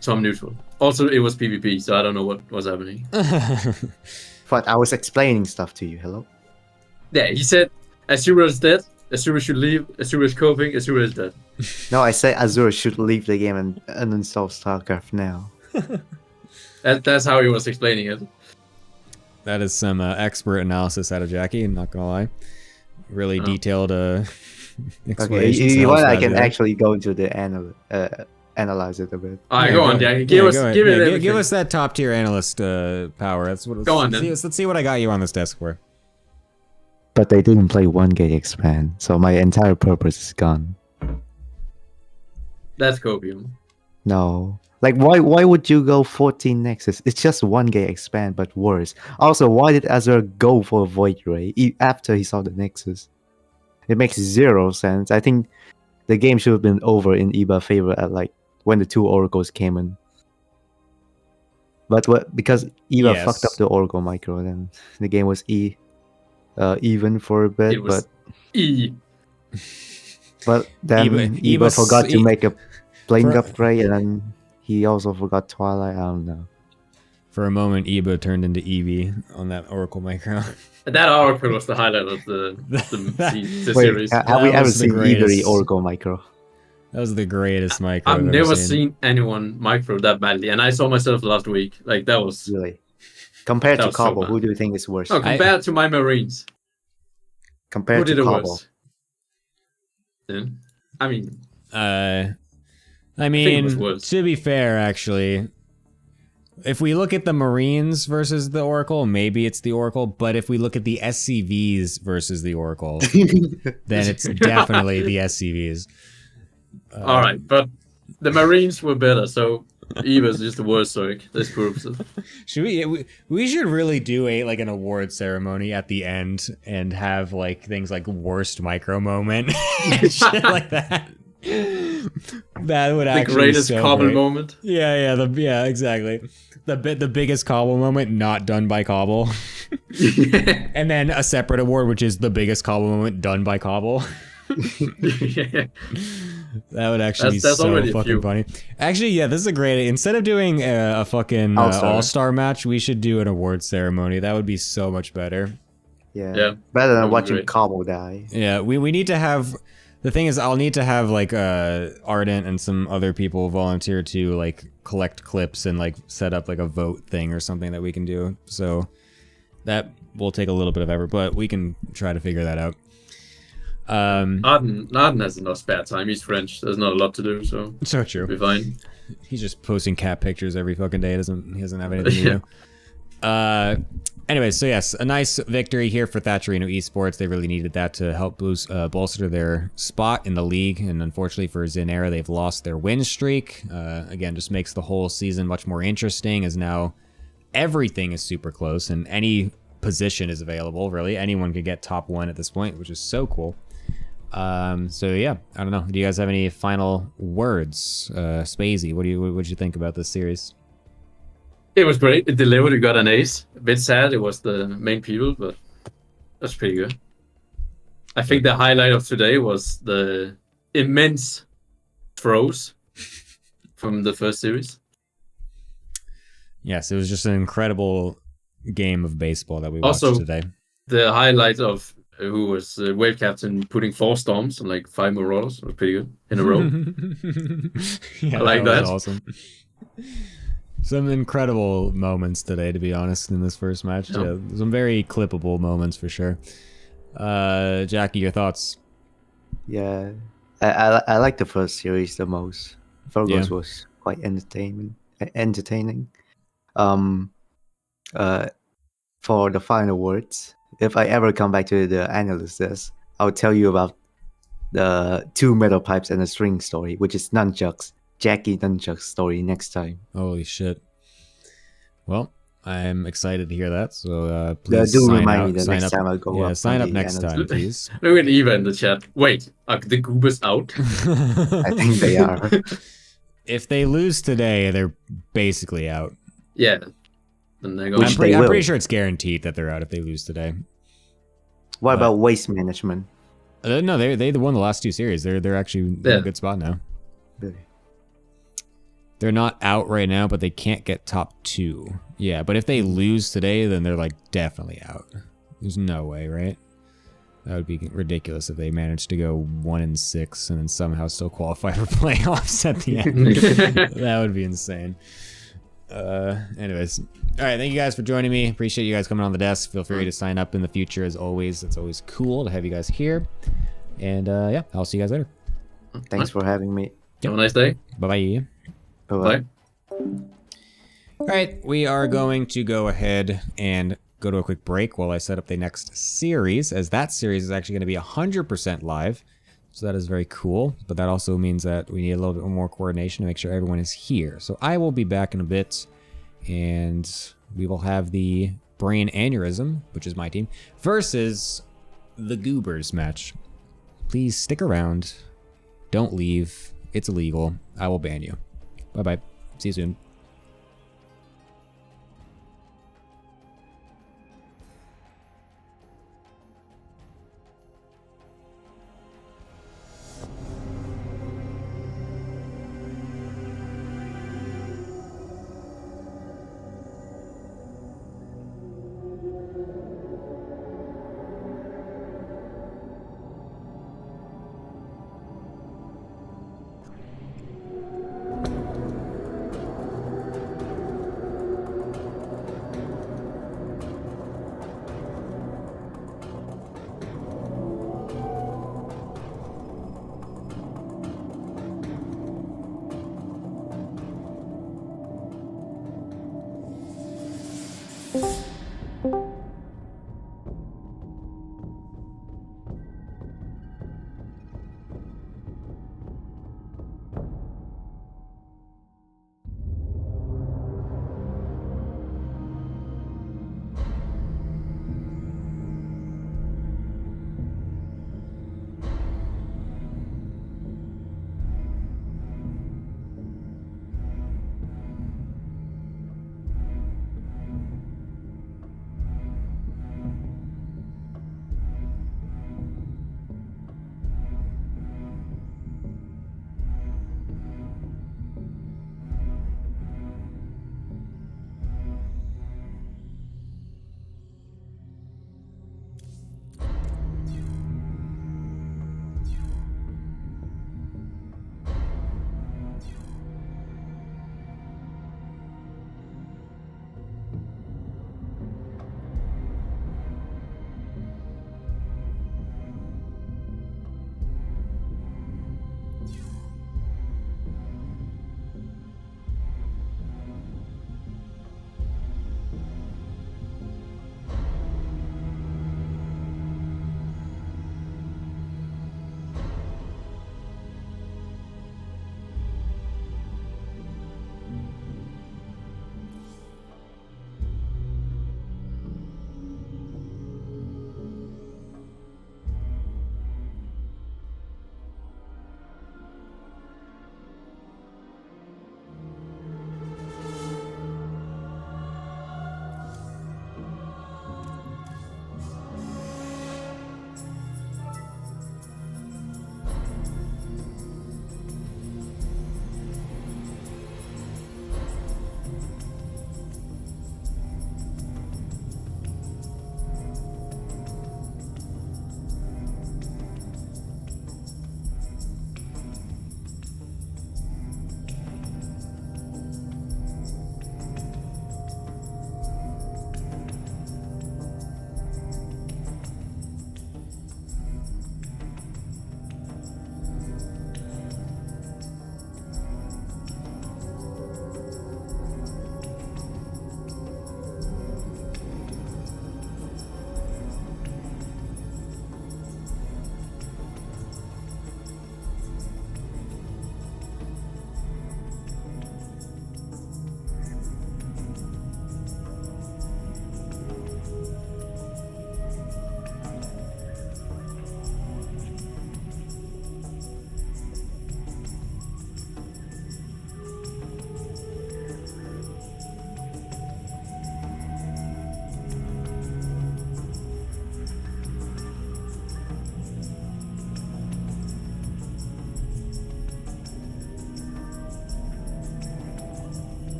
[SPEAKER 3] So I'm neutral. Also, it was PvP, so I don't know what was happening.
[SPEAKER 2] But I was explaining stuff to you. Hello?
[SPEAKER 3] Yeah, he said Azura is dead, Azura should leave, Azura is coping, Azura is dead.
[SPEAKER 2] No, I said Azura should leave the game and uninstall StarCraft now.
[SPEAKER 3] That's how he was explaining it.
[SPEAKER 1] That is some expert analysis out of Jackie, I'm not gonna lie. Really detailed explanation.
[SPEAKER 2] Okay, you want I can actually go into the analyze it a bit.
[SPEAKER 3] Alright, go on, Jackie. Give
[SPEAKER 1] us that top tier analyst power. That's what.
[SPEAKER 3] Go on, then.
[SPEAKER 1] Let's see what I got you on this desk for.
[SPEAKER 2] But they didn't play 1 gate expand, so my entire purpose is gone.
[SPEAKER 3] That's copium.
[SPEAKER 2] No. Like, why would you go 14 Nexus? It's just 1 gate expand, but worse. Also, why did Azura go for a Void Ray after he saw the Nexus? It makes zero sense. I think the game should have been over in EVA favor at like when the 2 oracles came in. But because EVA fucked up the oracle micro, then the game was even for a bit.
[SPEAKER 3] It was
[SPEAKER 2] But then EVA forgot to make a blink upgrade, and then he also forgot Twilight. I don't know.
[SPEAKER 1] For a moment, EVA turned into Eevee on that oracle micro.
[SPEAKER 3] That oracle was the highlight of the series.
[SPEAKER 2] Have we ever seen either oracle micro?
[SPEAKER 1] That was the greatest micro.
[SPEAKER 3] I've never seen anyone micro that badly, and I saw myself last week. Like that was
[SPEAKER 2] really compared to Cobble. Who do you think is worse?
[SPEAKER 3] No, compared to my Marines.
[SPEAKER 2] Compared to Cobble.
[SPEAKER 3] Yeah. I mean,
[SPEAKER 1] to be fair, actually, if we look at the Marines versus the Oracle, maybe it's the Oracle. But if we look at the SCVs versus the Oracle, then it's definitely the SCVs.
[SPEAKER 3] All right, but the Marines were better, so EVA's just the worst. So this proves it.
[SPEAKER 1] Should we should really do an award ceremony at the end and have like things like worst micro moment, shit like that. That would actually
[SPEAKER 3] the greatest
[SPEAKER 1] so
[SPEAKER 3] Cobble
[SPEAKER 1] great.
[SPEAKER 3] moment.
[SPEAKER 1] Yeah, exactly. The biggest Cobble moment not done by Cobble, and then a separate award which is the biggest Cobble moment done by Cobble.
[SPEAKER 3] Yeah.
[SPEAKER 1] That would actually be so fucking funny. Actually, yeah, this is a great. Instead of doing a fucking all-star match, we should do an award ceremony. That would be so much better.
[SPEAKER 2] Yeah. Better than watching Cobble die.
[SPEAKER 1] Yeah, we need to have. The thing is, I'll need to have like Ardent and some other people volunteer to like collect clips and like set up like a vote thing or something that we can do. So that will take a little bit of effort, but we can try to figure that out.
[SPEAKER 3] Arden has enough spare time. He's French. There's not a lot to do, so
[SPEAKER 1] True.
[SPEAKER 3] We'll be fine.
[SPEAKER 1] He's just posting cat pictures every fucking day. He doesn't have anything to do. Anyways, so yes, a nice victory here for Thatcherino Esports. They really needed that to help bolster their spot in the league. And unfortunately for XinEra, they've lost their win streak. Again, just makes the whole season much more interesting, as now everything is super close and any position is available. Really, anyone could get top 1 at this point, which is so cool. So yeah, I don't know. Do you guys have any final words? Spacey, what'd you think about this series?
[SPEAKER 3] It was great. It delivered. We got an ace. A bit sad. It was the main people, but that's pretty good. I think the highlight of today was the immense throws from the first series.
[SPEAKER 1] Yes, it was just an incredible game of baseball that we watched today.
[SPEAKER 3] The highlight of who was wave captain putting 4 storms and like 5 marauders was pretty good in a row.
[SPEAKER 1] Yeah,
[SPEAKER 3] I like that.
[SPEAKER 1] Was awesome. Some incredible moments today, to be honest, in this first match. Yeah, some very clippable moments for sure. Jackie, your thoughts?
[SPEAKER 2] Yeah, I like the first series the most. Fergus was quite entertaining. For the final words, if I ever come back to the analyst desk, I'll tell you about the 2 metal pipes and a string story, which is Nunchuck's Jackie Nunchuck's story next time.
[SPEAKER 1] Holy shit. Well, I'm excited to hear that. So please
[SPEAKER 2] do
[SPEAKER 1] sign
[SPEAKER 2] remind
[SPEAKER 1] out,
[SPEAKER 2] me the
[SPEAKER 1] sign
[SPEAKER 2] next
[SPEAKER 1] up.
[SPEAKER 2] time I go
[SPEAKER 1] Yeah,
[SPEAKER 2] up
[SPEAKER 1] sign up
[SPEAKER 2] the
[SPEAKER 1] next time, please.
[SPEAKER 3] Look at Eva in the chat. Wait, are the Goobers out?
[SPEAKER 2] I think they are.
[SPEAKER 1] If they lose today, they're basically out.
[SPEAKER 3] Yeah. Then they're going
[SPEAKER 1] I'm pretty sure it's guaranteed that they're out if they lose today.
[SPEAKER 2] What about waste management?
[SPEAKER 1] No, they won the last 2 series. They're actually in a good spot now.
[SPEAKER 2] Really?
[SPEAKER 1] They're not out right now, but they can't get top 2. Yeah, but if they lose today, then they're like definitely out. There's no way, right? That would be ridiculous if they managed to go 1-6 and then somehow still qualify for playoffs at the end. That would be insane. Anyways, all right, thank you guys for joining me. Appreciate you guys coming on the desk. Feel free to sign up in the future as always. It's always cool to have you guys here. And yeah, I'll see you guys later.
[SPEAKER 2] Thanks for having me.
[SPEAKER 3] Have a nice day.
[SPEAKER 1] Bye-bye.
[SPEAKER 3] Bye.
[SPEAKER 1] All right, we are going to go ahead and go to a quick break while I set up the next series, as that series is actually going to be 100% live. So that is very cool, but that also means that we need a little bit more coordination to make sure everyone is here. So I will be back in a bit, and we will have the Brain Aneurysm, which is my team, versus the Goobers match. please stick around. Don't leave. It's illegal. I will ban you. Bye-bye. See you soon.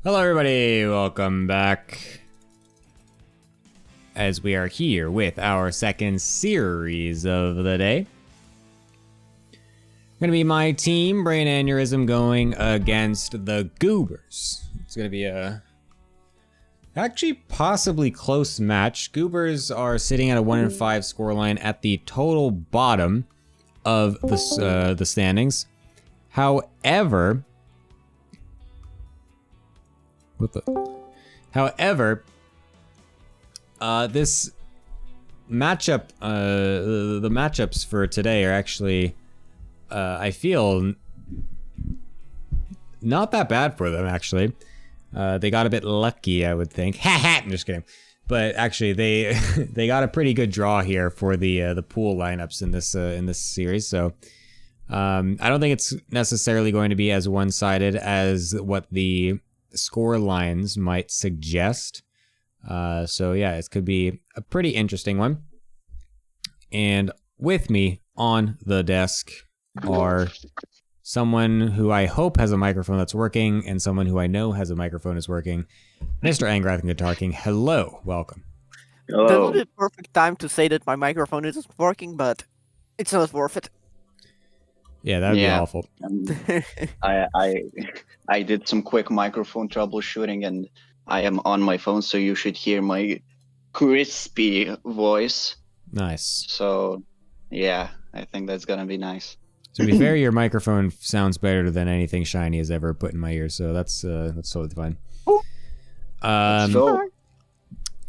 [SPEAKER 1] Hello everybody, welcome back. As we are here with our second series of the day. Gonna be my team, Brain Aneurysm, going against the Goobers. It's gonna be a actually possibly close match. Goobers are sitting at a 1-5 scoreline at the total bottom of the standings. However, this matchup, the matchups for today are actually, I feel, not that bad for them, actually. They got a bit lucky, I would think. I'm just kidding. But actually, they got a pretty good draw here for the pool lineups in this series. So I don't think it's necessarily going to be as one-sided as what the score lines might suggest. So yeah, it could be a pretty interesting one. And with me on the desk are someone who I hope has a microphone that's working and someone who I know has a microphone is working. Mr. Angrath and Guitar King, hello, welcome.
[SPEAKER 5] Hello. That would be the perfect time to say that my microphone isn't working, but it's not worth it.
[SPEAKER 1] Yeah, that'd be awful.
[SPEAKER 6] I did some quick microphone troubleshooting and I am on my phone, so you should hear my crispy voice.
[SPEAKER 1] Nice.
[SPEAKER 6] So, yeah, I think that's gonna be nice.
[SPEAKER 1] To be fair, your microphone sounds better than anything Shiny has ever put in my ear, so that's totally fine.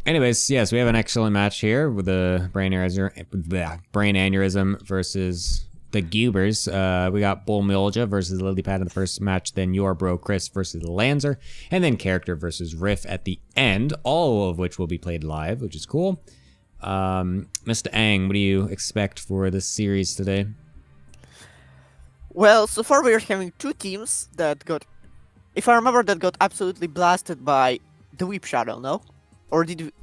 [SPEAKER 1] Anyways, yes, we have an excellent match here with the Brain Aneurysm versus the Goobers. We got Bull Milja versus Lilypad in the first match, then Your Bro Chris versus Lanzer, and then Character versus Riff at the end, all of which will be played live, which is cool. Mr. Ang, what do you expect for this series today?
[SPEAKER 5] Well, so far we are having two teams that got, if I remember, that got absolutely blasted by the Whip Shadow, no? Or did you...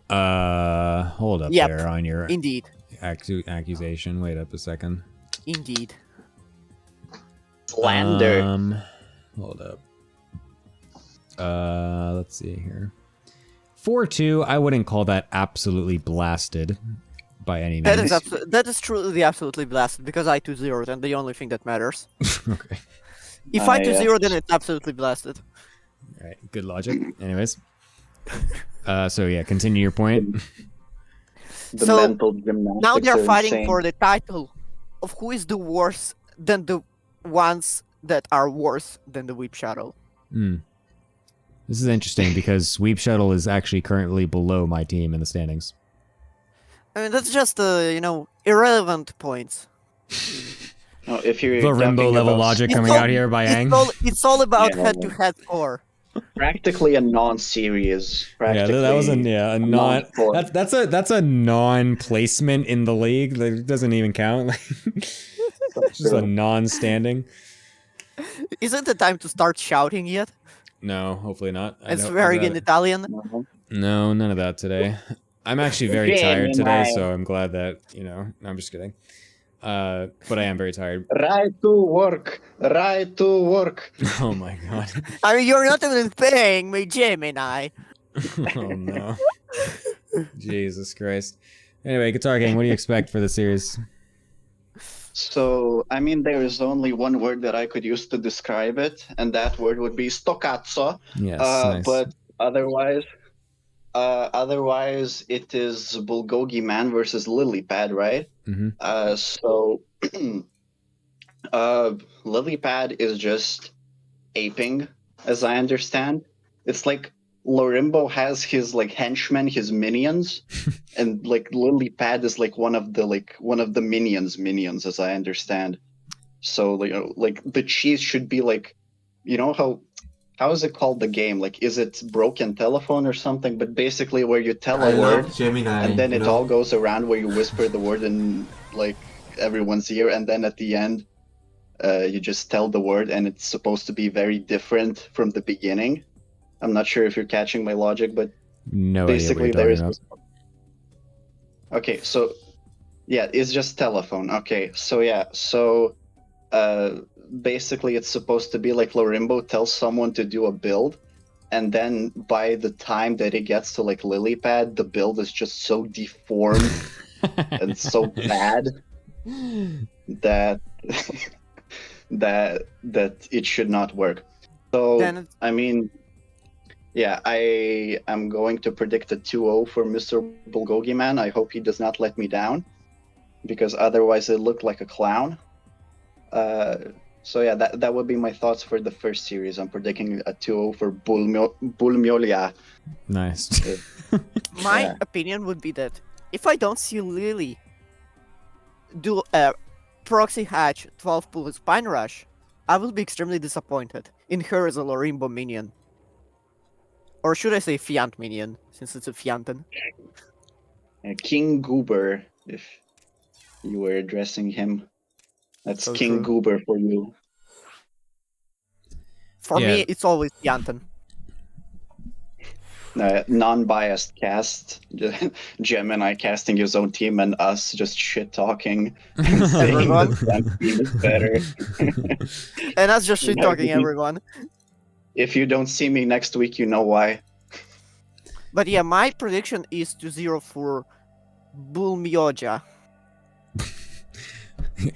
[SPEAKER 1] Hold up there on your
[SPEAKER 5] indeed.
[SPEAKER 1] Accusation. Wait up a second.
[SPEAKER 5] Indeed.
[SPEAKER 6] Slander.
[SPEAKER 1] Hold up. Let's see here. 4-2, I wouldn't call that absolutely blasted by any means.
[SPEAKER 5] That is truly absolutely blasted, because I 2-0'd, and the only thing that matters.
[SPEAKER 1] Okay.
[SPEAKER 5] If I 2-0, then it's absolutely blasted.
[SPEAKER 1] Alright, good logic. Anyways. So yeah, continue your point.
[SPEAKER 6] The mental gymnastics
[SPEAKER 5] now they're fighting
[SPEAKER 6] insane.
[SPEAKER 5] for the title of who is the worse than the ones that are worse than the Whip Shadow.
[SPEAKER 1] This is interesting because Sweep Shuttle is actually currently below my team in the standings.
[SPEAKER 5] I mean, that's just, irrelevant points.
[SPEAKER 6] Oh, if you're
[SPEAKER 1] the Rimbo level logic coming out here by Ang.
[SPEAKER 5] It's all about head-to-head score.
[SPEAKER 6] Practically a non-series.
[SPEAKER 1] Yeah, that was a non. That's a non-placement in the league. Like, it doesn't even count. It's just a non-standing.
[SPEAKER 5] Isn't it time to start shouting yet?
[SPEAKER 1] No, hopefully not.
[SPEAKER 5] And swearing in Italian?
[SPEAKER 1] No, none of that today. I'm actually very tired today, so I'm glad that, no, I'm just kidding. But I am very tired.
[SPEAKER 6] Right to work.
[SPEAKER 1] Oh my god.
[SPEAKER 5] I mean, you're not even paying me, Gemini.
[SPEAKER 1] Oh no. Jesus Christ. Anyway, Guitar King, what do you expect for the series?
[SPEAKER 6] So, I mean, there is only one word that I could use to describe it, and that word would be stoccazzo.
[SPEAKER 1] Yes, nice.
[SPEAKER 6] But otherwise, it is Bulgogi Man versus Lilypad, right?
[SPEAKER 1] Mm-hmm.
[SPEAKER 6] So, Lilypad is just aping, as I understand. It's like Lorimbo has his henchmen, his minions, and Lilypad is one of the minions, as I understand. So the cheese should be how is it called, the game? Is it Broken Telephone or something? But basically where you tell a word
[SPEAKER 2] Gemini,
[SPEAKER 6] and then it all goes around where you whisper the word in everyone's ear, and then at the end you just tell the word, and it's supposed to be very different from the beginning. I'm not sure if you're catching my logic, but
[SPEAKER 1] no
[SPEAKER 6] basically
[SPEAKER 1] idea what you're talking about.
[SPEAKER 6] Okay, so yeah, it's just telephone. Okay, so yeah, so basically it's supposed to be like Lorimbo tells someone to do a build, and then by the time that it gets to like lily pad, the build is just so deformed and so bad that that it should not work. So
[SPEAKER 5] Then
[SPEAKER 6] I mean, yeah, I am going to predict a 2-0 for Mr. Bulgogi Man. I hope he does not let me down, because otherwise it looked like a clown. So yeah, that would be my thoughts for the first series. I'm predicting a 2-0 for Bulmiolia.
[SPEAKER 1] Nice.
[SPEAKER 5] my
[SPEAKER 6] Yeah.
[SPEAKER 5] opinion would be that if I don't see Lily do proxy hatch 12 pull spine rush, I will be extremely disappointed in her as a Lorimbo minion. Or should I say Fiant minion, since it's a Fianten.
[SPEAKER 6] King Goober, if you were addressing him. That's
[SPEAKER 5] So
[SPEAKER 6] King
[SPEAKER 5] true.
[SPEAKER 6] Goober for you.
[SPEAKER 5] For
[SPEAKER 1] Yeah.
[SPEAKER 5] me, it's always Fianten.
[SPEAKER 6] Non-biased cast. Gemini casting his own team and us just shit-talking and saying
[SPEAKER 5] Everyone.
[SPEAKER 6] that that team is better.
[SPEAKER 5] And that's just shit talking
[SPEAKER 6] Yeah.
[SPEAKER 5] everyone.
[SPEAKER 6] If you don't see me next week, you know why.
[SPEAKER 5] But yeah, my prediction is 2-0 for Bulmioja.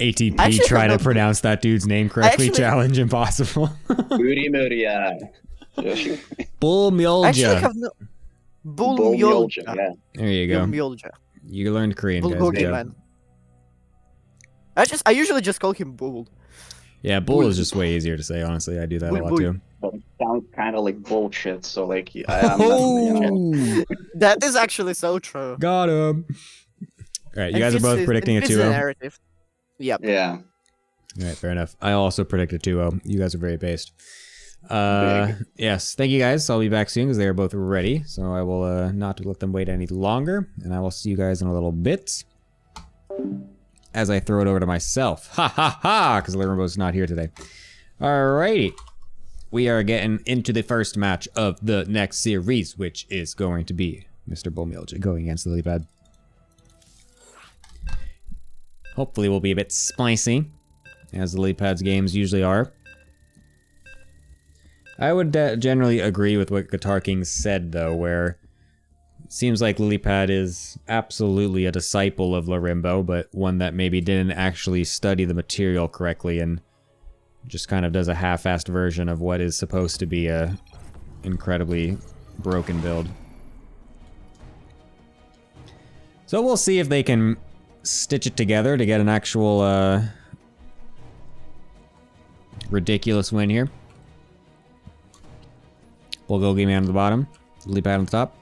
[SPEAKER 1] ATP
[SPEAKER 5] Actually,
[SPEAKER 1] try
[SPEAKER 5] no,
[SPEAKER 1] to pronounce that dude's name correctly.
[SPEAKER 5] Actually-
[SPEAKER 1] Challenge impossible.
[SPEAKER 6] Urimuria.
[SPEAKER 1] Bull
[SPEAKER 5] I actually
[SPEAKER 1] Mjolja.
[SPEAKER 5] have no.
[SPEAKER 6] Bulmyolja,
[SPEAKER 5] Bulmioja.
[SPEAKER 6] yeah.
[SPEAKER 1] There you go.
[SPEAKER 5] Bulmioja.
[SPEAKER 1] You learned Korean, guys. Good
[SPEAKER 5] Bulgogi
[SPEAKER 1] job.
[SPEAKER 5] man. I usually just call him Bull.
[SPEAKER 1] Yeah, bull is just way easier to say. Honestly, I do that a
[SPEAKER 5] Bull,
[SPEAKER 1] lot
[SPEAKER 5] bull.
[SPEAKER 1] too.
[SPEAKER 6] But it sounds kind of like bullshit, so like, I'm not, you know.
[SPEAKER 1] Oh,
[SPEAKER 5] That is actually so true.
[SPEAKER 1] got him. All right, you
[SPEAKER 5] And
[SPEAKER 1] guys are
[SPEAKER 5] fits
[SPEAKER 1] both
[SPEAKER 5] the-
[SPEAKER 1] predicting a
[SPEAKER 5] it fits the
[SPEAKER 1] 2-0.
[SPEAKER 5] narrative. Yep.
[SPEAKER 6] Yeah.
[SPEAKER 1] All right, fair enough. I also predict a 2-0. You guys are very based. Yes, thank you guys. I'll be back soon because they are both ready. So I will not let them wait any longer. And I will see you guys in a little bit. As I throw it over to myself. Ha ha ha! Because Liverpool's not here today. Alrighty. We are getting into the first match of the next series, which is going to be Mr. Bulmilja going against Lilypad. Hopefully we'll be a bit spicy, as the Lilypad's games usually are. I would generally agree with what Guitar King said, though, where it seems like Lilypad is absolutely a disciple of Lorimbo, but one that maybe didn't actually study the material correctly and just kind of does a half-assed version of what is supposed to be a incredibly broken build. So we'll see if they can stitch it together to get an actual ridiculous win here. Bulgogi man on the bottom, Lilypad on the top.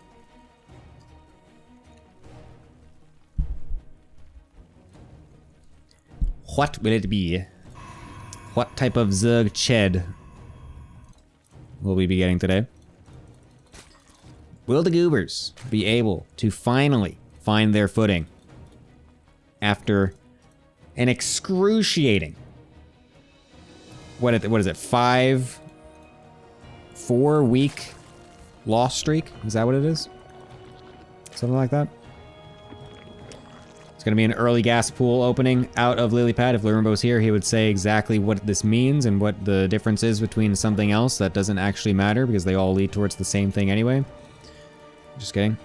[SPEAKER 1] What will it be? What type of Zerg Ched will we be getting today? Will the Goobers be able to finally find their footing after an excruciating, what is it, 4-week loss streak? Is that what it is? Something like that? It's going to be an early gas pool opening out of Lilypad. If Lorimbo's here, he would say exactly what this means and what the difference is between something else that doesn't actually matter because they all lead towards the same thing anyway. Just kidding.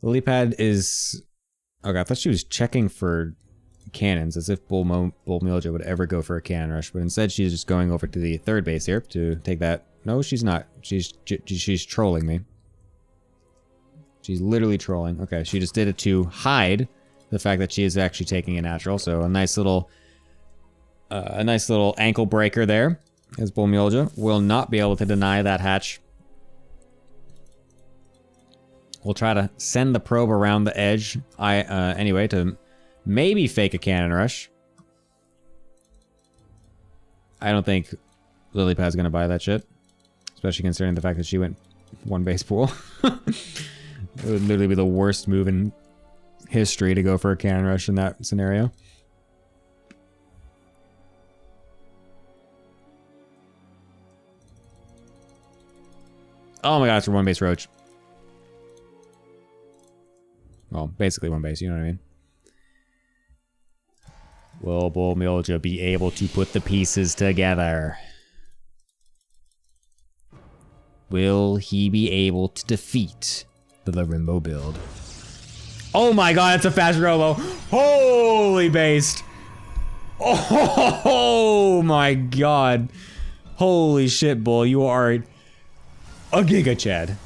[SPEAKER 1] Lilypad is... Okay, I thought she was checking for cannons, as if Bulmilja would ever go for a cannon rush, but instead she's just going over to the third base here to take that. No, she's not. She's trolling me. She's literally trolling. Okay, she just did it to hide the fact that she is actually taking a natural, so a nice little ankle breaker there, as Bulmilja will not be able to deny that hatch. We'll try to send the probe around the edge anyway to maybe fake a cannon rush. I don't think Lilypad's going to buy that shit. Especially considering the fact that she went one base pool. It would literally be the worst move in history to go for a cannon rush in that scenario. Oh my god, it's a one base roach. Well, basically one base, you know what I mean? Will Bullmilja be able to put the pieces together? Will he be able to defeat the Lorimbo build? Oh my god, it's a fast robo. Holy based. Oh my god. Holy shit, Bull. You are a Giga Chad.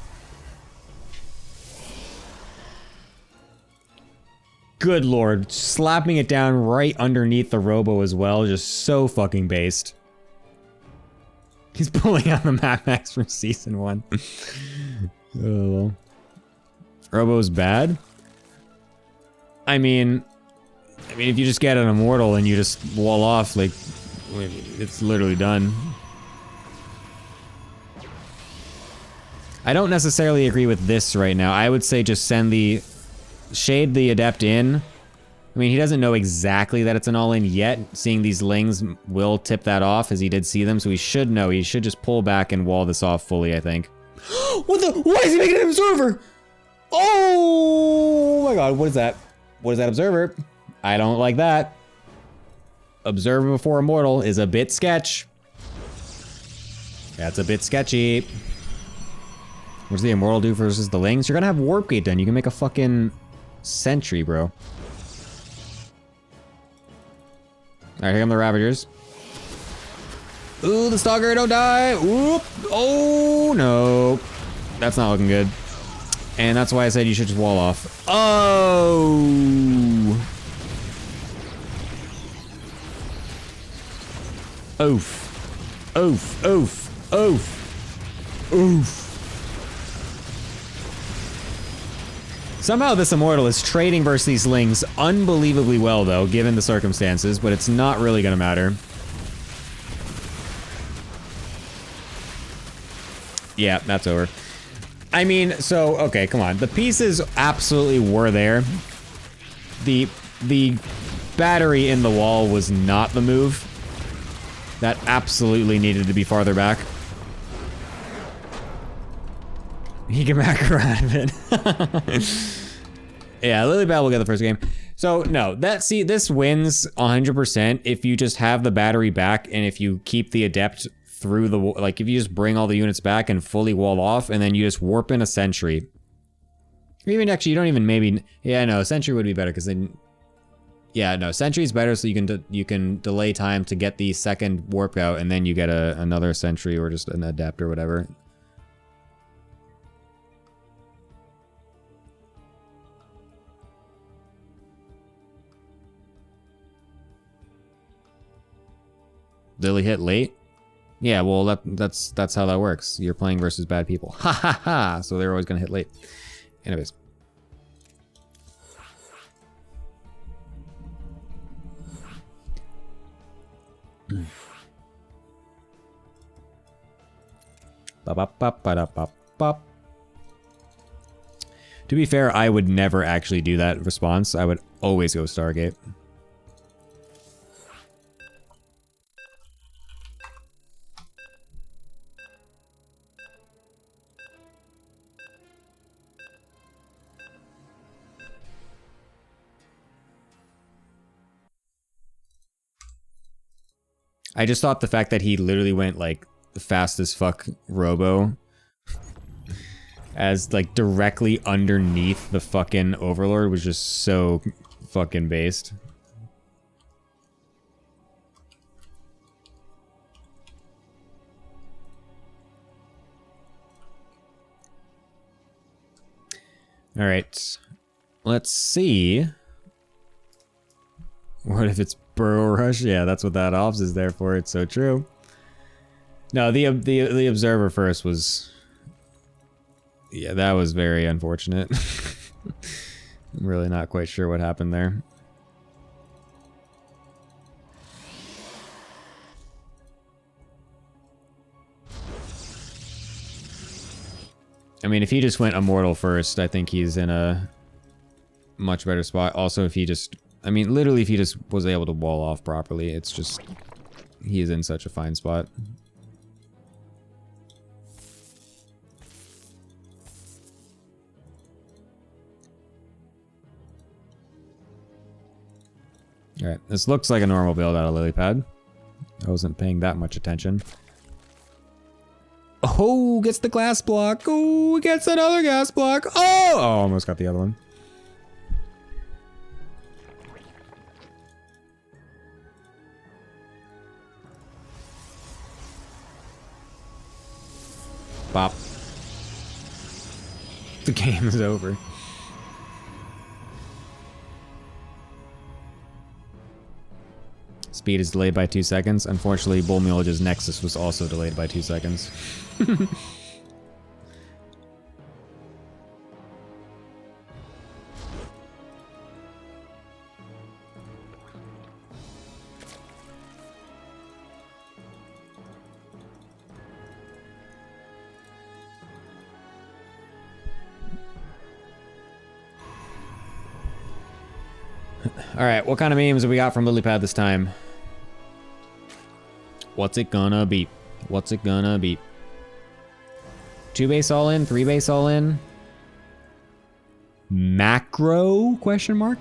[SPEAKER 1] Good lord. Slapping it down right underneath the robo as well. Just so fucking based. He's pulling out the Mad Max from season 1. Oh. Robo's bad? I mean, if you just get an immortal and you just wall off, like, it's literally done. I don't necessarily agree with this right now. I would say just shade the adept in. I mean, he doesn't know exactly that it's an all-in yet. Seeing these lings will tip that off, as he did see them, so he should know. He should just pull back and wall this off fully, I think. What the? Why is he making an observer? Oh my god, what is that? What is that observer? I don't like that. Observer before immortal is a bit sketch. That's a bit sketchy. What does the immortal do versus the lings? You're gonna have warp gate done. You can make a fucking sentry, bro. Alright, here come the Ravagers. Ooh, the Stalker, don't die! Oop! Oh, no. That's not looking good. And that's why I said you should just wall off. Oh! Oof. Oof, oof, oof. Oof. Somehow this immortal is trading versus these lings unbelievably well, though, given the circumstances, but it's not really gonna matter. Yeah, that's over. I mean, so, okay, come on. The pieces absolutely were there. The battery in the wall was not the move. That absolutely needed to be farther back. He can macro out of it. Yeah, Lilybell will get the first game. So, no, this wins 100% if you just have the battery back and if you keep the adept through the, like, if you just bring all the units back and fully wall off and then you just warp in a sentry. Or even, actually, you don't even maybe, yeah, no, sentry would be better because then, yeah, no, sentry's better so you can delay time to get the second warp out and then you get another sentry or just an adept or whatever. Lily hit late? Yeah, well, that's how that works. You're playing versus bad people. Ha ha ha! So they're always gonna hit late. Anyways. Ba-ba-ba-ba-da-ba-ba. To be fair, I would never actually do that response. I would always go Stargate. I just thought the fact that he literally went like fast as fuck robo as like directly underneath the fucking overlord was just so fucking based. All right, let's see. What if it's Burrow Rush? Yeah, that's what that ops is there for. It's so true. No, the observer first was, yeah, that was very unfortunate. I'm really not quite sure what happened there. I mean, if he just went immortal first, I think he's in a much better spot. Also, if he just, I mean, literally, if he just was able to wall off properly, it's just, he is in such a fine spot. Alright, this looks like a normal build out of Lilypad. I wasn't paying that much attention. Oh, gets the glass block. Oh, gets another gas block. Oh, almost got the other one. Bop. The game is over. Speed is delayed by 2 seconds. Unfortunately, Bull Millage's Nexus was also delayed by 2 seconds. Alright, what kind of memes have we got from Lilypad this time? What's it gonna be? What's it gonna be? 2 base all in? 3 base all in? Macro? Question mark?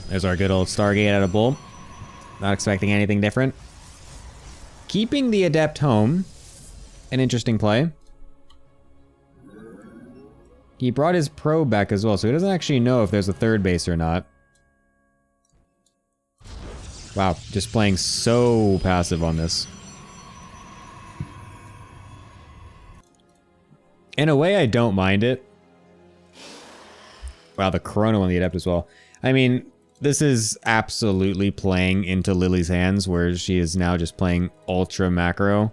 [SPEAKER 1] There's our good old Stargate out of Bull. Not expecting anything different. Keeping the Adept home. An interesting play. He brought his probe back as well, so he doesn't actually know if there's a third base or not. Wow, just playing so passive on this. In a way, I don't mind it. Wow, the Chrono on the Adept as well. I mean, this is absolutely playing into Lily's hands, where she is now just playing ultra macro.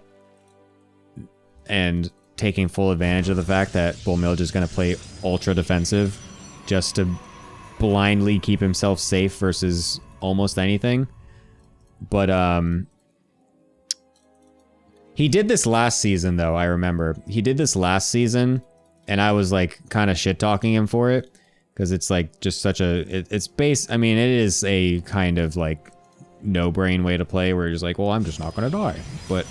[SPEAKER 1] And taking full advantage of the fact that Bull Millage is going to play ultra defensive just to blindly keep himself safe versus almost anything. But, he did this last season, though, I remember. He did this last season, and I was, like, kind of shit-talking him for it. Because it's, like, just such a... It's based... I mean, it is a kind of, like, no-brain way to play where you're just like, well, I'm just not going to die. But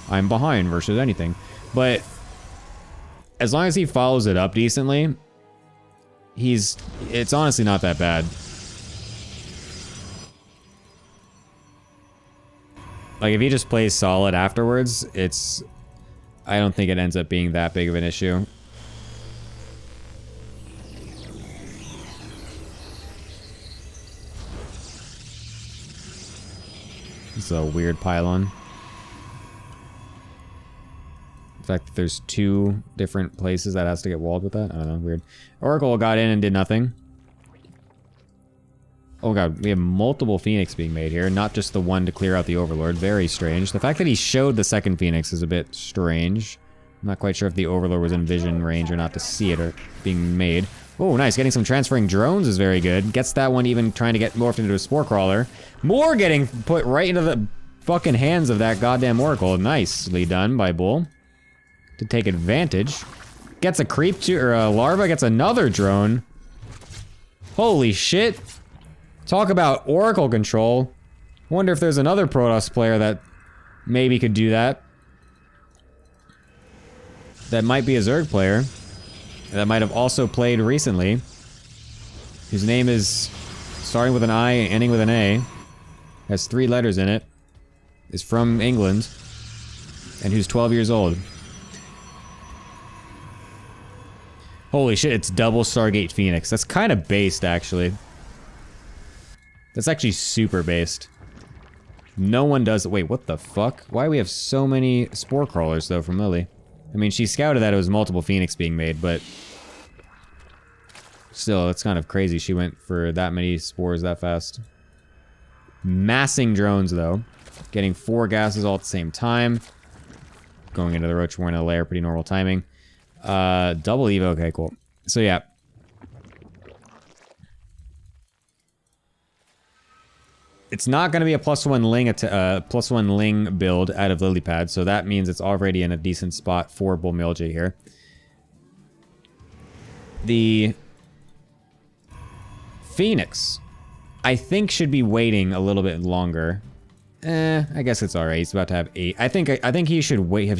[SPEAKER 1] I'm behind versus anything. But as long as he follows it up decently, it's honestly not that bad. Like, if he just plays solid afterwards, I don't think it ends up being that big of an issue. It's a weird pylon. The fact that there's 2 different places that has to get walled with that. I don't know, weird. Oracle got in and did nothing. Oh god, we have multiple Phoenix being made here, not just the one to clear out the Overlord. Very strange. The fact that he showed the second Phoenix is a bit strange. I'm not quite sure if the Overlord was in vision range or not to see it or being made. Oh, nice. Getting some transferring drones is very good. Gets that one even trying to get morphed into a Spore Crawler. More getting put right into the fucking hands of that goddamn Oracle. Nicely done by Bull. To take advantage. Gets a creep to, or a larva, gets another drone. Holy shit. Talk about Oracle control. Wonder if there's another Protoss player that maybe could do that. That might be a Zerg player. That might have also played recently. Whose name is starting with an I, ending with an A. Has 3 letters in it. Is from England. And who's 12 years old. Holy shit, it's double Stargate Phoenix. That's kind of based, actually. That's actually super based. No one does... Wait, what the fuck? Why do we have so many Spore Crawlers, though, from Lily? I mean, she scouted that it was multiple Phoenix being made, but... Still, it's kind of crazy she went for that many spores that fast. Massing drones, though. Getting 4 gases all at the same time. Going into the Roach Warren in a lair, pretty normal timing. Double Evo, okay, cool. So yeah. It's not going to be a +1 Ling +1 Ling build out of Lilypad, so that means it's already in a decent spot for Bull Milje here. The Phoenix, I think, should be waiting a little bit longer I guess it's alright. He's about to have 8. I think he should wait.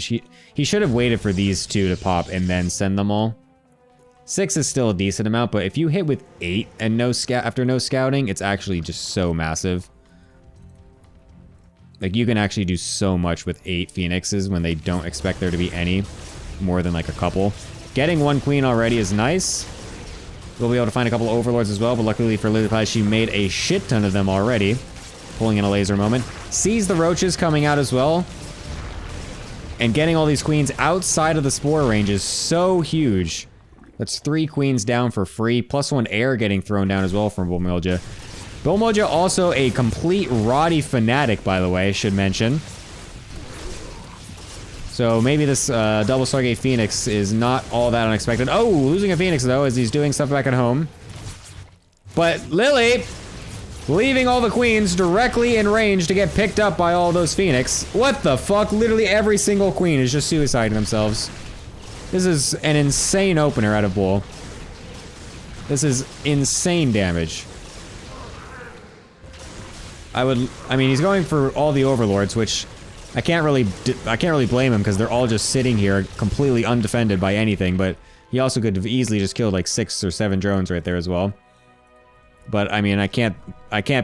[SPEAKER 1] He should have waited for these 2 to pop and then send them all. 6 is still a decent amount, but if you hit with 8 and after no scouting, it's actually just so massive. Like, you can actually do so much with 8 Phoenixes when they don't expect there to be any more than like a couple. Getting 1 queen already is nice. We'll be able to find a couple of overlords as well, but luckily for Lilypie, she made a shit ton of them already. Pulling in a laser moment. Sees the roaches coming out as well. And getting all these queens outside of the spore range is so huge. That's 3 queens down for free, plus 1 air getting thrown down as well from Bulmilja. Bulmilja also a complete Roddy fanatic, by the way, I should mention. So maybe this double Stargate Phoenix is not all that unexpected. Oh, losing a Phoenix though, as he's doing stuff back at home. But Lily, leaving all the queens directly in range to get picked up by all those Phoenix. What the fuck? Literally every single queen is just suiciding themselves. This is an insane opener out of Bull. This is insane damage. I mean, he's going for all the overlords, which I can't really blame him because they're all just sitting here completely undefended by anything, but he also could have easily just killed like 6 or 7 drones right there as well. But I mean, I can't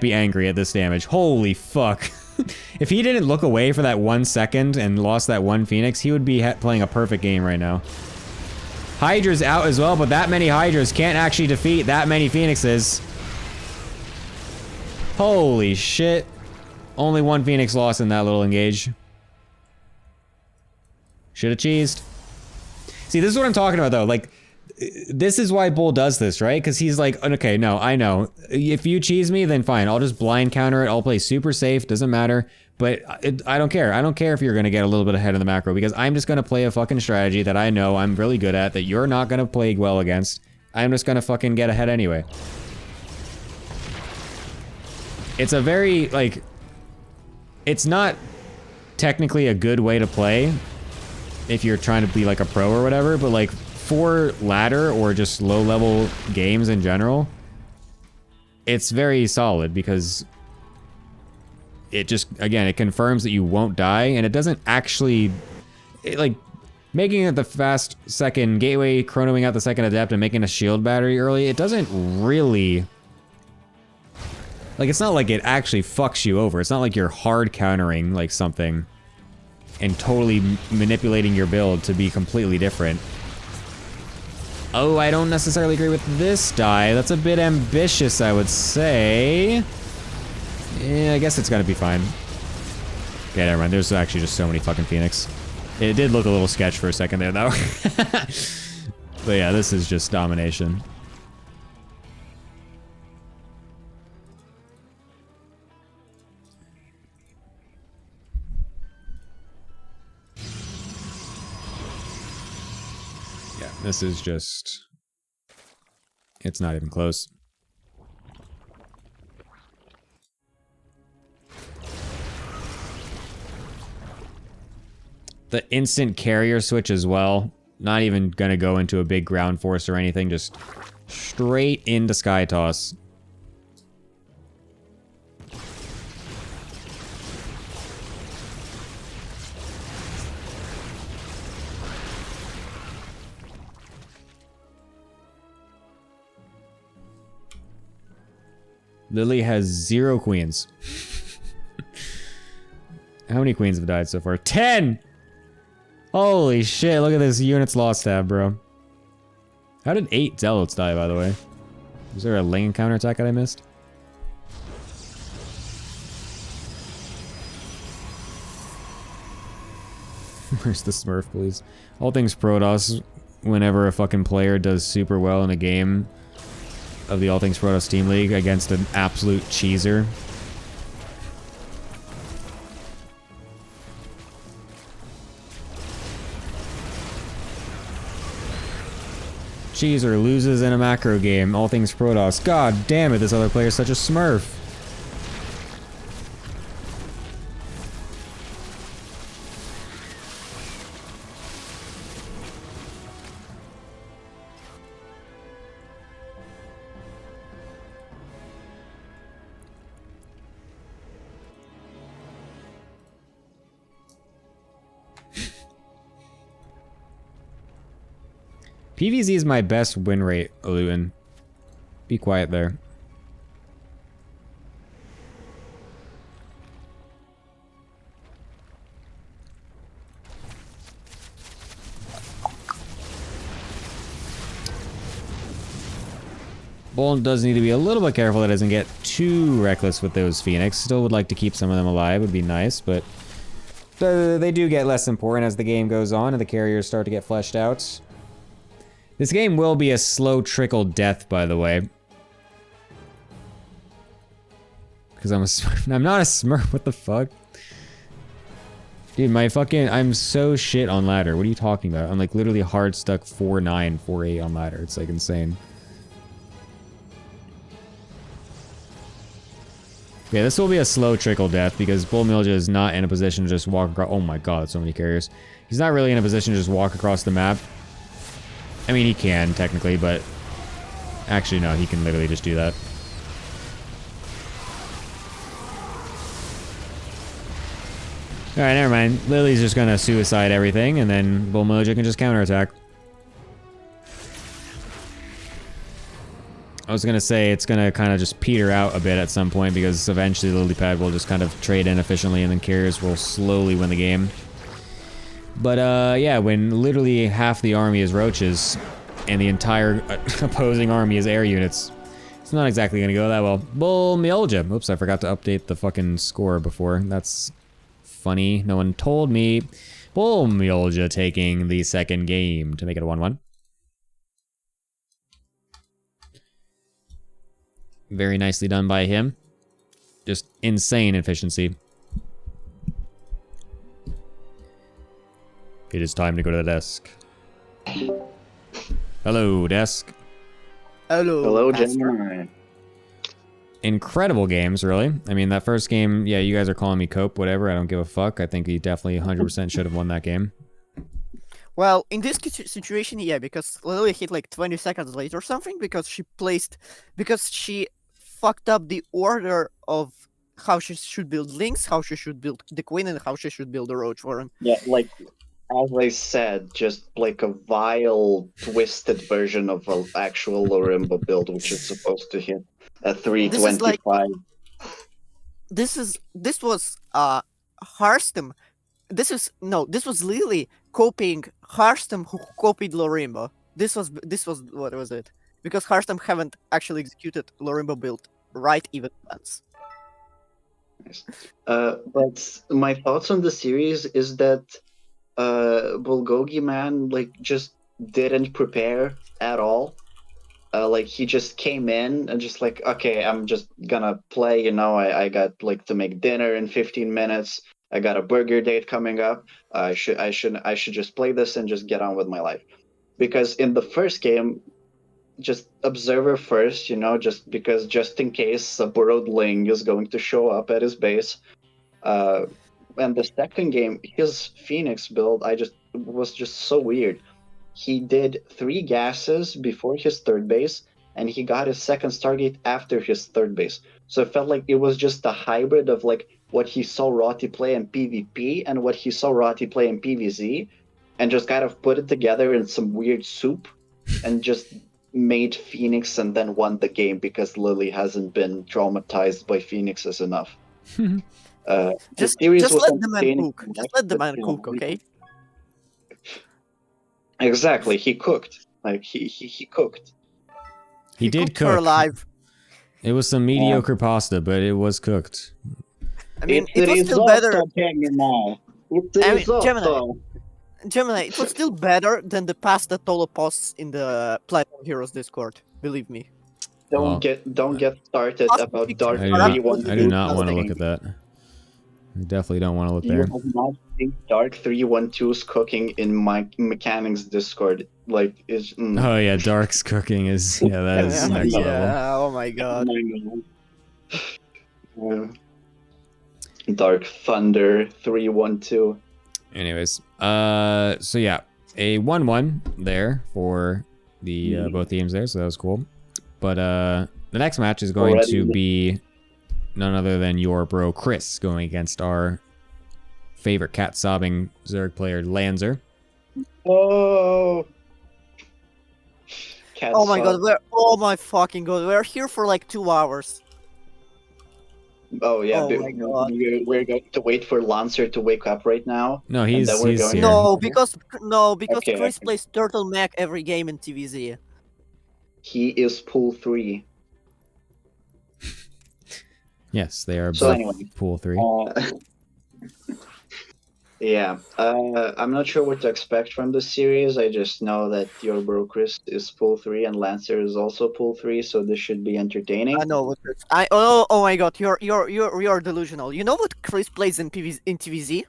[SPEAKER 1] be angry at this damage. Holy fuck. If he didn't look away for that 1 second and lost that 1 Phoenix, he would be playing a perfect game right now. Hydra's out as well, but that many Hydras can't actually defeat that many Phoenixes. Holy shit. Only 1 Phoenix lost in that little engage. Should have cheesed. See, this is what I'm talking about though. Like, this is why Bull does this, right? Because he's like, okay, no, I know. If you cheese me, then fine. I'll just blind counter it. I'll play super safe. Doesn't matter. But I don't care. I don't care if you're going to get a little bit ahead of the macro because I'm just going to play a fucking strategy that I know I'm really good at that you're not going to play well against. I'm just going to fucking get ahead anyway. It's a very, like... It's not technically a good way to play if you're trying to be like a pro or whatever, but like for ladder or just low level games in general, it's very solid because it just, again, it confirms that you won't die and it doesn't actually, like making it the fast second gateway, chronoing out the second adept and making a shield battery early, it doesn't really... Like, it's not like it actually fucks you over. It's not like you're hard countering, like, something and totally manipulating your build to be completely different. Oh, I don't necessarily agree with this die. That's a bit ambitious, I would say. Yeah, I guess it's gonna be fine. Okay, never mind. There's actually just so many fucking Phoenix. It did look a little sketch for a second there, though. But yeah, this is just domination. This is just... It's not even close. The instant carrier switch as well. Not even gonna go into a big ground force or anything, just straight into Sky Toss. Lily has 0 queens. How many queens have died so far? 10! Holy shit, look at this units lost tab, bro. How did 8 zealots die, by the way? Was there a lane counterattack that I missed? Where's the Smurf, please? All things Protoss, whenever a fucking player does super well in a game of the All Things Protoss Team League against an absolute cheeser. Cheeser loses in a macro game, All Things Protoss. God damn it, this other player is such a smurf. PVZ is my best win rate, Luton. Be quiet there. Bull does need to be a little bit careful that it doesn't get too reckless with those Phoenix. Still would like to keep some of them alive, would be nice, but they do get less important as the game goes on and the carriers start to get fleshed out. This game will be a slow trickle death, by the way. Because I'm not a smurf, what the fuck? Dude, I'm so shit on ladder. What are you talking about? I'm like literally hard stuck 4-9, 4-8 on ladder. It's like insane. Yeah, this will be a slow trickle death because Bull Milja is not in a position to just walk across. Oh my god, so many carriers. He's not really in a position to just walk across the map. I mean, he can technically, but actually no, he can literally just do that. Alright, never mind. Lily's just gonna suicide everything, and then Bull Milja can just counterattack. I was gonna say it's gonna kind of just peter out a bit at some point because eventually Lilypad will just kind of trade inefficiently and then carriers will slowly win the game. But yeah, when literally half the army is roaches and the entire opposing army is air units, it's not exactly gonna go that well. Bull Milja. Oops, I forgot to update the fucking score before. That's funny. No one told me. Bull Milja taking the second game to make it a 1-1. Very nicely done by him. Just insane efficiency. It is time to go to the desk. Hello, desk.
[SPEAKER 6] Hello,
[SPEAKER 5] Pastor.
[SPEAKER 6] gentlemen.
[SPEAKER 1] Incredible games, really. I mean, that first game, yeah, you guys are calling me Cope, whatever. I don't give a fuck. I think he definitely 100% should have won that game.
[SPEAKER 5] Well, in this situation, yeah, because Lily hit like 20 seconds late or something because she fucked up the order of how she should build links, how she should build the queen, and how she should build the roach for him.
[SPEAKER 6] Yeah, like as I said, just like a vile, twisted version of an actual Lorimbo build, which is supposed to hit at 325.
[SPEAKER 5] This was Hearthstone. This was Lily copying Hearthstone who copied Lorimbo. This was what was it? Because Hearthstone haven't actually executed Lorimbo build right even once.
[SPEAKER 6] Nice. But my thoughts on the series is that Bulgogi man like just didn't prepare at all. Like he just came in and just like, okay, I'm just gonna play. You know, I got like to make dinner in 15 minutes. I got a burger date coming up. I should just play this and just get on with my life. Because in the first game, just observer first, you know, just in case a borrowed Ling is going to show up at his base. And the second game, his Phoenix build, was just so weird. He did 3 gases before his third base, and he got his second Stargate after his third base. So it felt like it was just a hybrid of like what he saw Rotty play in PvP and what he saw Rotty play in PvZ, and just kind of put it together in some weird soup, and just made Phoenix and then won the game because Lily hasn't been traumatized by Phoenixes enough.
[SPEAKER 5] Just let the man cook. Just let the man cook, okay?
[SPEAKER 6] Exactly, he cooked. Like he cooked.
[SPEAKER 1] He did
[SPEAKER 5] cooked her
[SPEAKER 1] cook.
[SPEAKER 5] alive.
[SPEAKER 1] It was some mediocre pasta, but it was cooked.
[SPEAKER 5] I mean, it was still better. Gemini, it was still better than the pasta Tolo posts in the Platinum Heroes Discord. Believe me.
[SPEAKER 6] Don't get started about Dark
[SPEAKER 1] I
[SPEAKER 6] 312.
[SPEAKER 1] I do not want to look at that. I definitely don't want to look there.
[SPEAKER 6] You have not seen Dark 312's cooking in my mechanics Discord. Like, is
[SPEAKER 1] Oh yeah, Dark's cooking is that is next level.
[SPEAKER 5] Yeah, oh my god.
[SPEAKER 6] Dark Thunder 312.
[SPEAKER 1] Anyways, so yeah, a 1-1 there for the both teams there, so that was cool. But the next match is going to be none other than your bro Chris going against our favorite cat sobbing Zerg player Lanzer.
[SPEAKER 6] Oh. cat
[SPEAKER 5] Oh my
[SPEAKER 6] saw.
[SPEAKER 5] god, oh my fucking god, we're here for like 2 hours.
[SPEAKER 6] Oh yeah,
[SPEAKER 5] Oh my god.
[SPEAKER 6] we're going to wait for Lancer to wake up right now.
[SPEAKER 1] No,
[SPEAKER 6] and
[SPEAKER 1] he's
[SPEAKER 6] then we're
[SPEAKER 1] he's
[SPEAKER 6] going
[SPEAKER 1] here.
[SPEAKER 5] No, because
[SPEAKER 6] Okay,
[SPEAKER 5] Chris
[SPEAKER 6] okay.
[SPEAKER 5] plays Turtleneck every game in TVZ.
[SPEAKER 6] He is pool 3.
[SPEAKER 1] Yes, they are
[SPEAKER 6] So
[SPEAKER 1] both
[SPEAKER 6] anyway,
[SPEAKER 1] pool 3.
[SPEAKER 6] Yeah, I'm not sure what to expect from this series. I just know that your bro Chris is pool 3 and Lancer is also pool 3, so this should be entertaining.
[SPEAKER 5] I know what oh my god, you're delusional. You know what Chris plays in TVZ?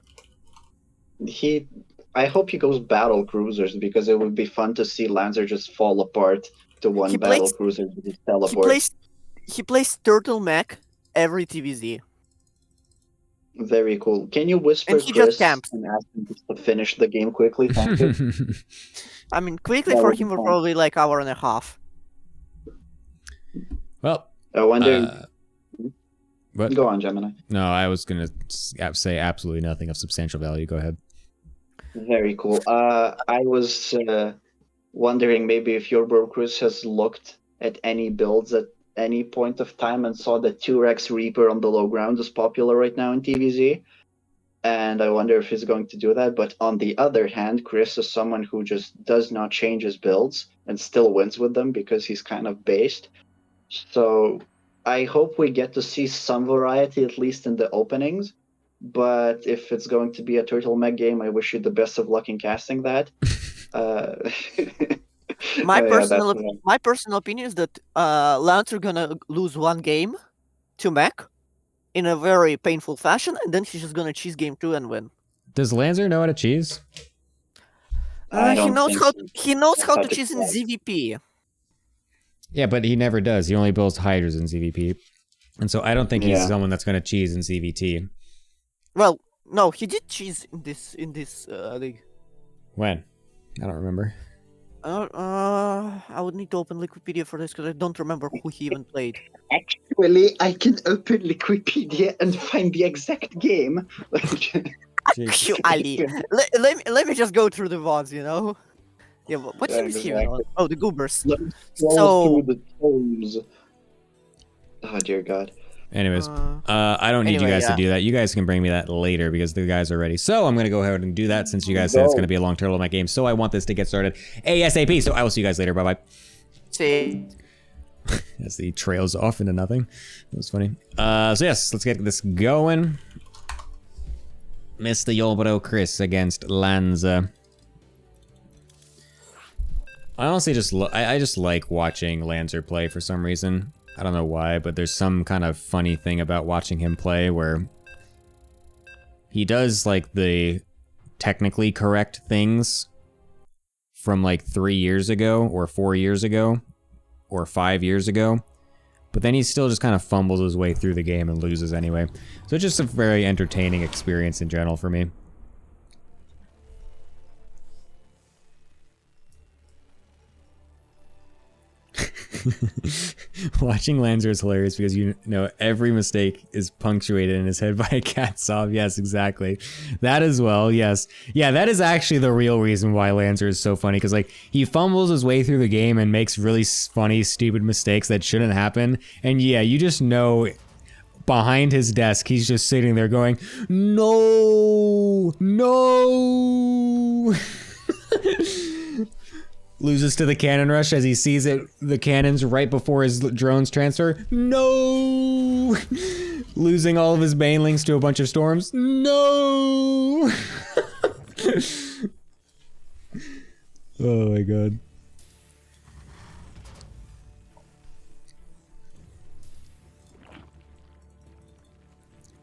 [SPEAKER 6] I hope he goes battle cruisers because it would be fun to see Lancer just fall apart to one
[SPEAKER 5] He
[SPEAKER 6] battle
[SPEAKER 5] plays
[SPEAKER 6] cruiser with his
[SPEAKER 5] he
[SPEAKER 6] teleport.
[SPEAKER 5] plays Turtleneck every TVZ.
[SPEAKER 6] Very cool. Can you whisper
[SPEAKER 5] And he just
[SPEAKER 6] Chris
[SPEAKER 5] camps.
[SPEAKER 6] and ask him just to finish the game quickly? Thank you.
[SPEAKER 5] I mean, quickly
[SPEAKER 6] That
[SPEAKER 5] for
[SPEAKER 6] would be
[SPEAKER 5] him, we're
[SPEAKER 6] fun.
[SPEAKER 5] probably like hour and a half.
[SPEAKER 1] Well,
[SPEAKER 6] I wonder.
[SPEAKER 1] what?
[SPEAKER 6] Go on, Gemini.
[SPEAKER 1] No, I was gonna say absolutely nothing of substantial value. Go ahead.
[SPEAKER 6] Very cool. I was wondering maybe if your bro Chris has looked at any builds at any point of time and saw that 2x Reaper on the low ground is popular right now in TVZ. And I wonder if he's going to do that. But on the other hand, Chris is someone who just does not change his builds and still wins with them because he's kind of based. So I hope we get to see some variety, at least in the openings. But if it's going to be a Turtle Mech game, I wish you the best of luck in casting that.
[SPEAKER 5] My
[SPEAKER 6] yeah, that's
[SPEAKER 5] my personal opinion is that Lancer gonna lose one game to Mech in a very painful fashion, and then he's just gonna cheese game 2 and win.
[SPEAKER 1] Does Lancer know how to cheese?
[SPEAKER 6] I
[SPEAKER 5] He
[SPEAKER 6] don't
[SPEAKER 5] knows
[SPEAKER 6] think
[SPEAKER 5] how
[SPEAKER 6] so.
[SPEAKER 5] he knows how to
[SPEAKER 6] But
[SPEAKER 5] cheese in
[SPEAKER 6] it's
[SPEAKER 5] ZVP.
[SPEAKER 1] Yeah, but he never does. He only builds hydras in CVP. And so I don't think he's
[SPEAKER 6] Yeah.
[SPEAKER 1] someone that's going to cheese in CVT.
[SPEAKER 5] Well, no, he did cheese in this league.
[SPEAKER 1] When? I don't remember.
[SPEAKER 5] I would need to open Wikipedia for this because I don't remember who he even played.
[SPEAKER 6] Actually, I can open Wikipedia and find the exact game.
[SPEAKER 5] Actually, let me just go through the VODs, you know? Yeah, what team is he even on? Oh, the Goobers.
[SPEAKER 6] Let me scroll
[SPEAKER 5] So,
[SPEAKER 6] through the tomes. Oh dear God.
[SPEAKER 1] Anyways, I don't need you
[SPEAKER 5] anyway,
[SPEAKER 1] guys to do that. You guys can bring me that later because the guys are ready. So I'm going to go ahead and do that since you guys said it's going to be a long Turtle Mech game. So I want this to get started ASAP. So I will see you guys later. Bye-bye.
[SPEAKER 5] see.
[SPEAKER 1] As he trails off into nothing. That was funny. So yes, let's get this going. Mr. Yolbro Chris against Lanza. I honestly just I just like watching Lancer play for some reason. I don't know why, but there's some kind of funny thing about watching him play where he does like the technically correct things from like 3 years ago or 4 years ago or 5 years ago, but then he still just kind of fumbles his way through the game and loses anyway. So it's just a very entertaining experience in general for me. Watching Lancer is hilarious because you know every mistake is punctuated in his head by a cat sob. Yes, exactly. That as well, yes. Yeah, that is actually the real reason why Lancer is so funny, because like he fumbles his way through the game and makes really funny, stupid mistakes that shouldn't happen. And yeah, you just know behind his desk, he's just sitting there going, no, no. Loses to the cannon rush as he sees it, the cannons right before his drones transfer. No! Losing all of his banelings to a bunch of storms. No! Oh my god.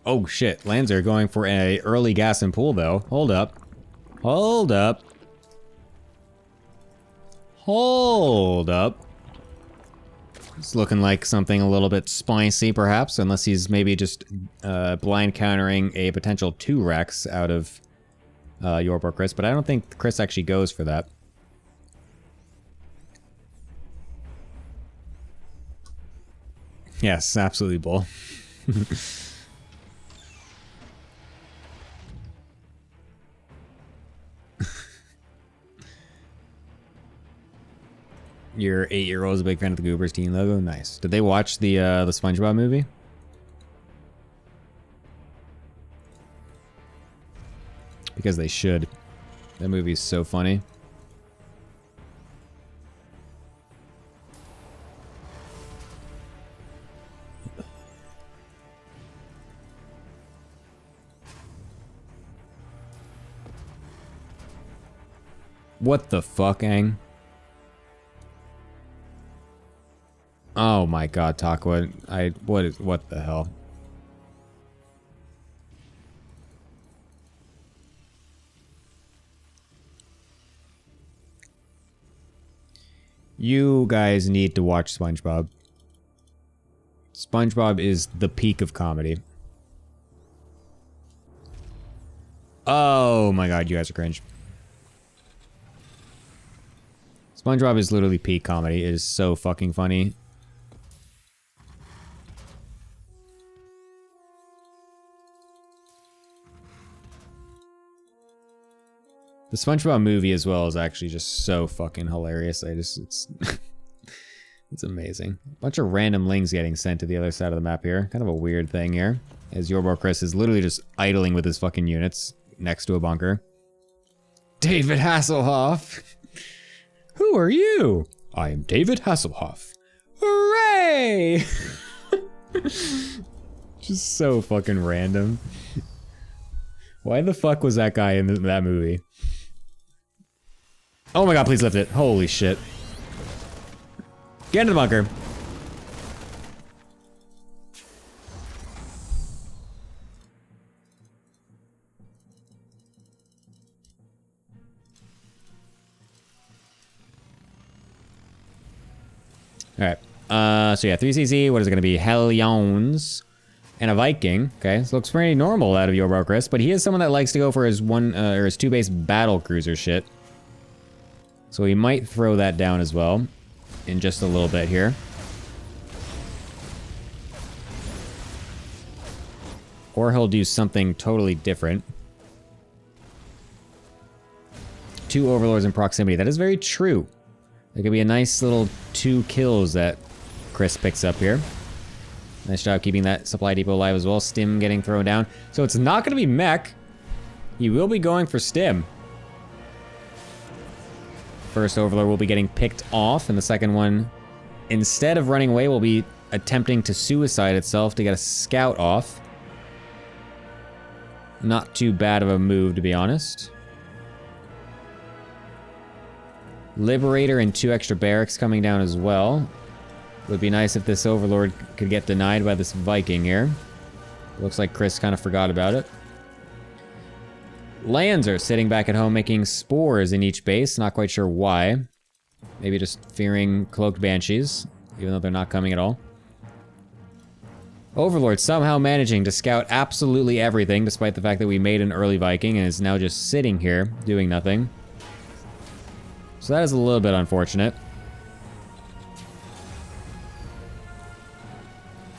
[SPEAKER 1] Oh shit, Lancer going for a early gas and pull though. Hold up. Hold up. Hold up. It's looking like something a little bit spicy, perhaps, unless he's maybe just blind countering a potential 2 Rex out of Yorba Chris, but I don't think Chris actually goes for that. Yes, absolutely, Bull. Your 8-year-old is a big fan of the Goobers team logo. Nice. Did they watch the SpongeBob movie? Because they should. That movie is so funny. What the fuck, Aang? Oh my god, Takwa. What the hell? You guys need to watch SpongeBob. SpongeBob is the peak of comedy. Oh my god, you guys are cringe. SpongeBob is literally peak comedy. It is so fucking funny. The SpongeBob movie as well is actually just so fucking hilarious. It's it's amazing. A bunch of random lings getting sent to the other side of the map here. Kind of a weird thing here. As Chris is literally just idling with his fucking units next to a bunker. David Hasselhoff! Who are you? I am David Hasselhoff. Hooray! Just so fucking random. Why the fuck was that guy in that movie? Oh my god, please lift it. Holy shit. Get into the bunker. Alright. So yeah, 3CZ, what is it gonna be? Hellions. And a Viking. Okay, this looks pretty normal out of Chris, but he is someone that likes to go for his his 2-base battle cruiser shit. So he might throw that down as well in just a little bit here. Or he'll do something totally different. 2 overlords in proximity. That is very true. There could be a nice little 2 kills that Chris picks up here. Nice job keeping that supply depot alive as well. Stim getting thrown down. So it's not going to be mech. He will be going for Stim. First overlord will be getting picked off, and the second one, instead of running away, will be attempting to suicide itself to get a scout off. Not too bad of a move, to be honest. Liberator and 2 extra barracks coming down as well. Would be nice if this overlord could get denied by this Viking here. Looks like Chris kind of forgot about it. Lands are sitting back at home making spores in each base. Not quite sure why. Maybe just fearing cloaked banshees, even though they're not coming at all. Overlord somehow managing to scout absolutely everything, despite the fact that we made an early Viking and is now just sitting here doing nothing. So that is a little bit unfortunate.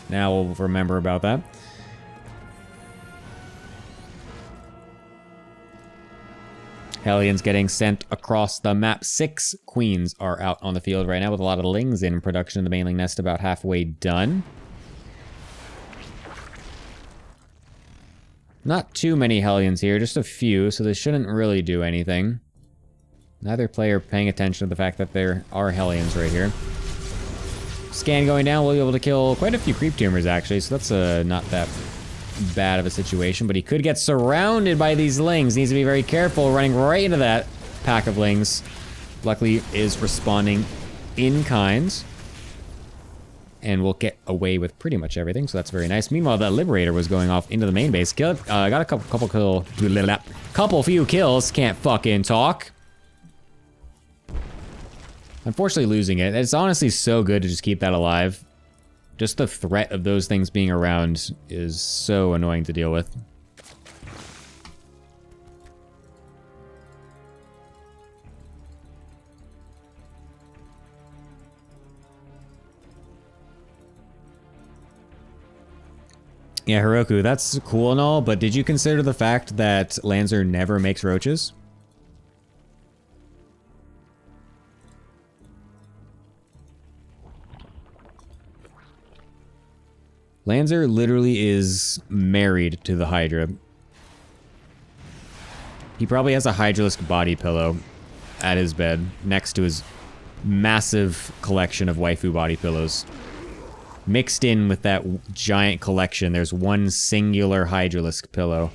[SPEAKER 1] Now we'll remember about that. Hellions getting sent across the map. 6 queens are out on the field right now with a lot of lings in production. The mainling nest about halfway done. Not too many Hellions here, just a few, so this shouldn't really do anything. Neither player paying attention to the fact that there are Hellions right here. Scan going down, we'll be able to kill quite a few creep tumors actually, so that's not that bad of a situation, but he could get surrounded by these lings. Needs to be very careful, running right into that pack of lings. Luckily is responding in kind. And we'll get away with pretty much everything, so that's very nice. Meanwhile, that Liberator was going off into the main base. Got a couple few kills. Can't fucking talk. Unfortunately losing it. It's honestly so good to just keep that alive. Just the threat of those things being around is so annoying to deal with. Yeah, Heroku, that's cool and all, but did you consider the fact that Lancer never makes roaches? Lancer literally is married to the Hydra. He probably has a Hydralisk body pillow at his bed next to his massive collection of waifu body pillows. Mixed in with that giant collection, there's one singular Hydralisk pillow.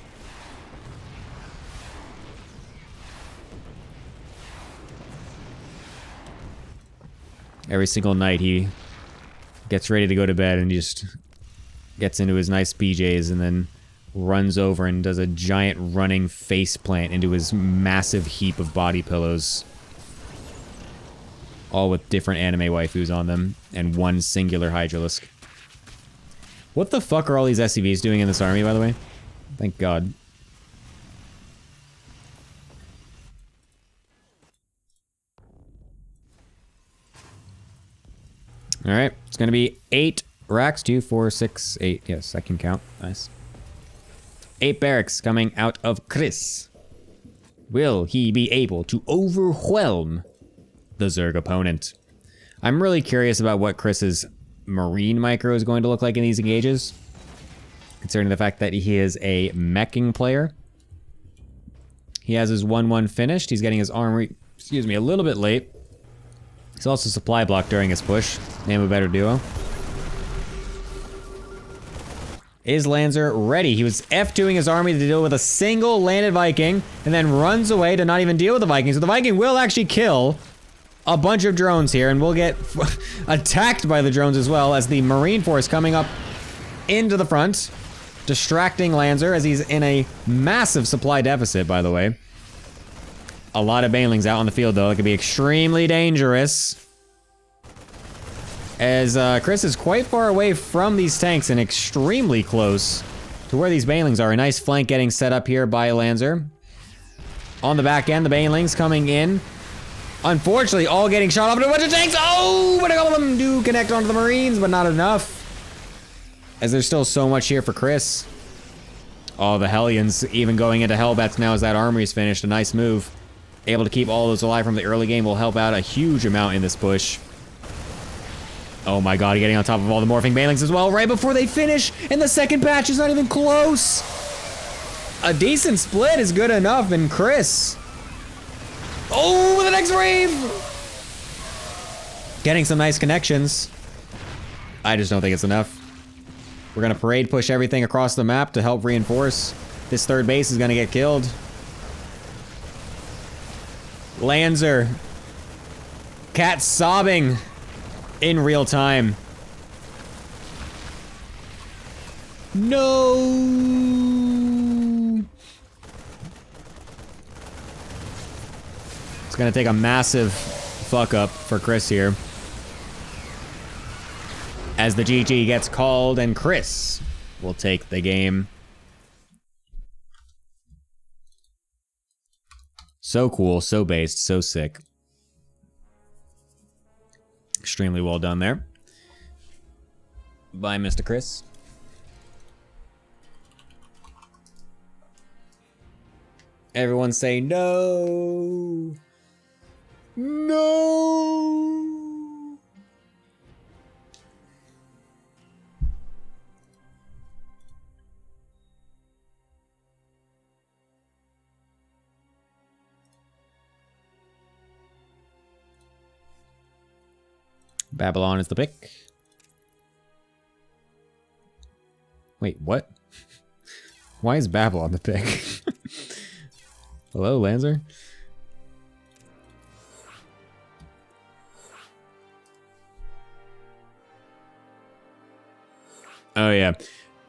[SPEAKER 1] Every single night he gets ready to go to bed and he just gets into his nice PJs and then runs over and does a giant running face plant into his massive heap of body pillows. All with different anime waifus on them and one singular Hydralisk. What the fuck are all these SCVs doing in this army, by the way? Thank God. Alright, it's gonna be 8 racks. 2, 4, 6, 8. Yes, I can count. Nice. 8 barracks coming out of Chris. Will he be able to overwhelm the Zerg opponent? I'm really curious about what Chris's Marine micro is going to look like in these engages, considering the fact that he is a meching player. He has his 1-1 finished. He's getting his armory, excuse me, a little bit late. He's also supply blocked during his push. Name a better duo. Is Lancer ready? He was F2ing his army to deal with a single landed Viking, and then runs away to not even deal with the Viking. So the Viking will actually kill a bunch of drones here, and will get attacked by the drones as well, as the Marine force coming up into the front, distracting Lancer as he's in a massive supply deficit, by the way. A lot of banelings out on the field, though. It could be extremely dangerous, as Chris is quite far away from these tanks and extremely close to where these banelings are. A nice flank getting set up here by Lancer. On the back end, the banelings coming in. Unfortunately, all getting shot off into a bunch of tanks. Oh, but a couple of them do connect onto the Marines, but not enough, as there's still so much here for Chris. Oh, the Hellions even going into Hellbats now as that armory is finished. A nice move. Able to keep all those alive from the early game will help out a huge amount in this push. Oh my god, getting on top of all the morphing banelings as well right before they finish, and the second batch is not even close. A decent split is good enough, and Chris... Oh, the next wave! Getting some nice connections. I just don't think it's enough. We're gonna parade push everything across the map to help reinforce. This third base is gonna get killed. Lancer. Cat sobbing in real time. No! It's gonna take a massive fuck up for Chris here, as the GG gets called and Chris will take the game. So cool, so based, so sick. Extremely well done there by Mr. Chris. Everyone say no. No. Babylon is the pick. Wait, what? Why is Babylon the pick? Hello, Lancer? Oh, yeah.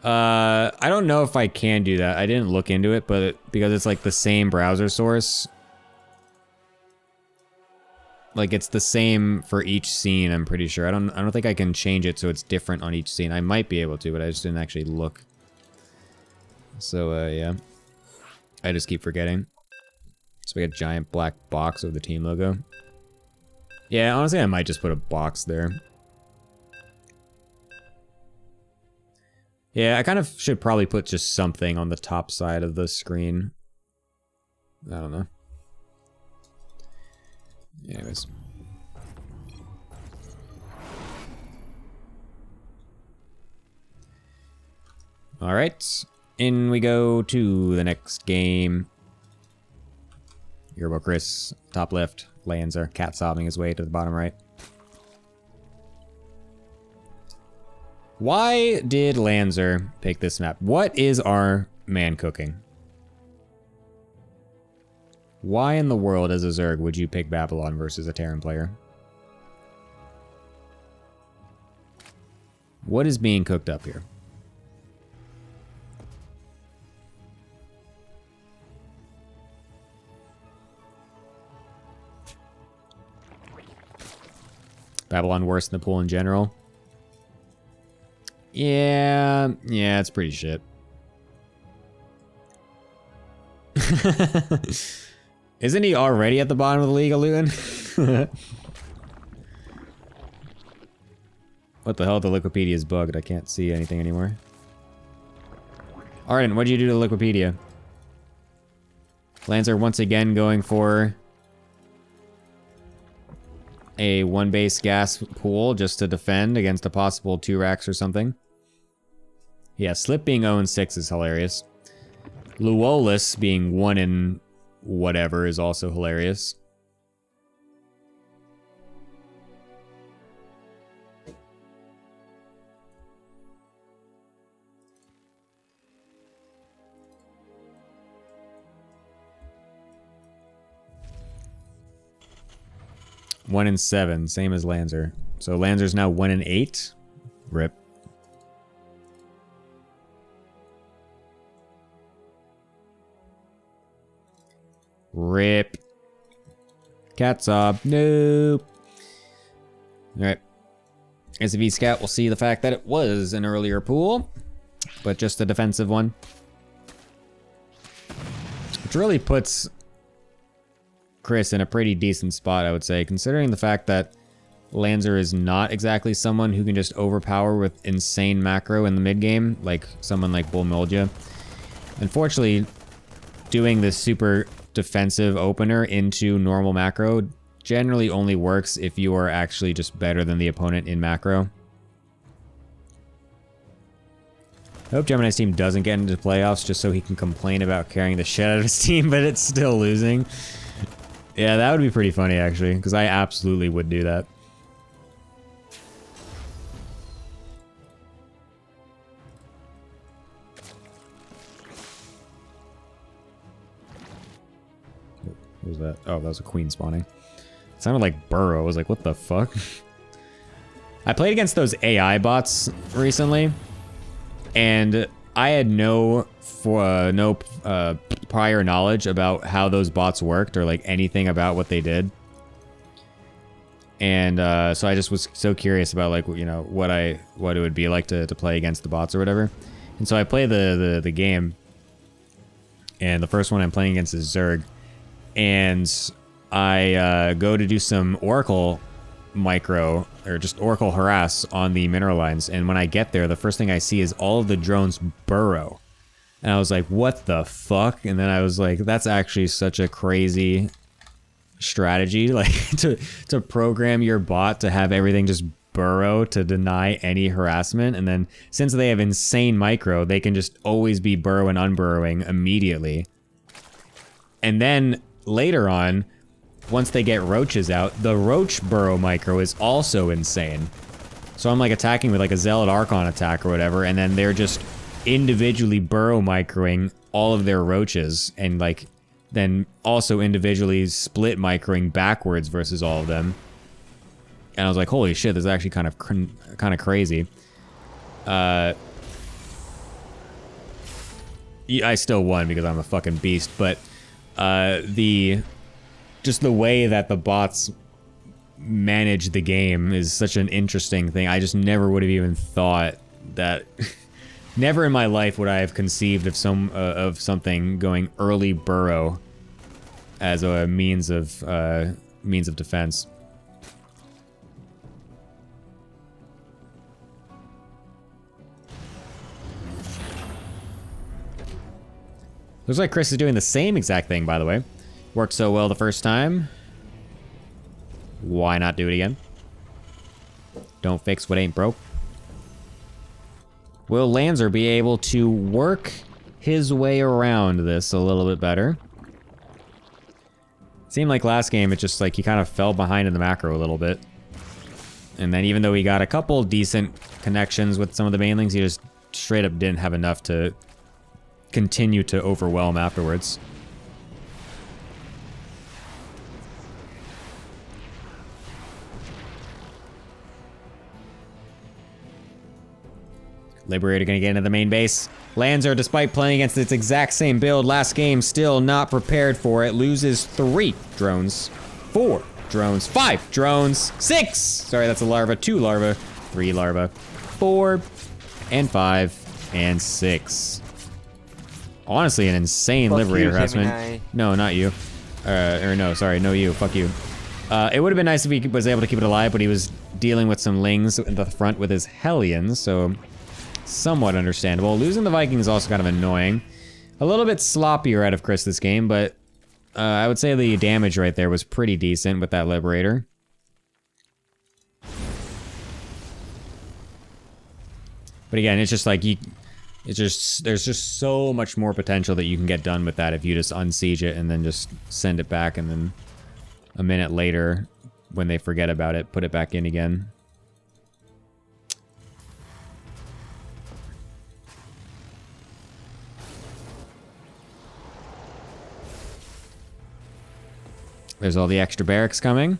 [SPEAKER 1] I don't know if I can do that. I didn't look into it, but because it's like the same browser source. Like, it's the same for each scene, I'm pretty sure. I don't think I can change it so it's different on each scene. I might be able to, but I just didn't actually look. So, yeah. I just keep forgetting. So we got a giant black box with the team logo. Yeah, honestly, I might just put a box there. Yeah, I kind of should probably put just something on the top side of the screen. I don't know. Anyways. All right, in we go to the next game. Yerbo Chris, top left. Lanza, cat sobbing his way to the bottom right. Why did Lanzer pick this map? What is our man cooking? Why in the world, as a Zerg, would you pick Babylon versus a Terran player? What is being cooked up here? Babylon worse than the pool in general? Yeah, it's pretty shit. Isn't he already at the bottom of the league, Luton? What the hell? The Wikipedia is bugged. I can't see anything anymore. Arden, what did you do to the Wikipedia? Lancer once again going for a one base gas pool just to defend against a possible 2 racks or something. Yeah, Slip being 0-6 is hilarious. Luolus being 1 in whatever is also hilarious. One in 7, same as Lanzer. So Lanzer's now 1 in 8. Rip. Rip. Cat's up. Nope. Alright. SCV Scout will see the fact that it was an earlier pool, but just a defensive one. Which really puts Chris in a pretty decent spot, I would say, considering the fact that Lanzer is not exactly someone who can just overpower with insane macro in the mid game, like someone like Bull Milja. Unfortunately, doing this super defensive opener into normal macro generally only works if you are actually just better than the opponent in macro. I hope Gemini's team doesn't get into playoffs just so he can complain about carrying the shit out of his team, but it's still losing. Yeah, that would be pretty funny, actually, because I absolutely would do that. What was that? Oh, that was a queen spawning. It sounded like Burrow. I was like, what the fuck? I played against those AI bots recently, and I had no prior knowledge about how those bots worked or like anything about what they did. And so I just was so curious about, like, you know, what it would be like to play against the bots or whatever. And so I play the game, and the first one I'm playing against is Zerg, and I go to do some Oracle micro, or just Oracle harass on the mineral lines, and when I get there, the first thing I see is all of the drones burrow. And I was like, what the fuck? And then I was like, that's actually such a crazy strategy, like to program your bot to have everything just burrow to deny any harassment. And then since they have insane micro, they can just always be burrow and unburrowing immediately. And then later on, once they get roaches out, the roach burrow micro is also insane. So I'm like attacking with like a Zealot Archon attack or whatever, and then they're just individually burrow microing all of their roaches, and like then also individually split microing backwards versus all of them. And I was like, holy shit, this is actually kind of crazy. I still won because I'm a fucking beast, but just the way that the bots manage the game is such an interesting thing. I just never would have even thought that. Never in my life would I have conceived of something going early burrow as a means of defense. Looks like Chris is doing the same exact thing, by the way. Worked so well the first time. Why not do it again? Don't fix what ain't broke. Will Lanzer be able to work his way around this a little bit better? Seemed like last game, it just like he kind of fell behind in the macro a little bit. And then even though he got a couple decent connections with some of the banelings, he just straight up didn't have enough to continue to overwhelm afterwards. Liberator gonna get into the main base. Lanzer, despite playing against its exact same build last game, still not prepared for it. Loses 3 drones, 4 drones, 5 drones, 6! Sorry, that's a larva, 2 larva, 3 larva, 4, and 5, and 6. Honestly, an insane
[SPEAKER 7] Fuck
[SPEAKER 1] Liberator
[SPEAKER 7] you,
[SPEAKER 1] harassment.
[SPEAKER 7] Gemini.
[SPEAKER 1] No, not you. Or no, sorry, no you, fuck you. It would have been nice if he was able to keep it alive, but he was dealing with some lings in the front with his Hellions, so somewhat understandable. Losing the Viking is also kind of annoying. A little bit sloppier out of Chris this game, but I would say the damage right there was pretty decent with that Liberator. But again, it's just like there's just so much more potential that you can get done with that if you just unsiege it and then just send it back, and then a minute later, when they forget about it, put it back in again. There's all the extra barracks coming.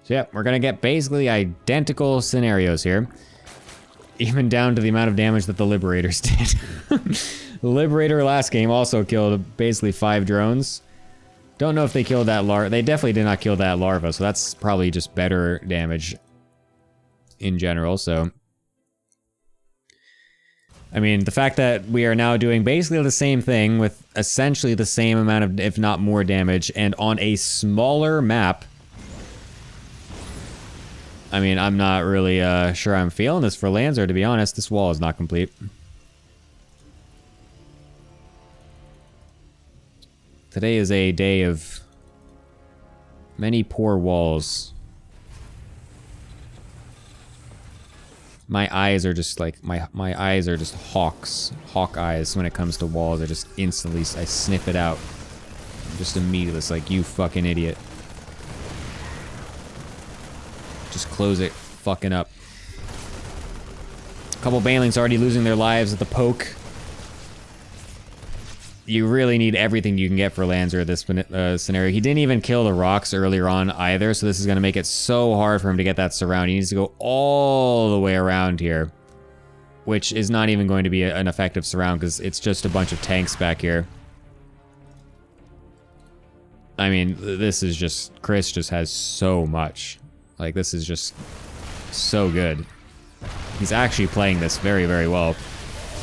[SPEAKER 1] So yeah, we're gonna get basically identical scenarios here. Even down to the amount of damage that the Liberators did. The Liberator last game also killed basically 5 drones. Don't know if they killed that larva. They definitely did not kill that larva, so that's probably just better damage in general, so. I mean, the fact that we are now doing basically the same thing with essentially the same amount of, if not more damage, and on a smaller map. I mean, I'm not really sure I'm feeling this for Lanzer, to be honest. This wall is not complete. Today is a day of many poor walls. My eyes are just like, my eyes are just hawk eyes when it comes to walls. I just instantly, I sniff it out. Just immediately, it's like, you fucking idiot. Just close it fucking up. A couple banelings already losing their lives at the poke. You really need everything you can get for Lanzer this scenario. He didn't even kill the rocks earlier on either, so this is going to make it so hard for him to get that surround. He needs to go all the way around here, which is not even going to be an effective surround because it's just a bunch of tanks back here. I mean, this is just... Chris just has so much. Like, this is just so good. He's actually playing this very, very well.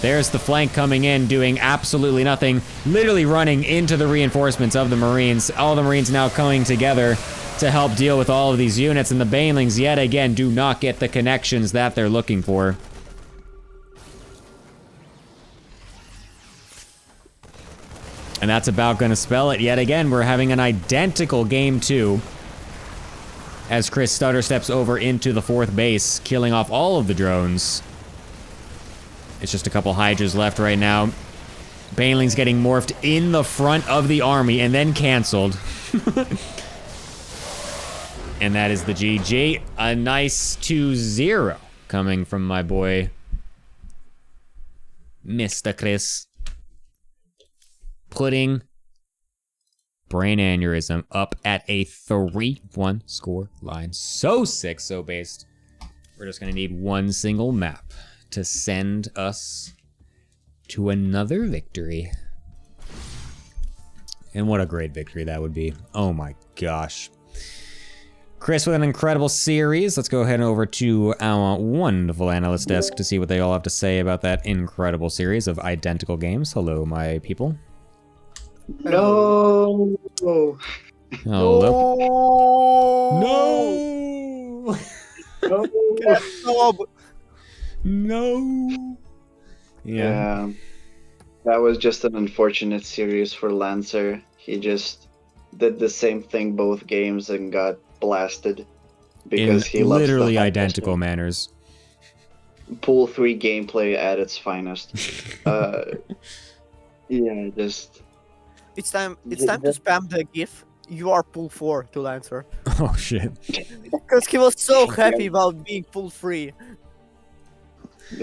[SPEAKER 1] There's the flank coming in, doing absolutely nothing. Literally running into the reinforcements of the Marines. All the Marines now coming together to help deal with all of these units. And the banelings, yet again, do not get the connections that they're looking for. And that's about going to spell it. Yet again, we're having an identical game 2. As Chris stutter steps over into the 4th base, killing off all of the drones. It's just a couple Hydras left right now. Banelings getting morphed in the front of the army and then canceled. And that is the GG. A nice 2-0 coming from my boy, Mr. Chris. Putting Brain Aneurysm up at a 3-1 score line. So sick, so based. We're just gonna need one single map to send us to another victory. And what a great victory that would be. Oh my gosh. Chris with an incredible series. Let's go ahead and over to our wonderful analyst desk to see what they all have to say about that incredible series of identical games. Hello, my people.
[SPEAKER 6] No.
[SPEAKER 1] Hello.
[SPEAKER 5] No.
[SPEAKER 1] No. No. Yeah.
[SPEAKER 6] That was just an unfortunate series for Lancer. He just did the same thing both games and got blasted because
[SPEAKER 1] In
[SPEAKER 6] he loves
[SPEAKER 1] literally
[SPEAKER 6] the
[SPEAKER 1] identical manners.
[SPEAKER 6] Pool 3 gameplay at its finest. Yeah, just
[SPEAKER 5] It's time to spam the GIF. You are pool 4 to Lancer.
[SPEAKER 1] Oh shit.
[SPEAKER 5] Because he was so happy about being pool 3.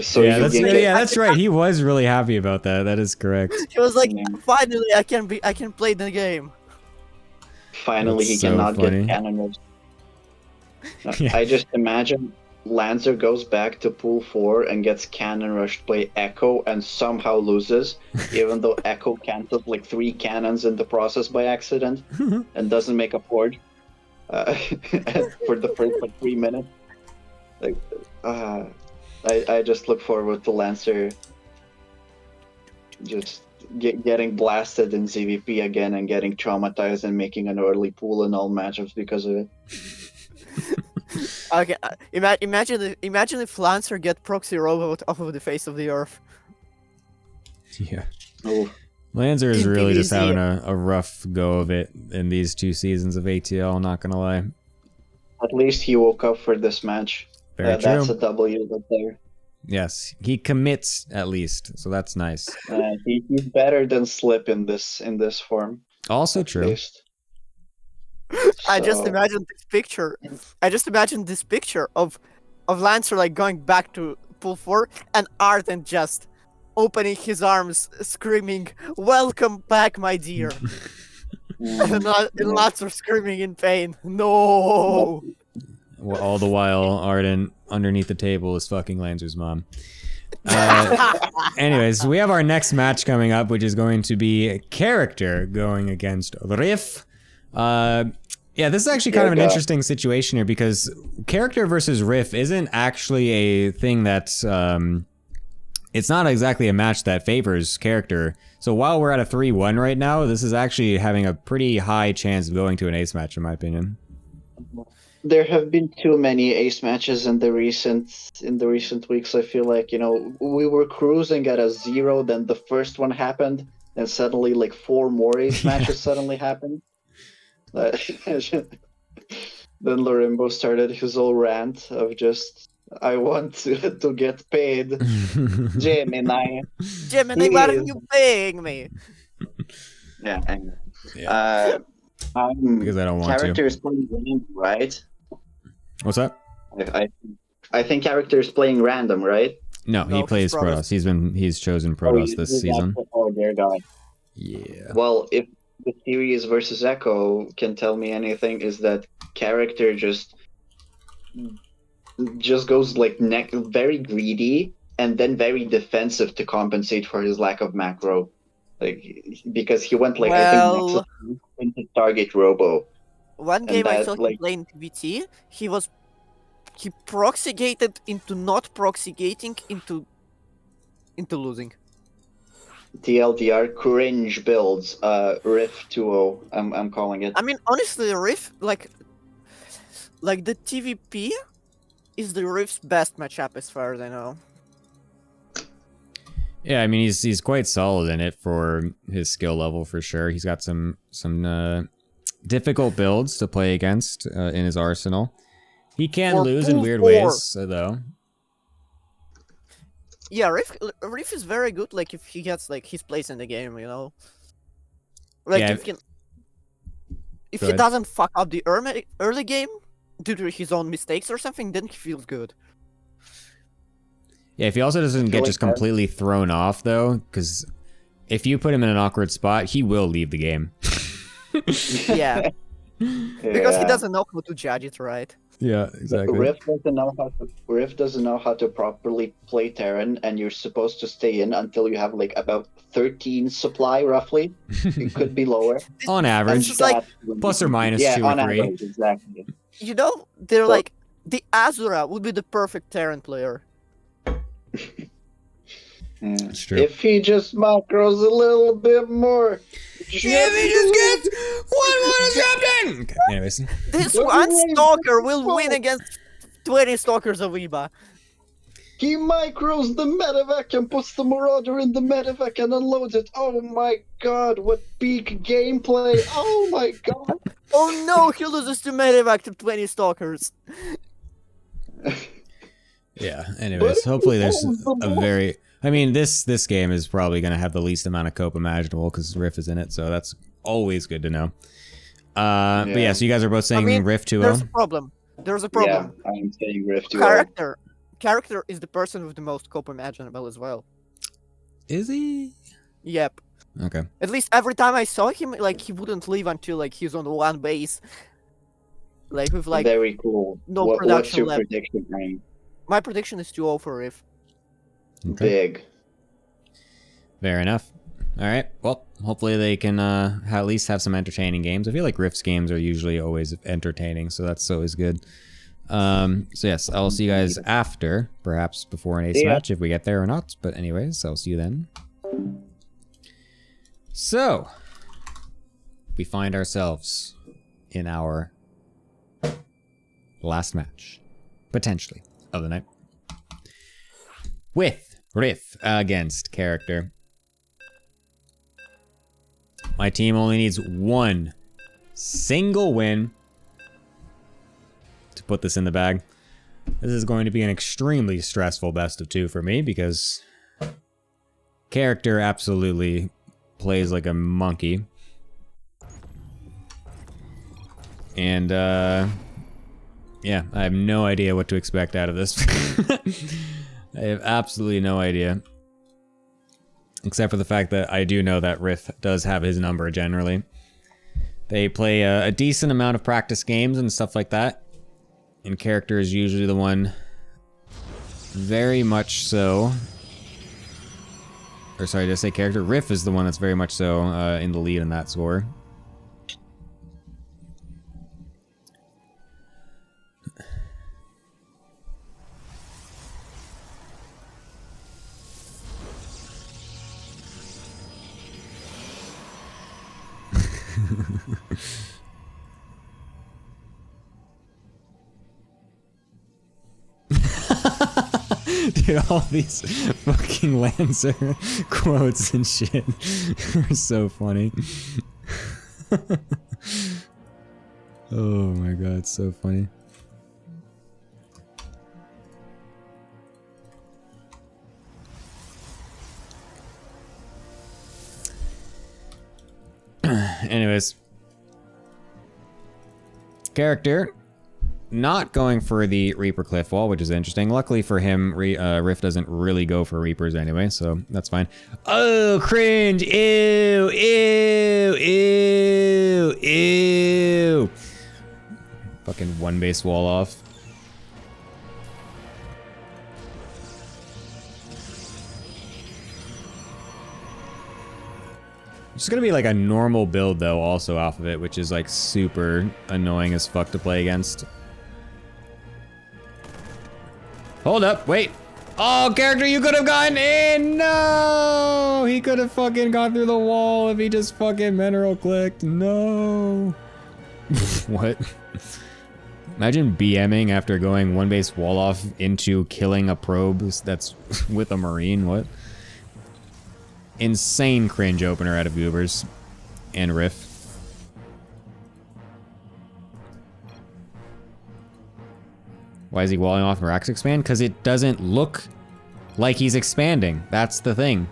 [SPEAKER 6] so
[SPEAKER 1] Yeah,
[SPEAKER 6] you
[SPEAKER 1] that's
[SPEAKER 6] can
[SPEAKER 1] yeah, that's right. He was really happy about that. That is correct.
[SPEAKER 5] He was like,
[SPEAKER 6] Yeah.
[SPEAKER 5] finally I can play the game.
[SPEAKER 6] finally
[SPEAKER 1] That's
[SPEAKER 6] he
[SPEAKER 1] so
[SPEAKER 6] cannot
[SPEAKER 1] funny.
[SPEAKER 6] get cannon.
[SPEAKER 1] Yeah.
[SPEAKER 6] I just imagine Lancer goes back to pool 4 and gets cannon rushed by Echo and somehow loses, even though Echo cancels like 3 cannons in the process by accident and doesn't make a port for the first like 3 minutes. Like, I just look forward to Lancer just getting blasted in ZVP again and getting traumatized and making an early pool in all matchups because of it.
[SPEAKER 5] Okay, imagine if Lancer get proxy robot off of the face of the earth.
[SPEAKER 1] Yeah.
[SPEAKER 6] Oh,
[SPEAKER 1] Lancer is
[SPEAKER 5] In
[SPEAKER 1] really just
[SPEAKER 5] PvZ.
[SPEAKER 1] having a rough go of it in these 2 seasons of ATL, not gonna lie.
[SPEAKER 6] at least he woke up for this match.
[SPEAKER 1] Very true.
[SPEAKER 6] That's a W right there.
[SPEAKER 1] Yes, he commits at least, so that's nice.
[SPEAKER 6] He's better than Slip in this form.
[SPEAKER 1] Also
[SPEAKER 6] At
[SPEAKER 1] true.
[SPEAKER 6] least.
[SPEAKER 5] I just
[SPEAKER 6] So-
[SPEAKER 5] imagine this picture. I just imagine this picture of Lancer like going back to pool 4 and Arden just opening his arms, screaming, "Welcome back, my dear!" and Lancer screaming in pain. No.
[SPEAKER 1] Well, all the while, Arden underneath the table is fucking Lancer's mom. Anyways, we have our next match coming up, which is going to be Character going against Riff. Yeah, this is actually kind of an interesting situation here because Character versus Riff isn't actually a thing that's it's not exactly a match that favors Character. So while we're at a 3-1 right now, this is actually having a pretty high chance of going to an ace match, in my opinion.
[SPEAKER 6] There have been too many ace matches in the recent weeks. I feel like, we were cruising at a 0, then the first one happened, and suddenly like 4 more ace matches suddenly happened. Then Lorimbo started his whole rant of just, I want to get paid. Gemini.
[SPEAKER 5] Gemini, why are you paying me?
[SPEAKER 6] Yeah.
[SPEAKER 1] Yeah. Because I don't want
[SPEAKER 6] Character
[SPEAKER 1] to.
[SPEAKER 6] is playing random, right?
[SPEAKER 1] What's that?
[SPEAKER 6] I think Character is playing random, right?
[SPEAKER 1] No, he
[SPEAKER 5] No,
[SPEAKER 1] plays
[SPEAKER 5] Protoss.
[SPEAKER 1] Protoss. He's chosen Protoss this season.
[SPEAKER 6] Oh, dear God.
[SPEAKER 1] Yeah.
[SPEAKER 6] Well, if the series versus Echo can tell me anything, is that Character just goes like very greedy and then very defensive to compensate for his lack of macro. Like, because he went like I think
[SPEAKER 5] Well-
[SPEAKER 6] Nexus into target Robo.
[SPEAKER 5] One game I
[SPEAKER 6] that,
[SPEAKER 5] saw him
[SPEAKER 6] like-
[SPEAKER 5] playing PvT, he proxigated into not proxigating into losing.
[SPEAKER 6] TLDR cringe builds. Riff 2.0. I'm calling it.
[SPEAKER 5] I mean, honestly, Riff like the TVP is the Riff's best matchup as far as I know.
[SPEAKER 1] Yeah, I mean he's quite solid in it for his skill level for sure. He's got some difficult builds to play against in his arsenal. He can
[SPEAKER 5] For
[SPEAKER 1] lose in
[SPEAKER 5] pool
[SPEAKER 1] weird
[SPEAKER 5] 4.
[SPEAKER 1] ways though.
[SPEAKER 5] Yeah, Riff is very good. Like if he gets like his place in the game, Like
[SPEAKER 1] Yeah.
[SPEAKER 5] if
[SPEAKER 1] Go
[SPEAKER 5] he
[SPEAKER 1] ahead.
[SPEAKER 5] doesn't fuck up the early game due to his own mistakes or something, then he feels good.
[SPEAKER 1] Yeah, if he also doesn't get
[SPEAKER 6] like
[SPEAKER 1] just
[SPEAKER 6] that.
[SPEAKER 1] completely thrown off though, because if you put him in an awkward spot, he will leave the game.
[SPEAKER 5] Yeah, because he
[SPEAKER 6] Yeah.
[SPEAKER 5] doesn't know how to judge it right.
[SPEAKER 1] Yeah, exactly.
[SPEAKER 6] Riff doesn't know how to properly play Terran, and you're supposed to stay in until you have like about 13 supply roughly. It could be lower.
[SPEAKER 1] On average,
[SPEAKER 5] It's like-
[SPEAKER 1] plus or minus
[SPEAKER 6] yeah,
[SPEAKER 1] 2 or
[SPEAKER 6] on
[SPEAKER 1] 3.
[SPEAKER 6] average, exactly.
[SPEAKER 5] They're
[SPEAKER 6] So-
[SPEAKER 5] like the Azura would be the perfect Terran player.
[SPEAKER 6] Yeah.
[SPEAKER 1] It's true.
[SPEAKER 6] If he just macros a little bit more.
[SPEAKER 1] If he just gets one more disruption! Okay, anyways.
[SPEAKER 5] This
[SPEAKER 6] Don't
[SPEAKER 5] one
[SPEAKER 6] worry,
[SPEAKER 5] stalker will
[SPEAKER 6] well-
[SPEAKER 5] win against 20 stalkers of Eba.
[SPEAKER 6] He micros the medevac and puts the Marauder in the medevac and unloads it. Oh my god, what peak gameplay. Oh my god.
[SPEAKER 5] Oh no, he loses to medevac to 20 stalkers.
[SPEAKER 1] Yeah, anyways, hopefully there's a very... I mean, this game is probably going to have the least amount of cope imaginable because Riff is in it, so that's always good to know. But yeah, so you guys are both saying Riff 2-0?
[SPEAKER 5] There's a problem. There's a problem.
[SPEAKER 6] Yeah, I'm saying Riff 2-0.
[SPEAKER 5] Character is the person with the most cope imaginable as well.
[SPEAKER 1] Is he?
[SPEAKER 5] Yep.
[SPEAKER 1] Okay.
[SPEAKER 5] At least every time I saw him, like, he wouldn't leave until, like, he's on one base. Like, with, like...
[SPEAKER 6] Very cool.
[SPEAKER 5] No
[SPEAKER 6] What's
[SPEAKER 5] production
[SPEAKER 6] your
[SPEAKER 5] left.
[SPEAKER 6] prediction, Ryan?
[SPEAKER 5] My prediction is 2-0 for Riff.
[SPEAKER 1] Okay.
[SPEAKER 6] Big.
[SPEAKER 1] Fair enough. Alright, well, hopefully they can at least have some entertaining games. I feel like Rift's games are usually always entertaining, so that's always good. So yes, I'll see you guys after, perhaps before an ace match, if we get there or not. But anyways, I'll see you then. So, we find ourselves in our last match, potentially, of the night. With Riff against Character. My team only needs one single win to put this in the bag. This is going to be an extremely stressful best of 2 for me because Character absolutely plays like a monkey. And, yeah, I have no idea what to expect out of this. I have absolutely no idea. Except for the fact that I do know that Riff does have his number generally. They play a decent amount of practice games and stuff like that. And Character is usually the one very much so... Or sorry, did I say Character? Riff is the one that's very much so in the lead in that score. Dude, all these fucking Lancer quotes and shit are so funny. Oh my god, it's so funny. Anyways. Character. Not going for the Reaper Cliff Wall, which is interesting. Luckily for him, Riff doesn't really go for Reapers anyway, so that's fine. Oh, cringe! Ew! Ew! Ew! Ew! Fucking one base wall off. It's gonna be like a normal build though, also off of it, which is like super annoying as fuck to play against. Hold up, wait. Oh, Character, you could have gotten in! No! He could have fucking gone through the wall if he just fucking mineral clicked. No! What? Imagine BMing after going one base wall off into killing a probe that's with a Marine, what? Insane cringe opener out of Goobers and Riff. Why is he walling off Mirax expand? Because it doesn't look like he's expanding. That's the thing.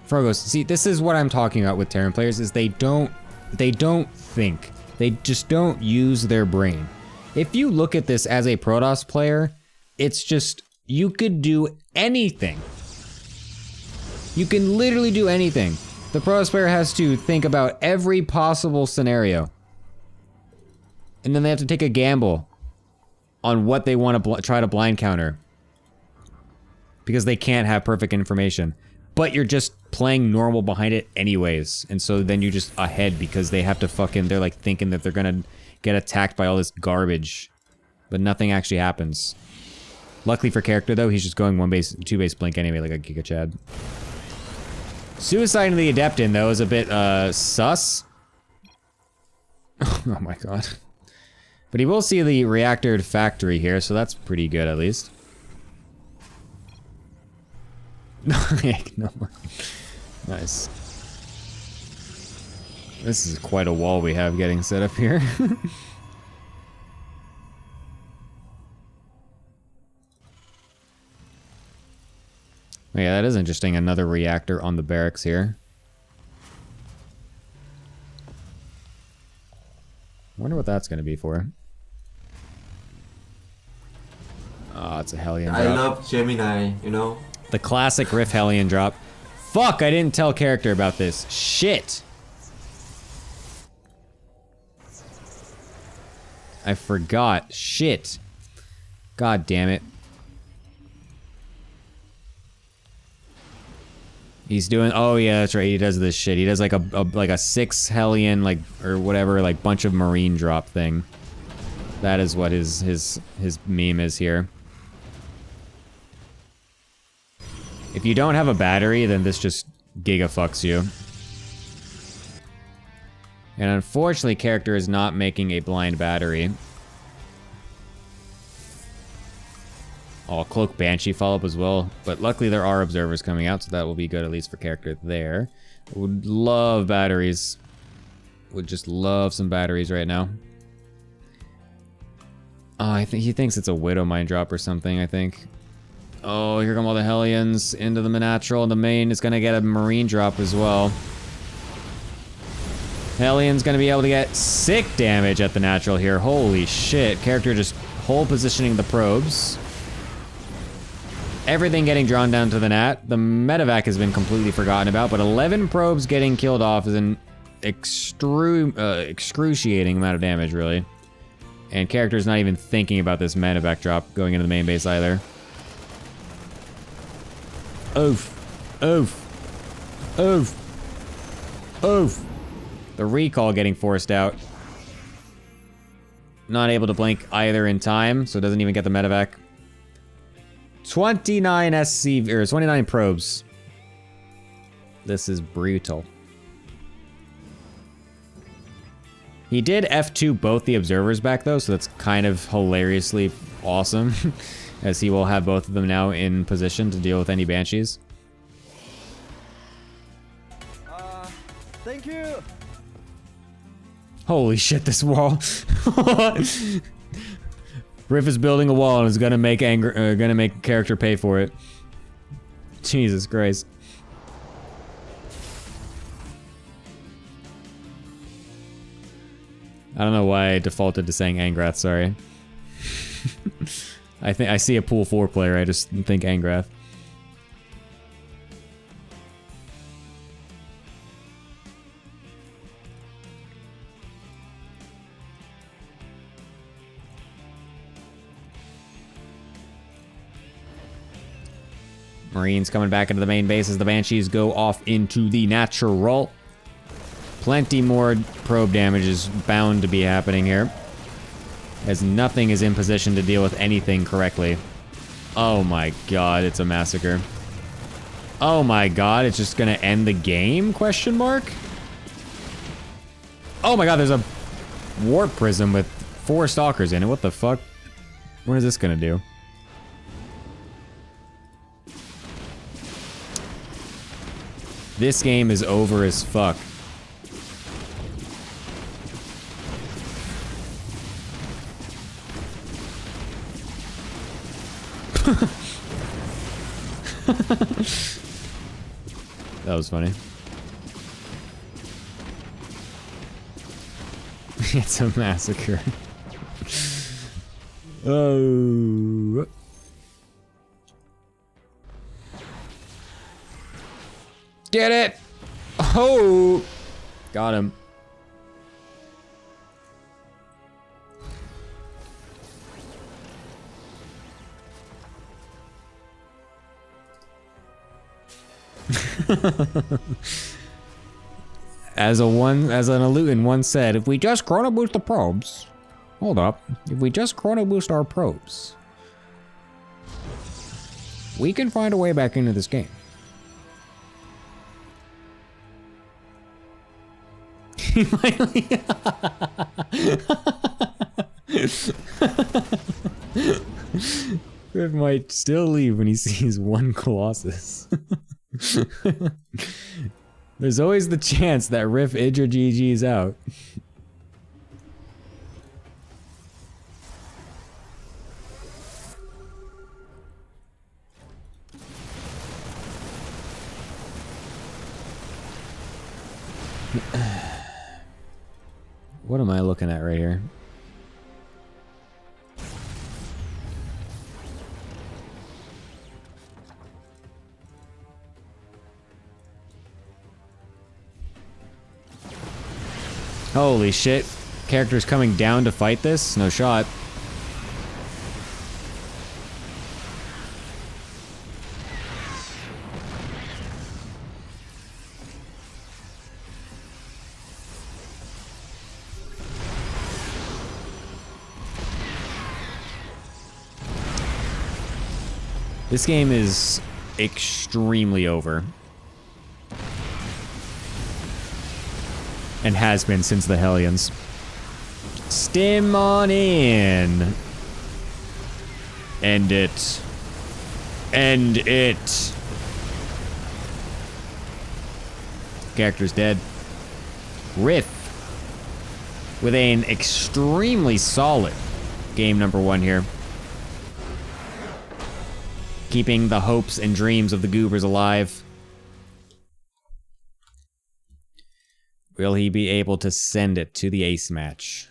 [SPEAKER 1] Frogos, see, this is what I'm talking about with Terran players, is they don't think. They just don't use their brain. If you look at this as a Protoss player, it's just, you could do anything. You can literally do anything. The Protoss player has to think about every possible scenario. And then they have to take a gamble on what they want to try to blind counter. Because they can't have perfect information. But you're just playing normal behind it anyways. And so then you're just ahead because they have to fucking, they're like thinking that they're gonna get attacked by all this garbage. But nothing actually happens. Luckily for Character though, he's just going one base, two base blink anyway, like a Giga Chad. Suicide in the Adeptin though is a bit sus. Oh my god. But he will see the reactor factory here, so that's pretty good at least. No more. Nice. This is quite a wall we have getting set up here. Yeah, that is interesting. Another reactor on the barracks here. Wonder what that's going to be for. Oh, it's a Hellion drop.
[SPEAKER 7] I love Gemini, you know?
[SPEAKER 1] The classic Riff Hellion drop. Fuck, I didn't tell character about this. Shit. I forgot. Shit. God damn it. He's doing, oh yeah, that's right, he does this shit. He does like a 6 Hellion, like, or whatever, like bunch of Marine drop thing. That is what his meme is here. If you don't have a battery, then this just giga-fucks you. And unfortunately, character is not making a blind battery. Oh, Cloak Banshee follow-up as well. But luckily there are observers coming out, so that will be good at least for character there. Would love batteries. Would just love some batteries right now. Oh, I think he thinks it's a Widow Mine drop or something, I think. Oh, here come all the Hellions into the natural, and the main is gonna get a Marine drop as well. Hellion's gonna be able to get sick damage at the natural here. Holy shit. Character just hold positioning the probes. Everything getting drawn down to the nat. The medevac has been completely forgotten about, but 11 probes getting killed off is an excruciating amount of damage, really. And character's not even thinking about this medevac drop going into the main base either. Oof. Oof. Oof. Oof. The recall getting forced out. Not able to blink either in time, so it doesn't even get the medevac. 29 SC, or 29 probes. This is brutal. He did F2 both the observers back though, so that's kind of hilariously awesome. As he will have both of them now in position to deal with any banshees.
[SPEAKER 5] Thank you.
[SPEAKER 1] Holy shit, this wall. Riff is building a wall and is gonna make character pay for it. Jesus Christ. I don't know why I defaulted to saying Angrath, sorry. I think I see a pool 4 player, I just think Angrath. Marines coming back into the main base as the Banshees go off into the natural. Plenty more probe damage is bound to be happening here, as nothing is in position to deal with anything correctly. Oh my god, it's a massacre. Oh my god, it's just gonna end the game? Question mark? Oh my god, there's a warp prism with 4 stalkers in it. What the fuck? What is this gonna do? This game is over as fuck. That was funny. It's a massacre. Oh. Get it! Oh! Got him. As an Alutin once said, if we just chrono boost the probes. Hold up. If we just chrono boost our probes, we can find a way back into this game. Riff might still leave when he sees one Colossus. There's always the chance that Riff GG's out. What am I looking at right here? Holy shit. Characters coming down to fight this? No shot. This game is extremely over. And has been since the Hellions. Stim on in. End it. End it. Character's dead. Riff. With an extremely solid game number 1 here. Keeping the hopes and dreams of the Goobers alive. Will he be able to send it to the ace match?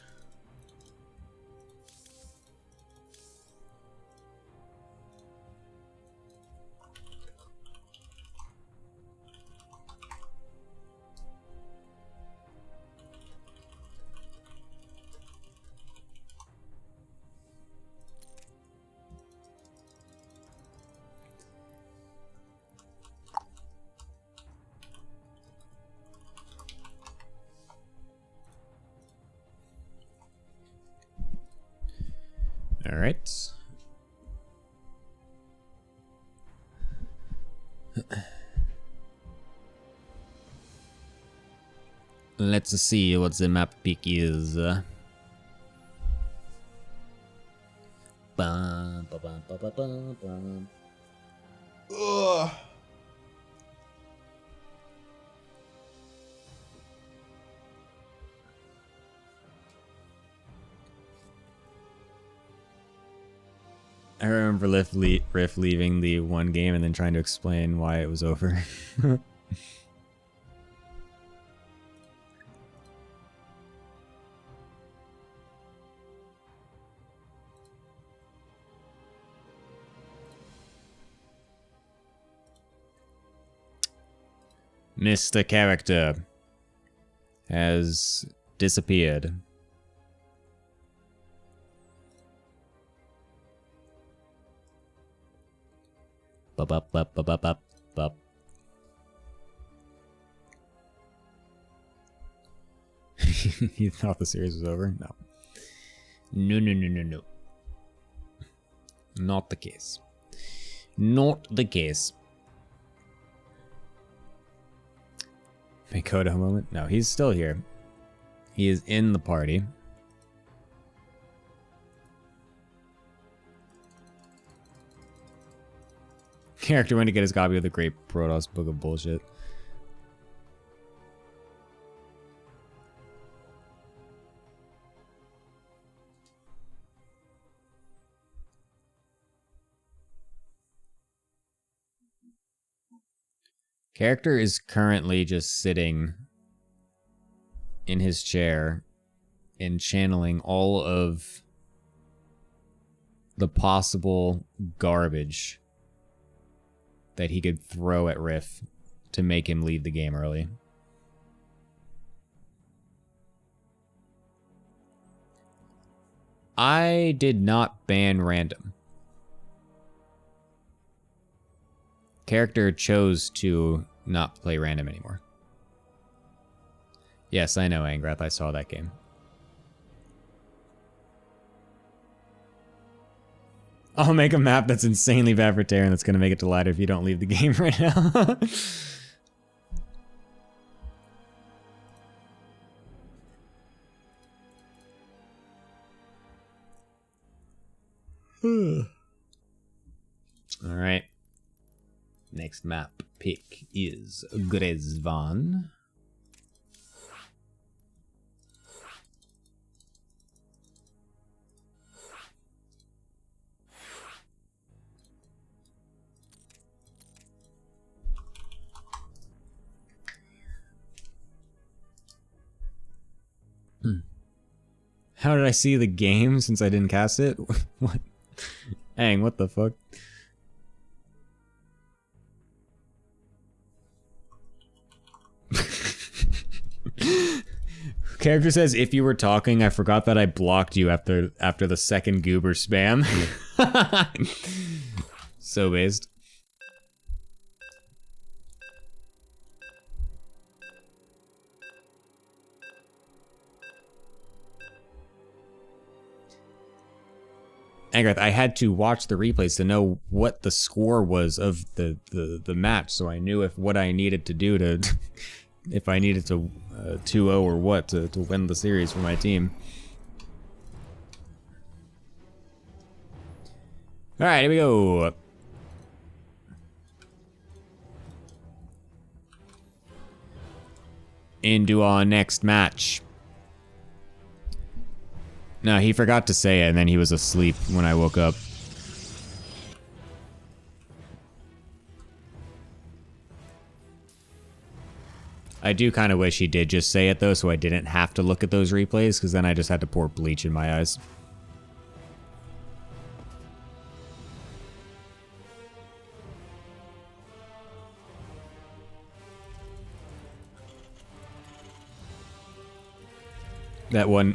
[SPEAKER 1] All right. Let's see what the map pick is. Bum, ba, ba, ba, ba, ba, bum. Ugh. I remember Riff leaving the one game and then trying to explain why it was over. Mr. Character has disappeared. Bup, bup, bup, bup, bup, bup, bup. You thought the series was over? No. No, no, no, no, no. Not the case. Not the case. Makoto moment? No, he's still here. He is in the party. Character went to get his copy of the Great Protoss Book of Bullshit. Character is currently just sitting in his chair and channeling all of the possible garbage that he could throw at Riff to make him leave the game early. I did not ban random. Character chose to not play random anymore. Yes, I know, Angrath. I saw that game. I'll make a map that's insanely bad for Terran that's going to make it to ladder if you don't leave the game right now. Alright. Next map pick is Grezvan. How did I see the game since I didn't cast it? What? Hang, what the fuck? Character says, if you were talking, I forgot that I blocked you after the second goober spam. So based. Angrath, I had to watch the replays to know what the score was of the match, so I knew what I needed to do to, if I needed to 2-0 or what to win the series for my team. All right, here we go. Into our next match. No, he forgot to say it, and then he was asleep when I woke up. I do kind of wish he did just say it, though, so I didn't have to look at those replays, because then I just had to pour bleach in my eyes. That one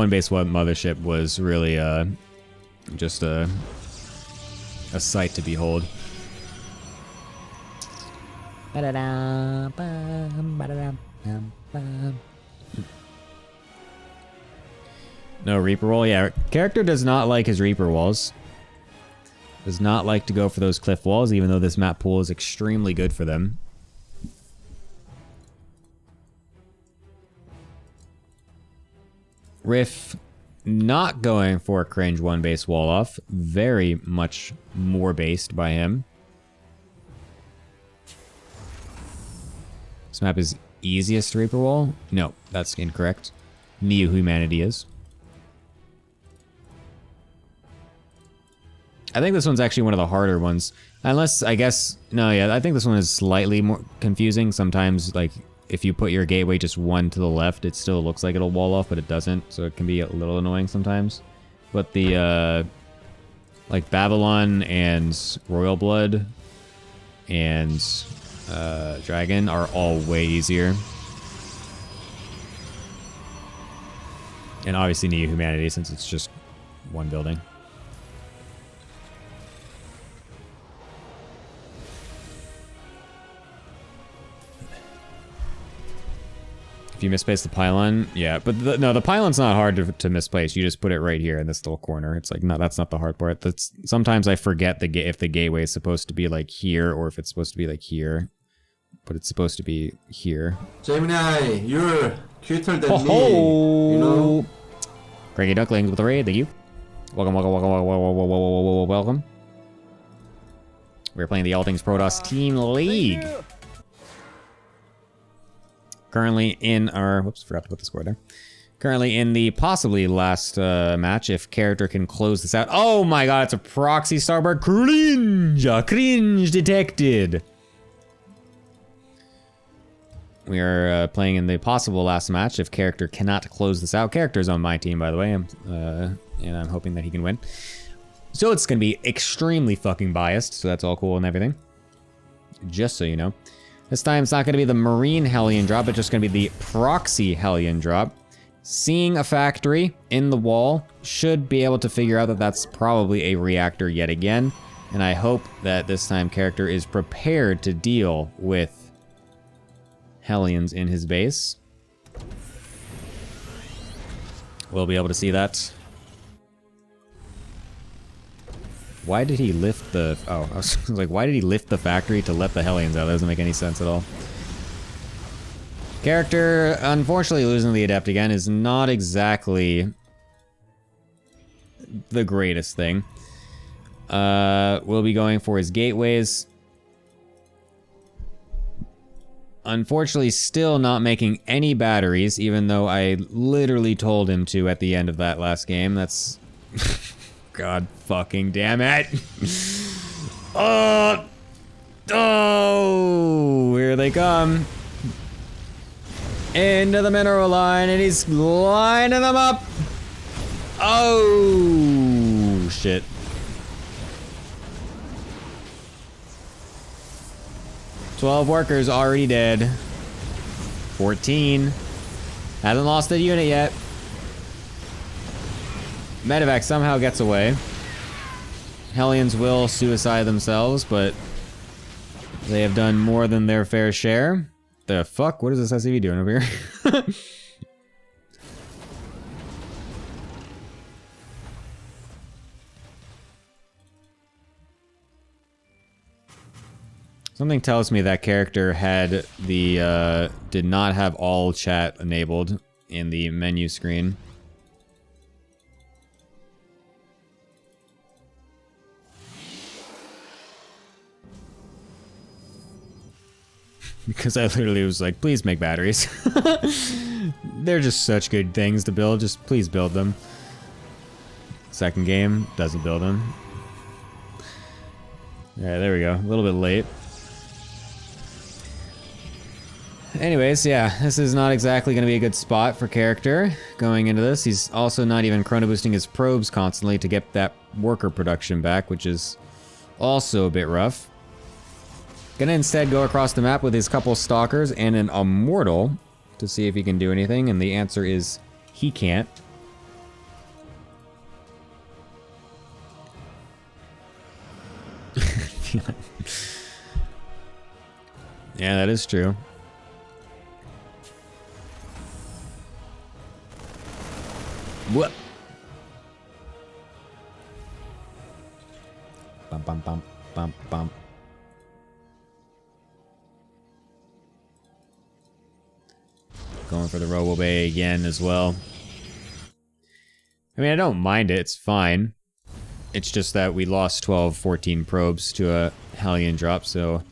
[SPEAKER 1] base one mothership was really just a sight to behold. No Reaper wall, yeah. Character does not like his Reaper walls. Does not like to go for those cliff walls, even though this map pool is extremely good for them. Riff not going for a cringe one base wall off. Very much more based by him. This map is easiest Reaper wall? No, that's incorrect. Neo Humanity is. I think this one's actually one of the harder ones. Unless, I guess, no, yeah, I think this one is slightly more confusing. Sometimes, like, if you put your gateway just one to the left, it still looks like it'll wall off, but it doesn't, so it can be a little annoying sometimes. But the, like, Babylon and Royal Blood and Dragon are all way easier. And obviously Neo Humanity, since it's just one building. If you misplace the pylon, yeah, but no, the pylon's not hard to misplace. You just put it right here in this little corner. It's like, no, that's not the hard part. That's sometimes I forget if the gateway is supposed to be like here or if it's supposed to be like here, but it's supposed to be here.
[SPEAKER 7] Gemini, you're cuter than me, you know?
[SPEAKER 1] Craigie Ducklings with the raid, thank you. Welcome. We're playing the All Things Protoss Team League. Currently in our... Whoops, forgot to put the score there. Currently in the possibly last match, if character can close this out. Oh my god, it's a proxy Starbird. Cringe! Cringe detected! We are playing in the possible last match if character cannot close this out. Character's on my team, by the way, and I'm hoping that he can win. So it's going to be extremely fucking biased, so that's all cool and everything. Just so you know. This time it's not going to be the Marine Hellion drop, but just going to be the Proxy Hellion drop. Seeing a factory in the wall should be able to figure out that that's probably a reactor yet again. And I hope that this time character is prepared to deal with Hellions in his base. We'll be able to see that. Why did he lift the... Oh, I was like, why did he lift the factory to let the Hellions out? That doesn't make any sense at all. Character, unfortunately, losing the Adept again is not exactly the greatest thing. will be going for his gateways. Unfortunately, still not making any batteries, even though I literally told him to at the end of that last game. That's... God fucking damn it! Oh! Oh! Here they come. Into the mineral line, and he's lining them up! Oh! Shit. "12 workers already dead. 14. Hasn't lost a unit yet. Medevac somehow gets away. Hellions will suicide themselves, but they have done more than their fair share. The fuck? What is this SCV doing over here? Something tells me that character had the, did not have all chat enabled in the menu screen. Because I literally was like, please make batteries. They're just such good things to build, just please build them. Second game, doesn't build them. Yeah, there we go, a little bit late. Anyways, yeah, this is not exactly going to be a good spot for character going into this. He's also not even chrono boosting his probes constantly to get that worker production back, which is also a bit rough. Gonna instead go across the map with his couple stalkers and an immortal to see if he can do anything, and the answer is he can't. Yeah, that is true. What? Bum bum bum bum bum. Going for the Robo Bay again as well. I mean, I don't mind it, it's fine. It's just that we lost 12, 14 probes to a Hellion drop, so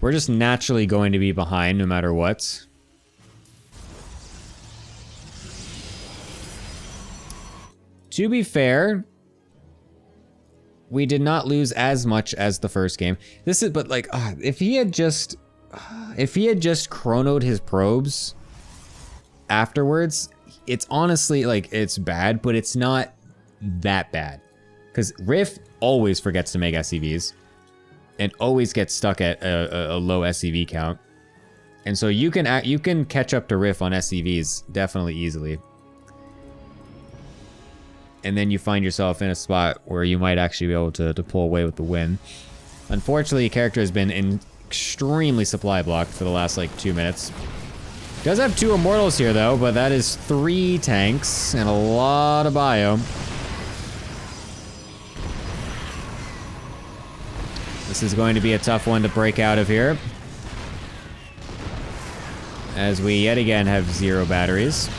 [SPEAKER 1] we're just naturally going to be behind no matter what. To be fair, we did not lose as much as the first game. This is, but like, if he had just chronoed his probes afterwards, it's honestly like, it's bad, but it's not that bad. Because Riff always forgets to make SCVs and always gets stuck at a low SCV count. And so you can catch up to Riff on SCVs definitely easily. And then you find yourself in a spot where you might actually be able to pull away with the win. Unfortunately, the character has been extremely supply blocked for the last like 2 minutes. Does have 2 immortals here though, but that is 3 tanks and a lot of bio. This is going to be a tough one to break out of here, as we yet again have 0 batteries.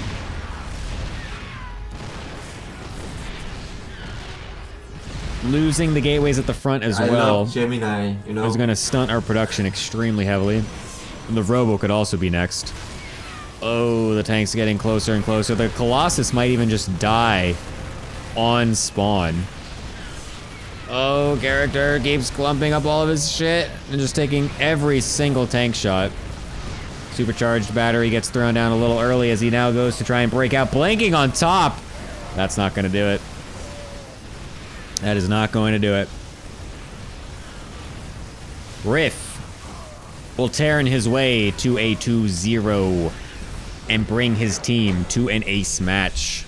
[SPEAKER 1] Losing the gateways at the front as well.
[SPEAKER 7] Love Gemini, you know.
[SPEAKER 1] Is going to stunt our production extremely heavily. And the Robo could also be next. Oh, the tank's getting closer and closer. The Colossus might even just die on spawn. Oh, character keeps clumping up all of his shit and just taking every single tank shot. Supercharged battery gets thrown down a little early as he now goes to try and break out. Blanking on top. That's not going to do it. That is not going to do it. Riff will tear in his way to a 2-0 and bring his team to an ace match.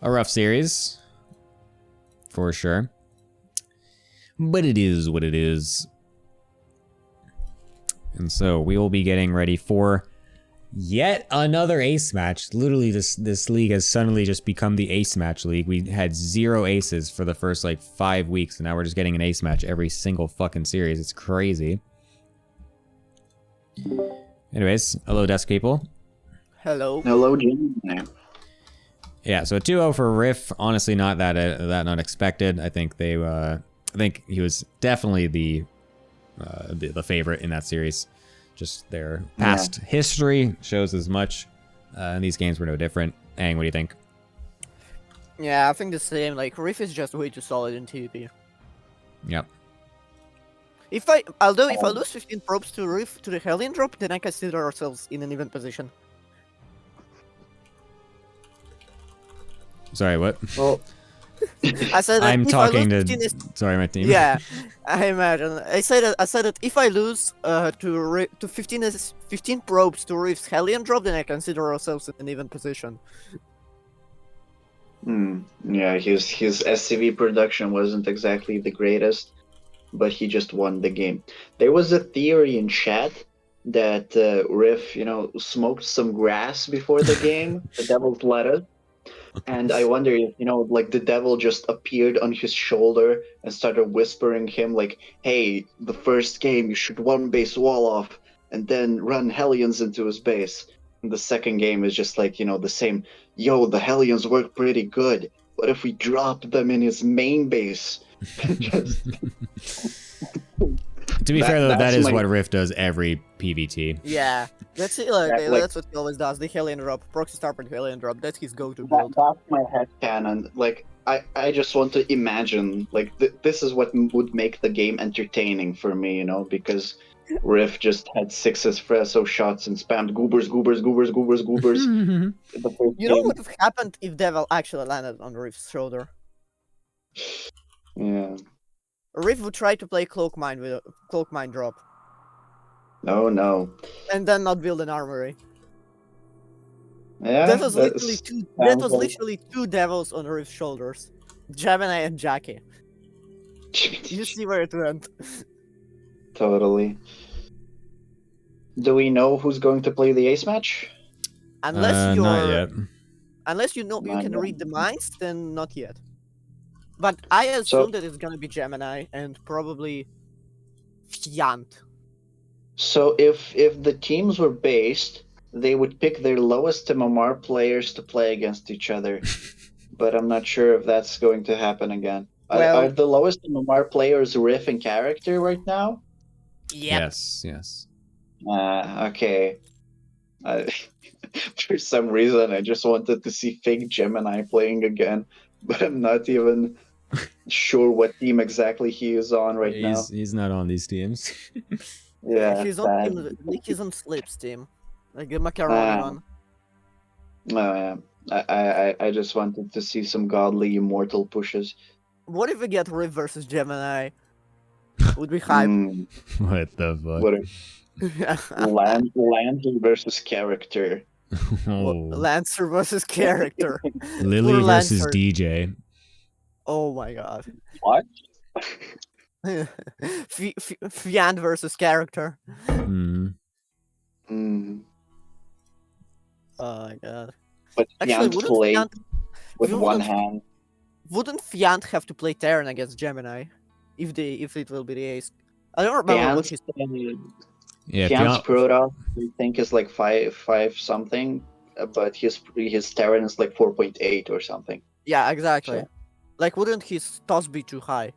[SPEAKER 1] A rough series, for sure. But it is what it is. And so we will be getting ready for yet another ace match. Literally, this league has suddenly just become the ace match league. We had 0 aces for the first like 5 weeks, and now we're just getting an ace match every single fucking series. It's crazy. Anyways, hello, desk people.
[SPEAKER 5] Hello.
[SPEAKER 6] Hello, Jim.
[SPEAKER 1] Yeah, so a 2-0 for Riff. Honestly, not that unexpected. I think I think he was definitely the favorite in that series. Just their past history shows as much. And these games were no different. Aang, what do you think?
[SPEAKER 5] Yeah, I think the same. Like, Riff is just way too solid in TVP.
[SPEAKER 1] Yep.
[SPEAKER 5] If I lose 15 probes to Riff to the Hellion drop, then I consider ourselves in an even position.
[SPEAKER 1] Sorry, what?
[SPEAKER 6] Well,
[SPEAKER 5] I said that
[SPEAKER 1] I'm
[SPEAKER 5] if I
[SPEAKER 1] talking
[SPEAKER 5] lose
[SPEAKER 1] to
[SPEAKER 5] 15
[SPEAKER 1] sorry, my team.
[SPEAKER 5] Yeah, I imagine. I said that if I lose to 15 probes to Riff's Hellion drop, then I consider ourselves in an even position.
[SPEAKER 6] yeah, his SCV production wasn't exactly the greatest, but he just won the game. There was a theory in chat that Riff, smoked some grass before the game, the Devil's Lettuce. And I wonder if, like the devil just appeared on his shoulder and started whispering him like, hey, the first game you should one base wall off and then run Hellions into his base. And the second game is just like, the same, yo, the Hellions work pretty good. What if we drop them in his main base? Just...
[SPEAKER 1] To be fair, though, that
[SPEAKER 6] that's
[SPEAKER 1] is
[SPEAKER 6] my-
[SPEAKER 1] what Rift does every PVT.
[SPEAKER 5] Yeah, that's it. Like,
[SPEAKER 6] like-
[SPEAKER 5] that's what he always does. The Hellion drop, proxy starboard Hellion drop. That's his go-to
[SPEAKER 6] That,
[SPEAKER 5] build.
[SPEAKER 6] that's my headcanon. Like, I just want to imagine, like, this is what would make the game entertaining for me, because Riff just had 6 espresso shots and spammed goobers. The first
[SPEAKER 5] You know
[SPEAKER 6] game.
[SPEAKER 5] what would have happened if Devil actually landed on Riff's shoulder?
[SPEAKER 6] Yeah.
[SPEAKER 5] Riff would try to play Cloak Mine with a Cloak Mine drop,
[SPEAKER 6] Oh no.
[SPEAKER 5] and then not build an armory.
[SPEAKER 6] Yeah.
[SPEAKER 5] That was literally
[SPEAKER 6] that's-
[SPEAKER 5] two.
[SPEAKER 6] sounds
[SPEAKER 5] That was
[SPEAKER 6] like-
[SPEAKER 5] literally two devils on Riff's shoulders, Gemini and Jackie. You see where it went.
[SPEAKER 6] Totally. Do we know who's going to play the ace match?
[SPEAKER 5] Unless
[SPEAKER 1] Not yet.
[SPEAKER 5] unless you know you
[SPEAKER 6] Not
[SPEAKER 5] can
[SPEAKER 6] yet.
[SPEAKER 5] read the minds, then not yet. But I assume that it's gonna be Gemini and probably Fiant.
[SPEAKER 6] So if the teams were based, they would pick their lowest MMR players to play against each other. But I'm not sure if that's going to happen again.
[SPEAKER 5] Well-
[SPEAKER 6] Are the lowest MMR players Riff and Character right now?
[SPEAKER 1] Yes, yes.
[SPEAKER 6] Okay. For some reason, I just wanted to see fake Gemini playing again, but I'm not even sure what team exactly he is on right now.
[SPEAKER 1] He's not on these teams.
[SPEAKER 6] Yeah,
[SPEAKER 5] He's on
[SPEAKER 6] bad.
[SPEAKER 5] he's on Slip's team. Like the macaroni one.
[SPEAKER 6] Oh yeah. I just wanted to see some godly immortal pushes.
[SPEAKER 5] What if we get Riff versus Gemini? Would be hype.
[SPEAKER 6] Hmm,
[SPEAKER 1] What the fuck?
[SPEAKER 6] what Lancer versus Character.
[SPEAKER 1] Oh.
[SPEAKER 5] Lancer versus Character.
[SPEAKER 1] Lily
[SPEAKER 5] Poor
[SPEAKER 1] versus
[SPEAKER 5] Lancer.
[SPEAKER 1] DJ.
[SPEAKER 5] Oh my god.
[SPEAKER 6] What?
[SPEAKER 5] Fiant versus Character.
[SPEAKER 1] Hmm.
[SPEAKER 6] Hmm.
[SPEAKER 5] Oh my god.
[SPEAKER 6] But
[SPEAKER 5] Actually,
[SPEAKER 6] Fiant
[SPEAKER 5] wouldn't
[SPEAKER 6] played
[SPEAKER 5] Fiant,
[SPEAKER 6] with one
[SPEAKER 5] wouldn't-
[SPEAKER 6] hand.
[SPEAKER 5] wouldn't Fiant have to play Terran against Gemini? If it will be the ace. I don't remember what
[SPEAKER 6] Fiant's,
[SPEAKER 5] his
[SPEAKER 1] Yeah,
[SPEAKER 6] Fiant's
[SPEAKER 1] Fiant-
[SPEAKER 6] Protoss, I think, is like five something, but his Terran is like 4.8 or something.
[SPEAKER 5] Yeah, exactly.
[SPEAKER 6] So-
[SPEAKER 5] Like, wouldn't his toss be too high?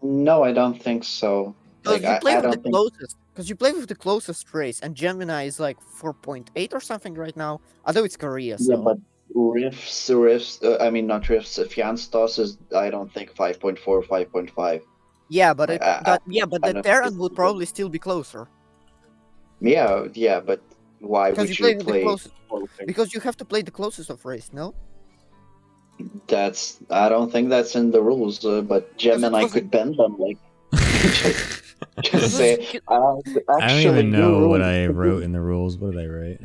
[SPEAKER 6] No, I don't think so.
[SPEAKER 5] Because
[SPEAKER 6] Like,
[SPEAKER 5] you play
[SPEAKER 6] I
[SPEAKER 5] with the
[SPEAKER 6] don't think.
[SPEAKER 5] closest. Because you play with the closest race, and Gemini is like 4.8 or something right now. Although it's Korea, so.
[SPEAKER 6] Yeah, but Riffs. I mean, not Riffs. Fiant's toss is, I don't think, 5.4, 5.5.
[SPEAKER 5] Yeah, but
[SPEAKER 6] I-
[SPEAKER 5] it,
[SPEAKER 6] I-
[SPEAKER 5] that, yeah, but
[SPEAKER 6] I
[SPEAKER 5] the
[SPEAKER 6] don't
[SPEAKER 5] Terran
[SPEAKER 6] think
[SPEAKER 5] would
[SPEAKER 6] it's-
[SPEAKER 5] probably still be closer.
[SPEAKER 6] Yeah, but why
[SPEAKER 5] Because
[SPEAKER 6] would
[SPEAKER 5] you play
[SPEAKER 6] you
[SPEAKER 5] with the
[SPEAKER 6] play?
[SPEAKER 5] closest.
[SPEAKER 6] closer?
[SPEAKER 5] Because you have to play the closest of race, no?
[SPEAKER 6] I don't think that's in the rules, but Gemini
[SPEAKER 5] wasn't-
[SPEAKER 6] could bend them, like. just
[SPEAKER 5] Because
[SPEAKER 6] say,
[SPEAKER 5] you-
[SPEAKER 1] I don't
[SPEAKER 6] actually,
[SPEAKER 1] even
[SPEAKER 6] new
[SPEAKER 1] know what
[SPEAKER 6] rules.
[SPEAKER 1] I wrote in the rules. What did I write?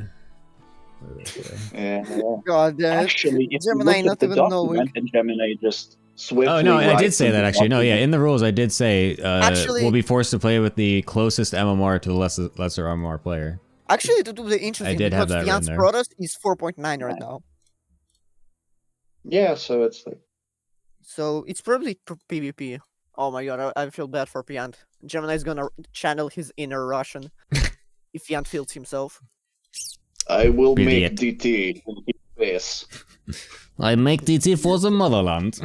[SPEAKER 1] What did I say?
[SPEAKER 6] Yeah.
[SPEAKER 5] God damn it.
[SPEAKER 6] Actually, if
[SPEAKER 5] Gemini
[SPEAKER 6] you look
[SPEAKER 5] not
[SPEAKER 6] at the
[SPEAKER 5] even
[SPEAKER 6] document, and Gemini just swiftly.
[SPEAKER 1] Oh no, I did
[SPEAKER 6] writes
[SPEAKER 1] say
[SPEAKER 6] in
[SPEAKER 1] that
[SPEAKER 6] the
[SPEAKER 1] actually. No, yeah,
[SPEAKER 6] document.
[SPEAKER 1] in the rules I did say
[SPEAKER 5] Actually-
[SPEAKER 1] we'll be forced to play with the closest MMR to the lesser MMR player.
[SPEAKER 5] Actually, it would be interesting
[SPEAKER 1] did have
[SPEAKER 5] because
[SPEAKER 1] that written
[SPEAKER 5] Fiant's
[SPEAKER 1] there.
[SPEAKER 5] Protoss is 4.9 right now.
[SPEAKER 6] Yeah, so it's like.
[SPEAKER 5] So it's probably PvP. Oh my god, I feel bad for Fiant. Gemini is gonna channel his inner Russian. if Jan feels himself.
[SPEAKER 6] I will
[SPEAKER 1] Idiot.
[SPEAKER 6] make DT in his face.
[SPEAKER 1] I make DT for the motherland.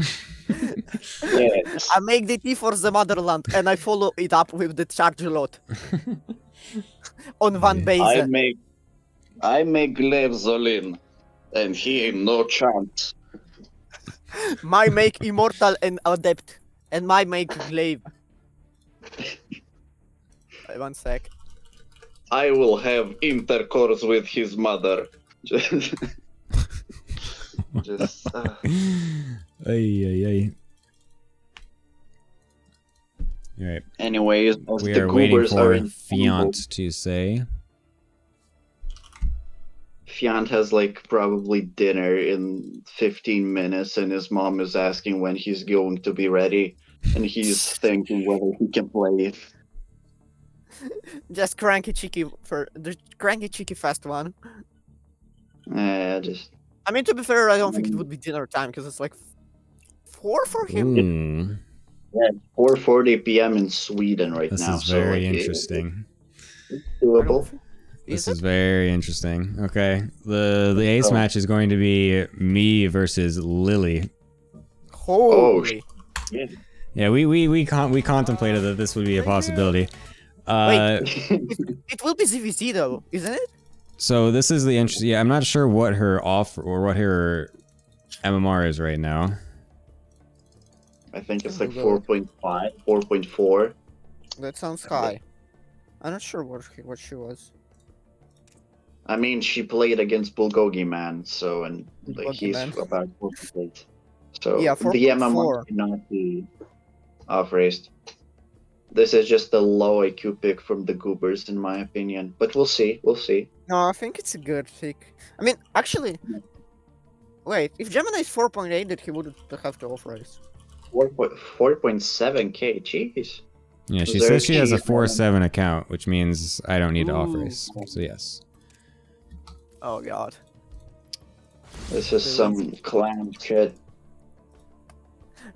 [SPEAKER 6] Yes.
[SPEAKER 5] I make the tea for the motherland, and I follow it up with the charge lot. On one base.
[SPEAKER 6] I make Lev Zolin, and he ain't no chance.
[SPEAKER 5] My make immortal and adept, and my make glaive. Wait, 1 sec.
[SPEAKER 6] I will have intercourse with his mother. Just
[SPEAKER 1] Ay. Alright,
[SPEAKER 6] Anyways, as
[SPEAKER 1] we
[SPEAKER 6] the
[SPEAKER 1] are waiting
[SPEAKER 6] Goobers are
[SPEAKER 1] for
[SPEAKER 6] in
[SPEAKER 1] Fiant to say.
[SPEAKER 6] Fiant has like probably dinner in 15 minutes, and his mom is asking when he's going to be ready, and he's thinking whether he can play.
[SPEAKER 5] Just cranky cheeky for the cranky cheeky fast one.
[SPEAKER 6] Just
[SPEAKER 5] I mean, to be fair, I don't think it would be dinner time because it's like 4 for him.
[SPEAKER 1] Ooh,
[SPEAKER 6] 4:40 p.m. in Sweden right
[SPEAKER 1] this
[SPEAKER 6] now.
[SPEAKER 1] is very
[SPEAKER 6] so, like,
[SPEAKER 1] interesting.
[SPEAKER 6] It's doable.
[SPEAKER 1] This is very interesting. Okay, the ace match is going to be me versus Lily.
[SPEAKER 5] Holy.
[SPEAKER 1] Yeah, we contemplated that this would be a possibility.
[SPEAKER 5] Wait, it will be ZVZ though, isn't it?
[SPEAKER 1] So this is the interest. Yeah, I'm not sure what her off or what her MMR is right now.
[SPEAKER 6] I think it's like 4.5, 4.4.
[SPEAKER 5] That sounds high. I'm not sure what she was.
[SPEAKER 6] I mean, she played against Bulgogi Man, so and like,
[SPEAKER 5] Bulgogi
[SPEAKER 6] he's
[SPEAKER 5] Man.
[SPEAKER 6] about 4.8. So
[SPEAKER 5] Yeah,
[SPEAKER 6] the
[SPEAKER 5] 4.4.
[SPEAKER 6] MMR cannot be off-raised. This is just a low IQ pick from the Goobers, in my opinion. But we'll see. We'll see.
[SPEAKER 5] No, I think it's a good pick. I mean, actually, wait. If Gemini is 4.8, then he wouldn't have to off-race.
[SPEAKER 6] 4.7k. Jeez.
[SPEAKER 1] Yeah, she
[SPEAKER 6] Is there
[SPEAKER 1] says she has a
[SPEAKER 6] key?
[SPEAKER 1] 4-7 account, which means I don't need to off race. So yes.
[SPEAKER 5] Oh god.
[SPEAKER 6] This is some clan shit.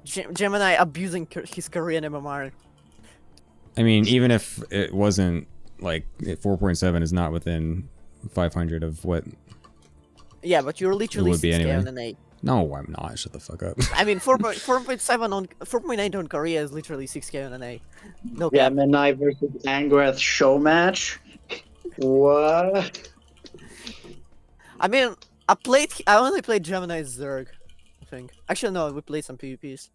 [SPEAKER 5] Gemini abusing his Korean MMR.
[SPEAKER 1] I mean, even if it wasn't like 4.7 is not within 500 of what.
[SPEAKER 5] Yeah, but you're literally
[SPEAKER 1] would be
[SPEAKER 5] 6K
[SPEAKER 1] anyway.
[SPEAKER 5] on an 8.
[SPEAKER 1] No, I'm not. Shut the fuck up.
[SPEAKER 5] I mean, 4.7 on 4.8 on Korea is literally 6K on an 8. No
[SPEAKER 6] Yeah,
[SPEAKER 5] cap.
[SPEAKER 6] Menai versus Angrath show match. What?
[SPEAKER 5] I mean, I only played Gemini Zerg, I think. Actually, no, we played some PvPs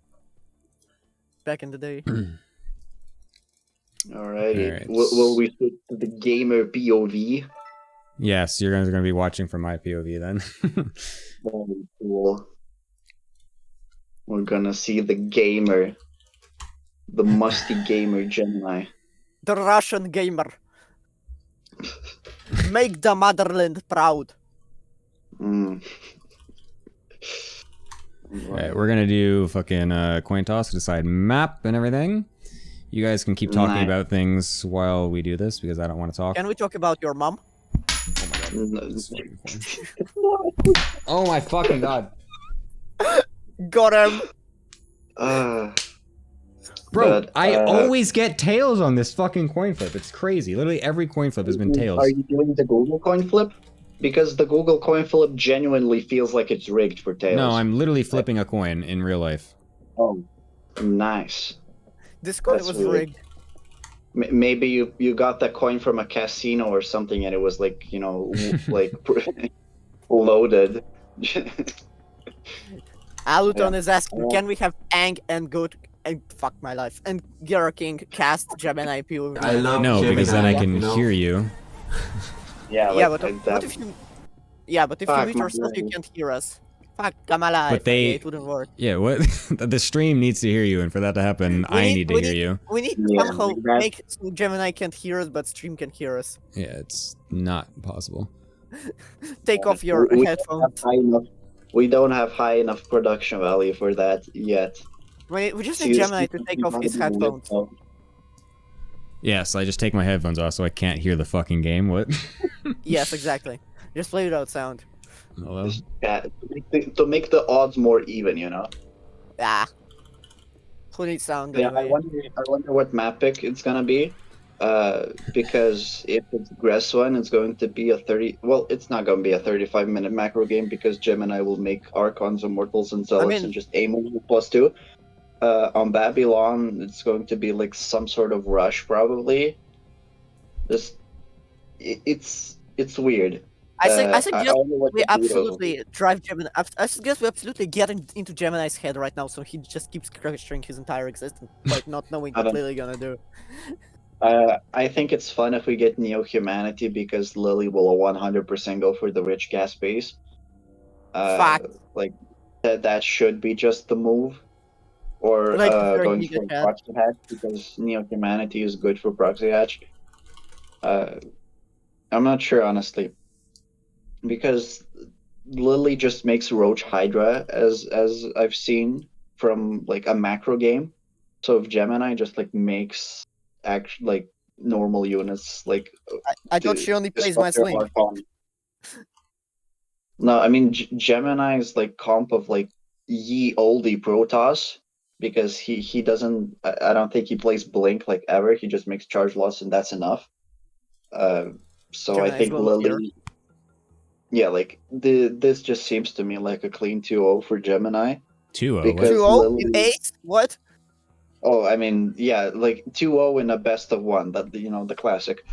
[SPEAKER 5] back in the day.
[SPEAKER 6] Alrighty.
[SPEAKER 1] Alright.
[SPEAKER 6] Will we switch to the gamer POV?
[SPEAKER 1] Yes, you guys are going to be watching from my POV then.
[SPEAKER 6] Very cool. We're gonna see the gamer. The musty gamer Gemini.
[SPEAKER 5] The Russian gamer. Make the motherland proud.
[SPEAKER 6] Mm.
[SPEAKER 1] Alright, we're going to do fucking coin toss to decide map and everything. You guys can keep talking
[SPEAKER 6] Nice.
[SPEAKER 1] about things while we do this because I don't want to talk.
[SPEAKER 5] Can we talk about your mom?
[SPEAKER 1] Oh my god. This fucking coin. Oh my fucking god.
[SPEAKER 5] Got him.
[SPEAKER 1] Bro,
[SPEAKER 6] But,
[SPEAKER 1] I always get tails on this fucking coin flip. It's crazy. Literally every coin flip has been tails.
[SPEAKER 6] Are you doing the Google coin flip? Because the Google coin flip genuinely feels like it's rigged for tails.
[SPEAKER 1] No, I'm literally flipping a coin in real life.
[SPEAKER 6] Oh, nice.
[SPEAKER 5] This coin
[SPEAKER 6] That's
[SPEAKER 5] was
[SPEAKER 6] weird.
[SPEAKER 5] rigged.
[SPEAKER 6] Maybe you got that coin from a casino or something, and it was like, you know, like loaded.
[SPEAKER 5] Aluton
[SPEAKER 6] Yeah.
[SPEAKER 5] is asking, can we have Ang and Goat and fuck my life and Gyra King cast Gemini POV?
[SPEAKER 7] I love
[SPEAKER 1] No, because then I can
[SPEAKER 7] Gemini, you know?
[SPEAKER 1] hear you.
[SPEAKER 6] Yeah,
[SPEAKER 5] Yeah,
[SPEAKER 6] like,
[SPEAKER 5] but
[SPEAKER 6] like
[SPEAKER 5] what
[SPEAKER 6] that.
[SPEAKER 5] if you? Yeah, but if
[SPEAKER 6] Fuck
[SPEAKER 5] you mute
[SPEAKER 6] my
[SPEAKER 5] yourself, you
[SPEAKER 6] brain.
[SPEAKER 5] can't hear us. Fuck, I'm alive.
[SPEAKER 1] But they-
[SPEAKER 5] Yeah, it wouldn't work.
[SPEAKER 1] Yeah, what? The stream needs to hear you, and for that to happen, I need to hear you.
[SPEAKER 5] We need to
[SPEAKER 6] Yeah,
[SPEAKER 5] somehow
[SPEAKER 6] like that.
[SPEAKER 5] make so Gemini can't hear us, but stream can hear us.
[SPEAKER 1] Yeah, it's not possible.
[SPEAKER 5] Take off your
[SPEAKER 6] We don't
[SPEAKER 5] headphones.
[SPEAKER 6] have high enough- We don't have high enough production value for that yet.
[SPEAKER 5] We just need Gemini to take off his headphones.
[SPEAKER 1] Yes, I just take my headphones off so I can't hear the fucking game. What?
[SPEAKER 5] Yes, exactly. Just play without sound.
[SPEAKER 1] Hello?
[SPEAKER 6] Yeah, to make the odds more even, you know.
[SPEAKER 5] Ah. Who needs sound?
[SPEAKER 6] Yeah,
[SPEAKER 5] anyway?
[SPEAKER 6] I wonder what map pick it's gonna be. Because if it's Gress one, it's going to be a 30. Well, it's not going to be a 35-minute macro game because Gemini will make Archons, Immortals, and Zealots and just aim on +2. On Babylon, it's going to be like some sort of rush probably. It's weird.
[SPEAKER 5] I suggest
[SPEAKER 6] don't know what
[SPEAKER 5] we
[SPEAKER 6] the Budos will
[SPEAKER 5] absolutely drive Gemini. I suggest we absolutely get into Gemini's head right now, so he just keeps questioning his entire existence, like not knowing what Lily gonna do.
[SPEAKER 6] I think it's fun if we get Neo-Humanity because Lily will 100% go for the rich gas base.
[SPEAKER 5] Fact.
[SPEAKER 6] Like that should be just the move. Or
[SPEAKER 5] Like
[SPEAKER 6] going for Proxy Hatch because Neo-Humanity is good for Proxy Hatch. I'm not sure honestly. Because Lily just makes Roach Hydra as I've seen from like a macro game. So if Gemini just like makes like normal units like
[SPEAKER 5] I thought she only plays my sling.
[SPEAKER 6] No, I mean Gemini is like comp of like ye oldie Protoss because he doesn't I don't think he plays Blink like ever. He just makes charge loss and that's enough. So
[SPEAKER 5] Gemini's
[SPEAKER 6] I think Lily yeah, like this just seems to me like a clean 2-0 for Gemini.
[SPEAKER 1] 2-0.
[SPEAKER 5] 2-0? You ate? What?
[SPEAKER 6] Oh, I mean, yeah, like 2-0 in a best of one. That the classic.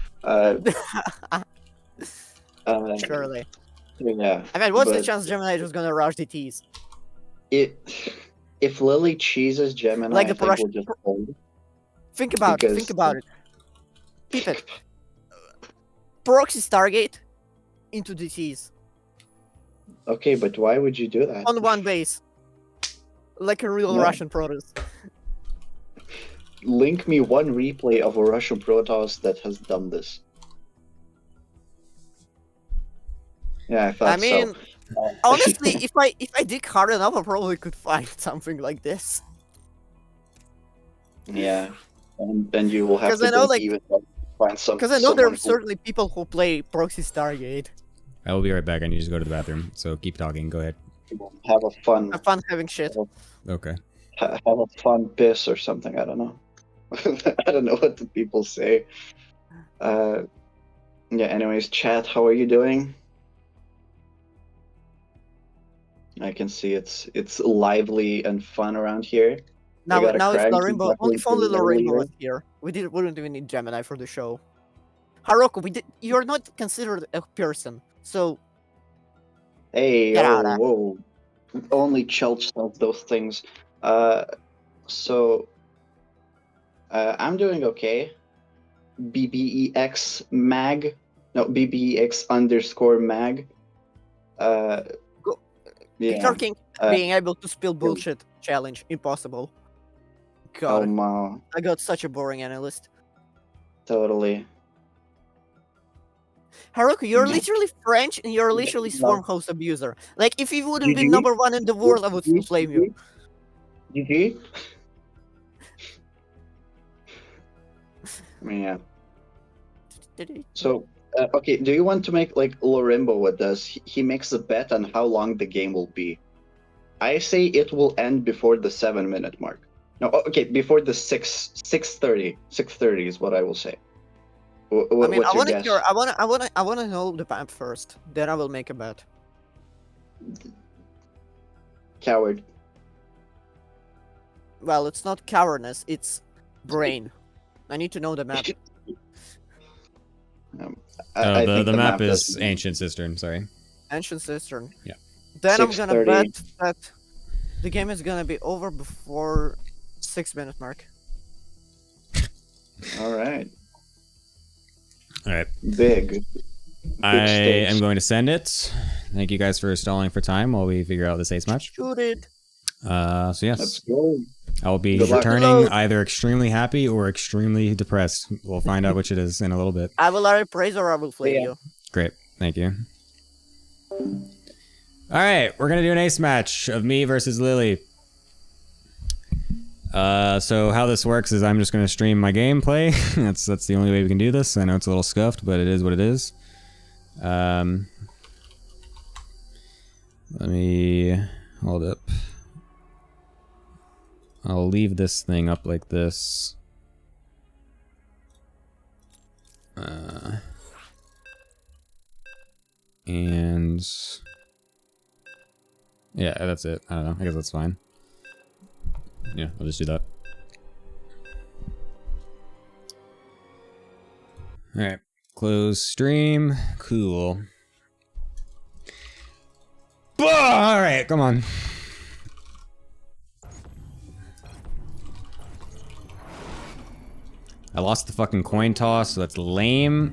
[SPEAKER 5] Surely.
[SPEAKER 6] Yeah.
[SPEAKER 5] I mean, what's the chance Gemini is gonna rush DTs?
[SPEAKER 6] If Lily cheeses Gemini,
[SPEAKER 5] like
[SPEAKER 6] I think we'll just hold.
[SPEAKER 5] Think about it. Think about it. Peep it. Proxy Stargate into DTs.
[SPEAKER 6] Okay, but why would you do that?
[SPEAKER 5] On one base. Like a real Russian Protoss.
[SPEAKER 6] Link me one replay of a Russian Protoss that has done this. Yeah, I thought
[SPEAKER 5] I mean,
[SPEAKER 6] so.
[SPEAKER 5] Honestly, if I dig hard enough, I probably could find something like this.
[SPEAKER 6] Yeah, and then you will have to find some.
[SPEAKER 5] Because I know there are certainly people who play Proxy Stargate.
[SPEAKER 1] I will be right back. I need to go to the bathroom, so keep talking. Go ahead.
[SPEAKER 6] Have a fun.
[SPEAKER 5] Have fun having shit.
[SPEAKER 1] Okay.
[SPEAKER 6] Have a fun piss or something. I don't know. I don't know what the people say. Yeah. Anyways, chat. How are you doing? I can see it's lively and fun around here.
[SPEAKER 5] Now if Lorimbo, if only Lorimbo was here, wouldn't even need Gemini for the show. Haruko, you're not considered a person, so.
[SPEAKER 6] Hey, whoa! Only Chelch does those things. So. I'm doing okay. BBEX mag, no BBEX_mag. Yeah.
[SPEAKER 5] Peter King being able to spill bullshit challenge impossible. God, I got such a boring analyst.
[SPEAKER 6] Totally.
[SPEAKER 5] Haruko, you're literally French and you're literally Swarm Host abuser. Like, if you wouldn't be #1 in the world, I would still blame you.
[SPEAKER 6] GG. Yeah. So, okay, do you want to make like Lorimbo what does? He makes a bet on how long the game will be. I say it will end before the 7-minute mark. No, okay, before the 6:30. 6:30 is what I will say.
[SPEAKER 5] I mean,
[SPEAKER 6] what's your guess?
[SPEAKER 5] I wanna know the map first. Then I will make a bet.
[SPEAKER 6] Coward.
[SPEAKER 5] Well, it's not cowardness. It's brain. I need to know the map.
[SPEAKER 1] The map is Ancient Cistern, sorry.
[SPEAKER 5] Ancient Cistern.
[SPEAKER 1] Yeah.
[SPEAKER 5] Then I'm gonna bet that the game is gonna be over before 6-minute mark.
[SPEAKER 6] Alright.
[SPEAKER 1] Alright.
[SPEAKER 6] Big
[SPEAKER 1] I am going to send it. Thank you guys for stalling for time while we figure out this ace match.
[SPEAKER 5] Shoot it.
[SPEAKER 1] So yes.
[SPEAKER 6] Let's go.
[SPEAKER 1] I'll be returning either extremely happy or extremely depressed. We'll find out which it is in a little bit.
[SPEAKER 5] I will either praise or I will flame you.
[SPEAKER 1] Great. Thank you. Alright, we're going to do an ace match of me versus Lily. So how this works is I'm just going to stream my gameplay. that's the only way we can do this. I know it's a little scuffed, but it is what it is. Let me hold up. I'll leave this thing up like this. And yeah, that's it. I don't know. I guess that's fine. Yeah, I'll just do that. Alright. Close stream. Cool. Alright, come on. I lost the fucking coin toss, so that's lame.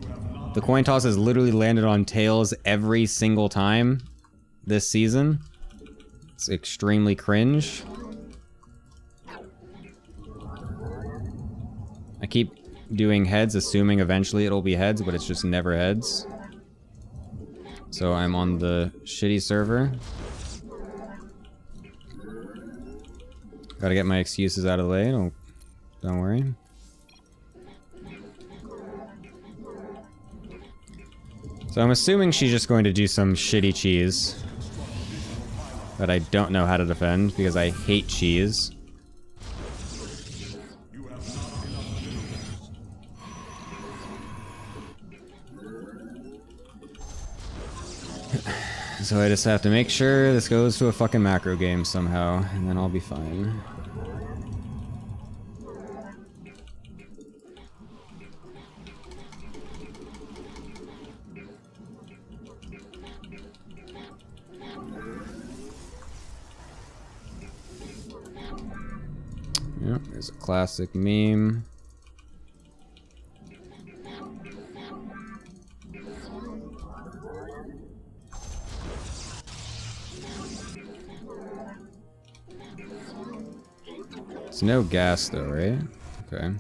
[SPEAKER 1] The coin toss has literally landed on tails every single time this season. It's extremely cringe. I keep doing heads, assuming eventually it'll be heads, but it's just never heads. So I'm on the shitty server. Gotta get my excuses out of the way, don't worry. So I'm assuming she's just going to do some shitty cheese that I don't know how to defend because I hate cheese. So I just have to make sure this goes to a fucking macro game somehow, and then I'll be fine. Yep, there's a classic meme. It's no gas though, right? Okay.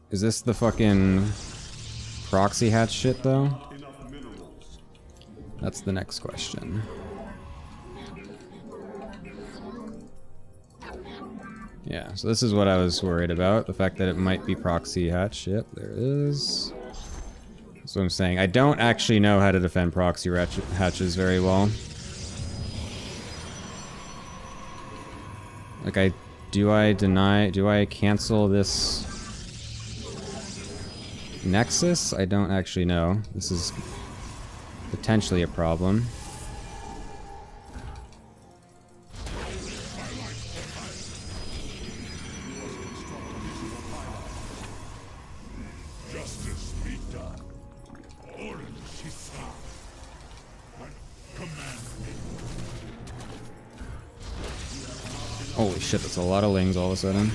[SPEAKER 1] Is this the fucking proxy hatch shit though? That's the next question. Yeah, so this is what I was worried about. The fact that it might be proxy hatch. Yep, there it is. That's what I'm saying. I don't actually know how to defend proxy hatches very well. Like, do I cancel this Nexus? I don't actually know. This is potentially a problem. Holy shit, that's a lot of lings all of a sudden.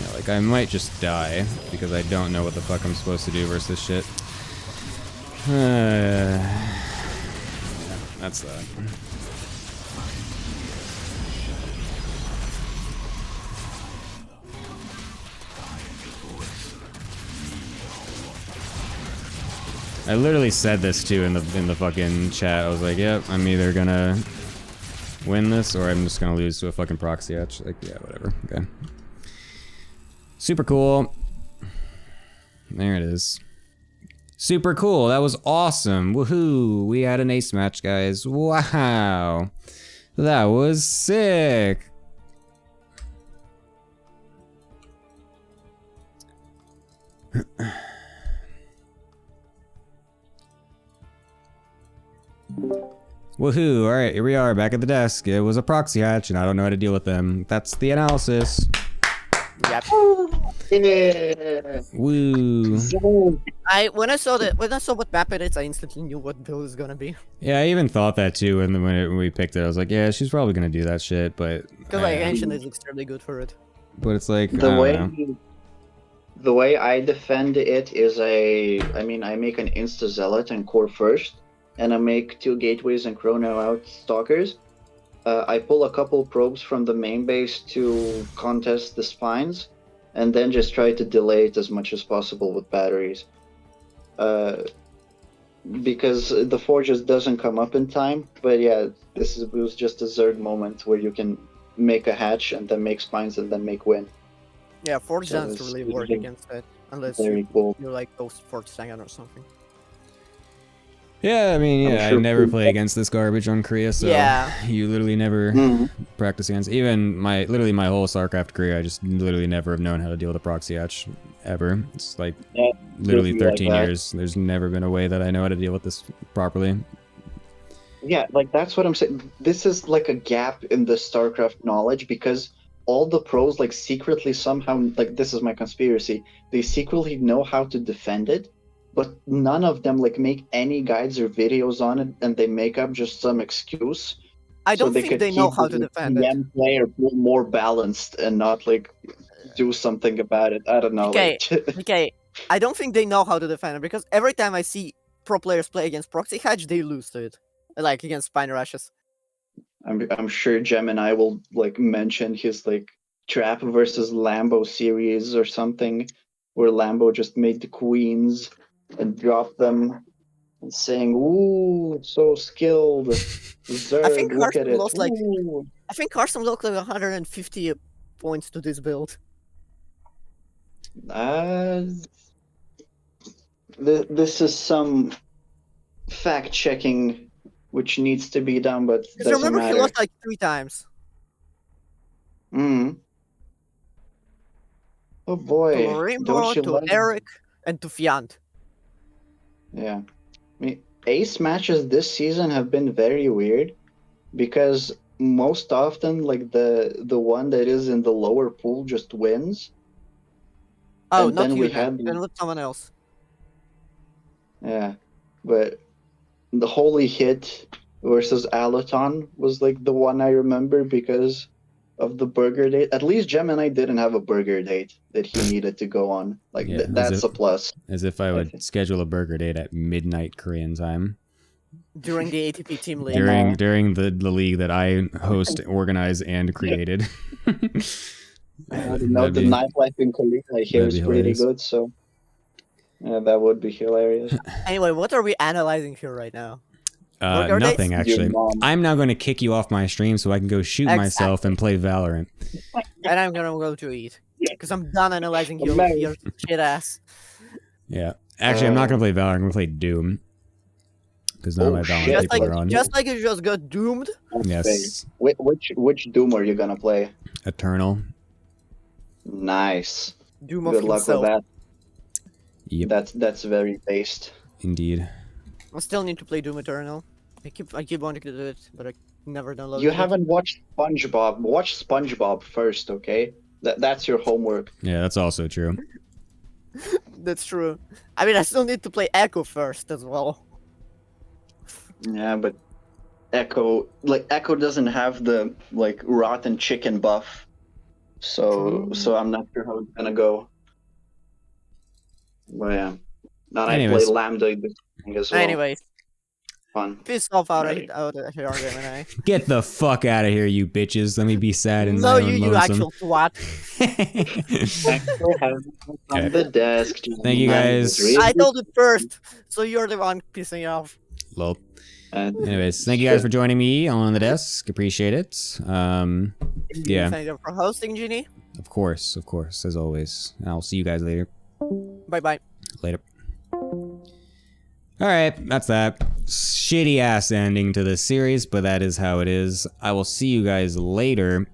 [SPEAKER 1] Yeah, like I might just die because I don't know what the fuck I'm supposed to do versus shit. Yeah, that's that. I literally said this too in the fucking chat. I was like, yep, I'm either gonna win this or I'm just gonna lose to a fucking proxy hatch. Like, yeah, whatever. Okay. Super cool. There it is. Super cool. That was awesome. Woohoo. We had an ace match, guys. Wow. That was sick. Woohoo, alright, here we are, back at the desk. It was a proxy hatch, and I don't know how to deal with them. That's the analysis.
[SPEAKER 5] Yep.
[SPEAKER 6] Yeah.
[SPEAKER 1] Woo.
[SPEAKER 5] When I saw what map it is, I instantly knew what build was gonna be.
[SPEAKER 1] Yeah, I even thought that too when we picked it. I was like, yeah, she's probably gonna do that shit, but...
[SPEAKER 5] Because like Ancient is extremely good for it.
[SPEAKER 1] But it's like,
[SPEAKER 6] The way I defend it is I make an Insta Zealot and Core first, and I make 2 Gateways and Chrono out Stalkers. I pull a couple probes from the main base to contest the spines, and then just try to delay it as much as possible with batteries. Because the Forge just doesn't come up in time, but yeah, it was just a Zerg moment where you can make a hatch and then make spines and then make win.
[SPEAKER 5] Yeah, Forge
[SPEAKER 6] So
[SPEAKER 5] doesn't
[SPEAKER 6] it's
[SPEAKER 5] really work against that, unless
[SPEAKER 6] very cool.
[SPEAKER 5] you like Ghost Forge Sagan or something.
[SPEAKER 1] Yeah, I mean,
[SPEAKER 6] I'm
[SPEAKER 1] yeah, I
[SPEAKER 6] sure
[SPEAKER 1] never
[SPEAKER 6] we-
[SPEAKER 1] play against this garbage on Korea, so
[SPEAKER 5] Yeah.
[SPEAKER 1] you literally never
[SPEAKER 6] Mhm.
[SPEAKER 1] practice against. Even literally my whole StarCraft career, I just literally never have known how to deal with a proxy hatch ever. It's like
[SPEAKER 6] Yeah,
[SPEAKER 1] literally
[SPEAKER 6] it'll be like
[SPEAKER 1] 13
[SPEAKER 6] that.
[SPEAKER 1] years. There's never been a way that I know how to deal with this properly.
[SPEAKER 6] Yeah, like that's what I'm saying. This is like a gap in the StarCraft knowledge because all the pros like secretly somehow like this is my conspiracy. They secretly know how to defend it, but none of them like make any guides or videos on it, and they make up just some excuse.
[SPEAKER 5] I
[SPEAKER 6] so
[SPEAKER 5] don't
[SPEAKER 6] they
[SPEAKER 5] think
[SPEAKER 6] could
[SPEAKER 5] they know
[SPEAKER 6] keep
[SPEAKER 5] how
[SPEAKER 6] the
[SPEAKER 5] to defend it.
[SPEAKER 6] PM player more balanced and not like do something about it. I don't know.
[SPEAKER 5] Okay,
[SPEAKER 6] Like,
[SPEAKER 5] okay. I don't think they know how to defend it because every time I see pro players play against proxy hatch, they lose to it. Like against spine rushes.
[SPEAKER 6] I'm sure Gemini will like mention his like Trap versus Lambo series or something, where Lambo just made the queens and dropped them, and saying, "Ooh, so skilled, Zerg, look at
[SPEAKER 5] Carson
[SPEAKER 6] it."
[SPEAKER 5] lost, like-
[SPEAKER 6] Ooh.
[SPEAKER 5] I think Carson lost like 150 points to this build.
[SPEAKER 6] This is some fact checking which needs to be done, but
[SPEAKER 5] Because
[SPEAKER 6] doesn't
[SPEAKER 5] remember,
[SPEAKER 6] matter.
[SPEAKER 5] he lost like 3 times.
[SPEAKER 6] Mm. Oh boy,
[SPEAKER 5] To
[SPEAKER 6] don't
[SPEAKER 5] Rainbow,
[SPEAKER 6] you
[SPEAKER 5] to
[SPEAKER 6] love?
[SPEAKER 5] Eric, and to Fiant.
[SPEAKER 6] Yeah. I mean, ace matches this season have been very weird because most often like the one that is in the lower pool just wins.
[SPEAKER 5] Oh,
[SPEAKER 6] And
[SPEAKER 5] not
[SPEAKER 6] then
[SPEAKER 5] you
[SPEAKER 6] we
[SPEAKER 5] then.
[SPEAKER 6] had-
[SPEAKER 5] Then with someone else.
[SPEAKER 6] Yeah. But the holy hit versus Alaton was like the one I remember because of the burger date. At least Gemini didn't have a burger date that he needed to go on. Like
[SPEAKER 1] Yeah,
[SPEAKER 6] that's a plus.
[SPEAKER 1] As if I would schedule a burger date at midnight Korean time.
[SPEAKER 5] During the ATP team league.
[SPEAKER 1] During the league that I host, organize, and created.
[SPEAKER 6] The nightlife in Korea I hear
[SPEAKER 1] that'd
[SPEAKER 6] is
[SPEAKER 1] be
[SPEAKER 6] pretty
[SPEAKER 1] hilarious.
[SPEAKER 6] good, so yeah, that would be hilarious.
[SPEAKER 5] Anyway, what are we analyzing here right now? Burger
[SPEAKER 1] Nothing,
[SPEAKER 5] dates?
[SPEAKER 1] actually.
[SPEAKER 6] Your mom.
[SPEAKER 1] I'm now going to kick you off my stream so I can go shoot myself and play Valorant.
[SPEAKER 5] And I'm gonna go to eat. Because I'm done analyzing your shit ass.
[SPEAKER 1] Yeah. Actually, I'm not going to play Valorant. I'm going to play Doom. Because none of my Valorant
[SPEAKER 6] shit.
[SPEAKER 1] people are on.
[SPEAKER 5] Just like you just got doomed.
[SPEAKER 1] Yes.
[SPEAKER 6] Which Doom are you gonna play?
[SPEAKER 1] Eternal.
[SPEAKER 6] Nice.
[SPEAKER 5] Doom of
[SPEAKER 6] Good luck
[SPEAKER 5] himself.
[SPEAKER 6] with that.
[SPEAKER 1] Yep.
[SPEAKER 6] That's very based.
[SPEAKER 1] Indeed.
[SPEAKER 5] I still need to play Doom Eternal. I keep wanting to do it, but I never downloaded
[SPEAKER 6] You
[SPEAKER 5] it.
[SPEAKER 6] haven't watched SpongeBob. Watch SpongeBob first, okay? That's your homework.
[SPEAKER 1] Yeah, that's also true.
[SPEAKER 5] That's true. I mean, I still need to play Echo first as well.
[SPEAKER 6] Yeah, but Echo doesn't have the like rotten chicken buff. So I'm not sure how it's gonna go. But yeah. Then I play
[SPEAKER 1] Anyways.
[SPEAKER 6] Lambda this thing as well.
[SPEAKER 5] Anyways,
[SPEAKER 6] Fun.
[SPEAKER 5] piss off out
[SPEAKER 6] Right.
[SPEAKER 5] of here, Gemini.
[SPEAKER 1] Get the fuck out of here, you bitches. Let me be sad and
[SPEAKER 5] No, you actual twat.
[SPEAKER 6] Thanks for having us on the desk.
[SPEAKER 1] Thank you, guys.
[SPEAKER 6] Really
[SPEAKER 5] I told it first, so you're the one pissing off.
[SPEAKER 1] Lol.
[SPEAKER 6] And
[SPEAKER 1] Anyways, thank you guys for joining me on the desk. Appreciate it. Yeah,
[SPEAKER 5] Thank you for hosting, Ginny.
[SPEAKER 1] of course, as always. I'll see you guys later.
[SPEAKER 5] Bye bye.
[SPEAKER 1] Later. Alright, that's that. Shitty ass ending to this series, but that is how it is. I will see you guys later.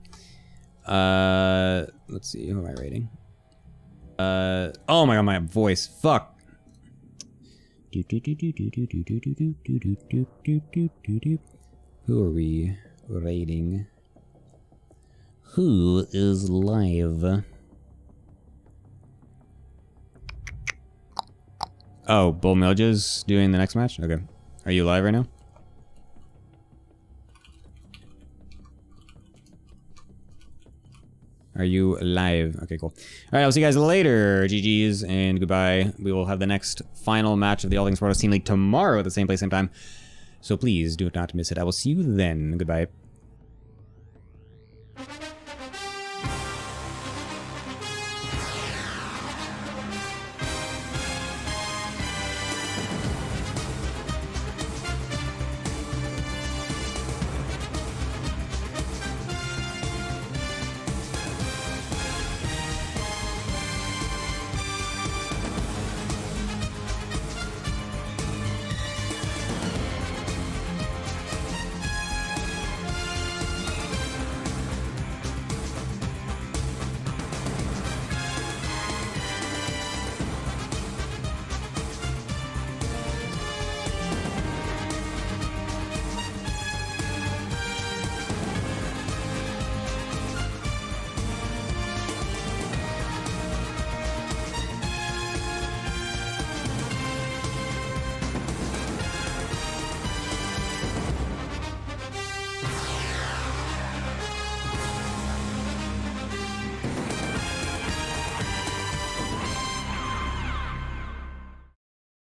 [SPEAKER 1] Let's see, who am I rating? Oh my god, my voice. Fuck. Who are we rating? Who is live? Oh, Bull Milja's doing the next match? Okay. Are you live right now? Are you live? Okay, cool. Alright, I'll see you guys later. GG's and goodbye. We will have the next final match of the All Things Pro Team League tomorrow at the same place, same time. So please do not miss it. I will see you then. Goodbye.